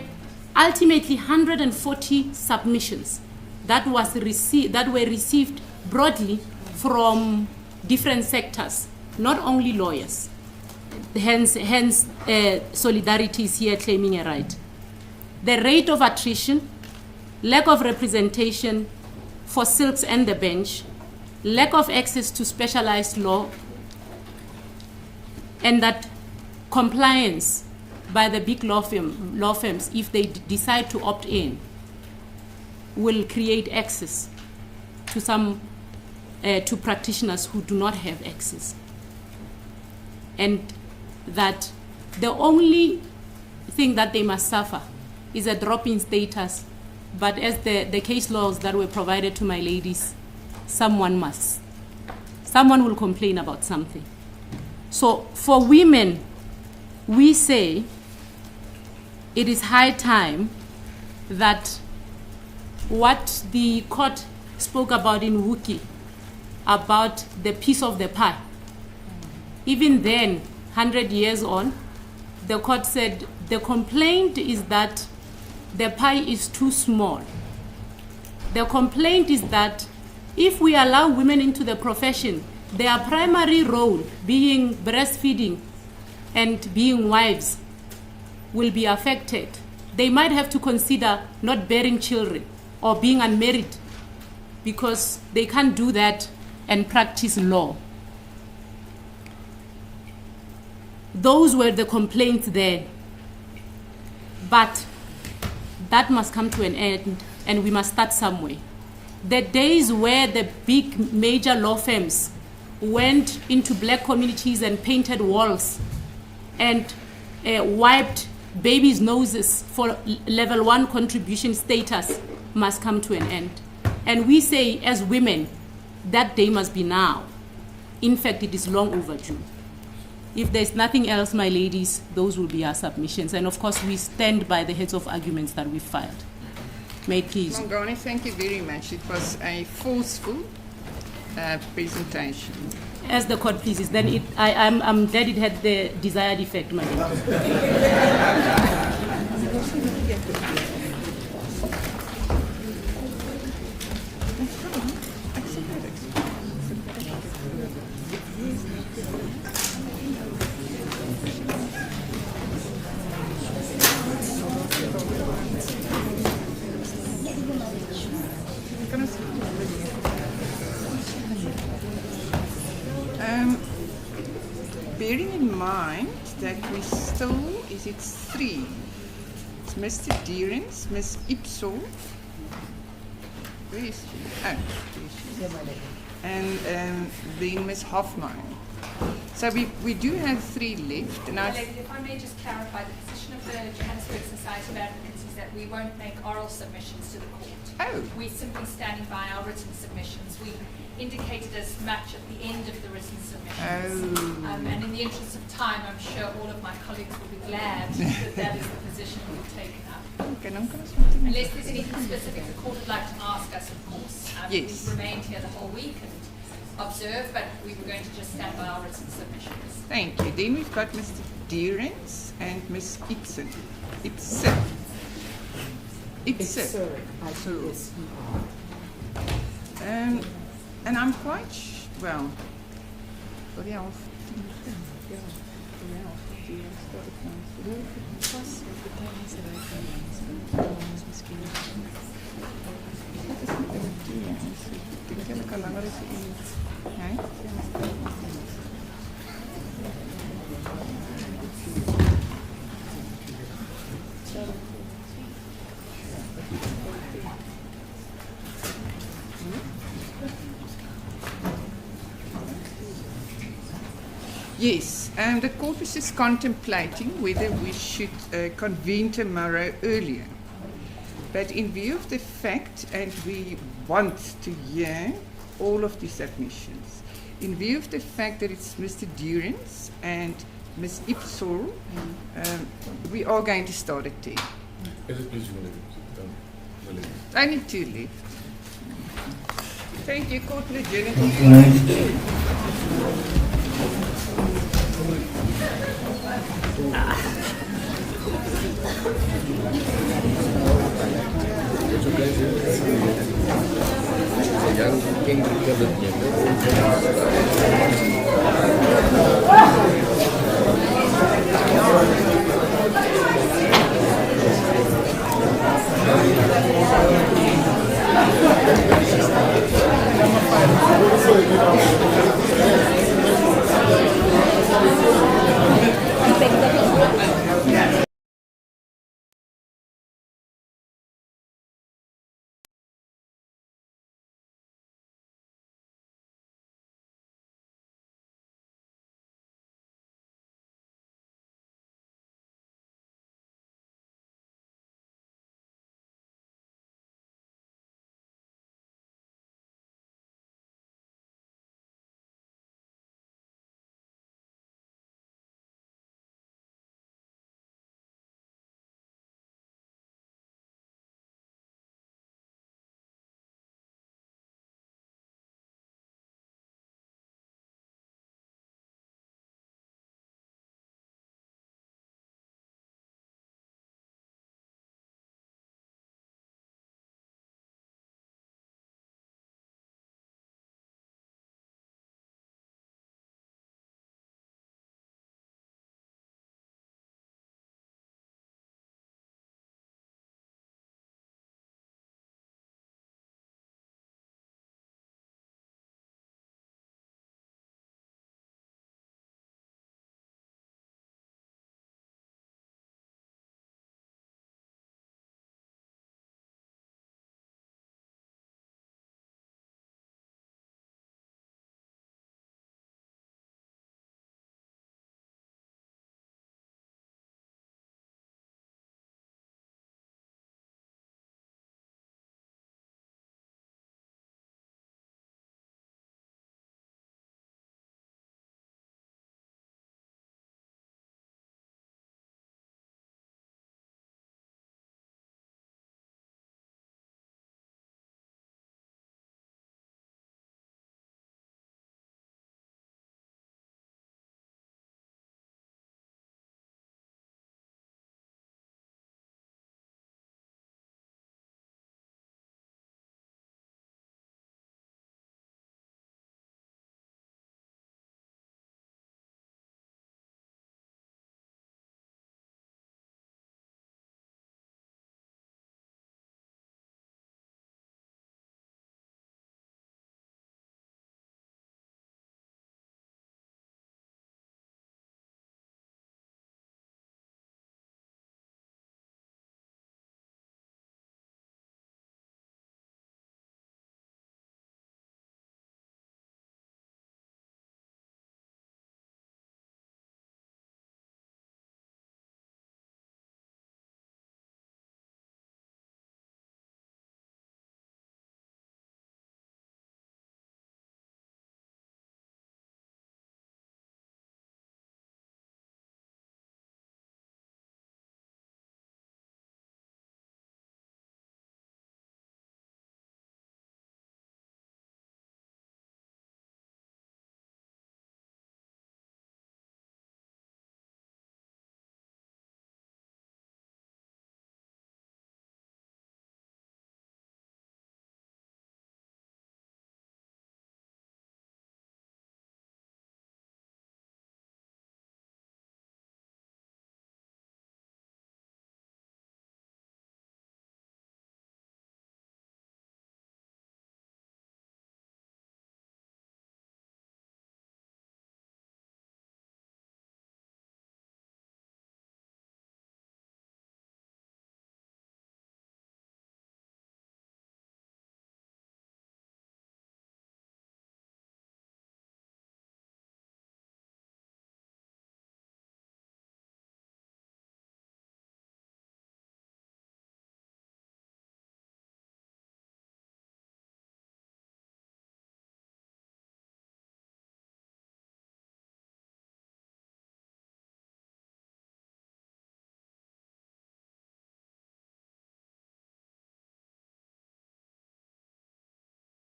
L: ultimately 140 submissions that were received broadly from different sectors, not only lawyers. Hence Solidarity is here claiming a right. The rate of attrition, lack of representation for silks and the bench, lack of access to specialized law, and that compliance by the big law firms, if they decide to opt in, will create access to to practitioners who do not have access. And that the only thing that they must suffer is a drop in status. But as the case laws that were provided to my ladies, someone will complain about something. So for women, we say it is high time that what the court spoke about in Wuki, about the piece of the pie, even then, 100 years on, the court said the complaint is that the pie is too small. The complaint is that if we allow women into the profession, their primary role, being breastfeeding and being wives, will be affected. They might have to consider not bearing children or being unmarried because they can't do that and practice law. Those were the complaints then. But that must come to an end, and we must start somewhere. The days where the big major law firms went into black communities and painted walls and wiped babies' noses for level 1 contribution status must come to an end. And we say, as women, that day must be now. In fact, it is long overdue. If there's nothing else, my ladies, those will be our submissions. And of course, we stand by the heads of arguments that we filed. May it please.
B: Mongani, thank you very much. It was a forceful presentation.
L: As the court pleases, then I'm glad it had the desired effect, my ladies.
B: Bearing in mind that we still, is it 3? It's Mr. Deerens, Ms. Ipsol. Where is she? Oh, there she is. And then Ms. Hoffman. So we do have 3 left. And
N: if I may just clarify, the position of the Johannesburg Society of Advocates is that we won't make oral submissions to the court.
B: Oh.
N: We're simply standing by our written submissions. We indicated as much at the end of the written submissions.
B: Oh.
N: And in the interest of time, I'm sure all of my colleagues will be glad that is the position we've taken up. Unless there's anything specific the court would like to ask us, of course.
B: Yes.
N: We've remained here the whole week and observed, but we were going to just stand by our written submissions.
B: Thank you. Then we've got Mr. Deerens and Ms. Ipsen. And I'm quite well. Yes, the court is just contemplating whether we should convene tomorrow earlier. But in view of the fact, and we want to hear all of the submissions, in view of the fact that it's Mr. Durance and Ms. Ipsol, we are going to start at 10.
J: Is it please, Malay?
B: Only 2 left. Thank you, court adjourned.
J: Yang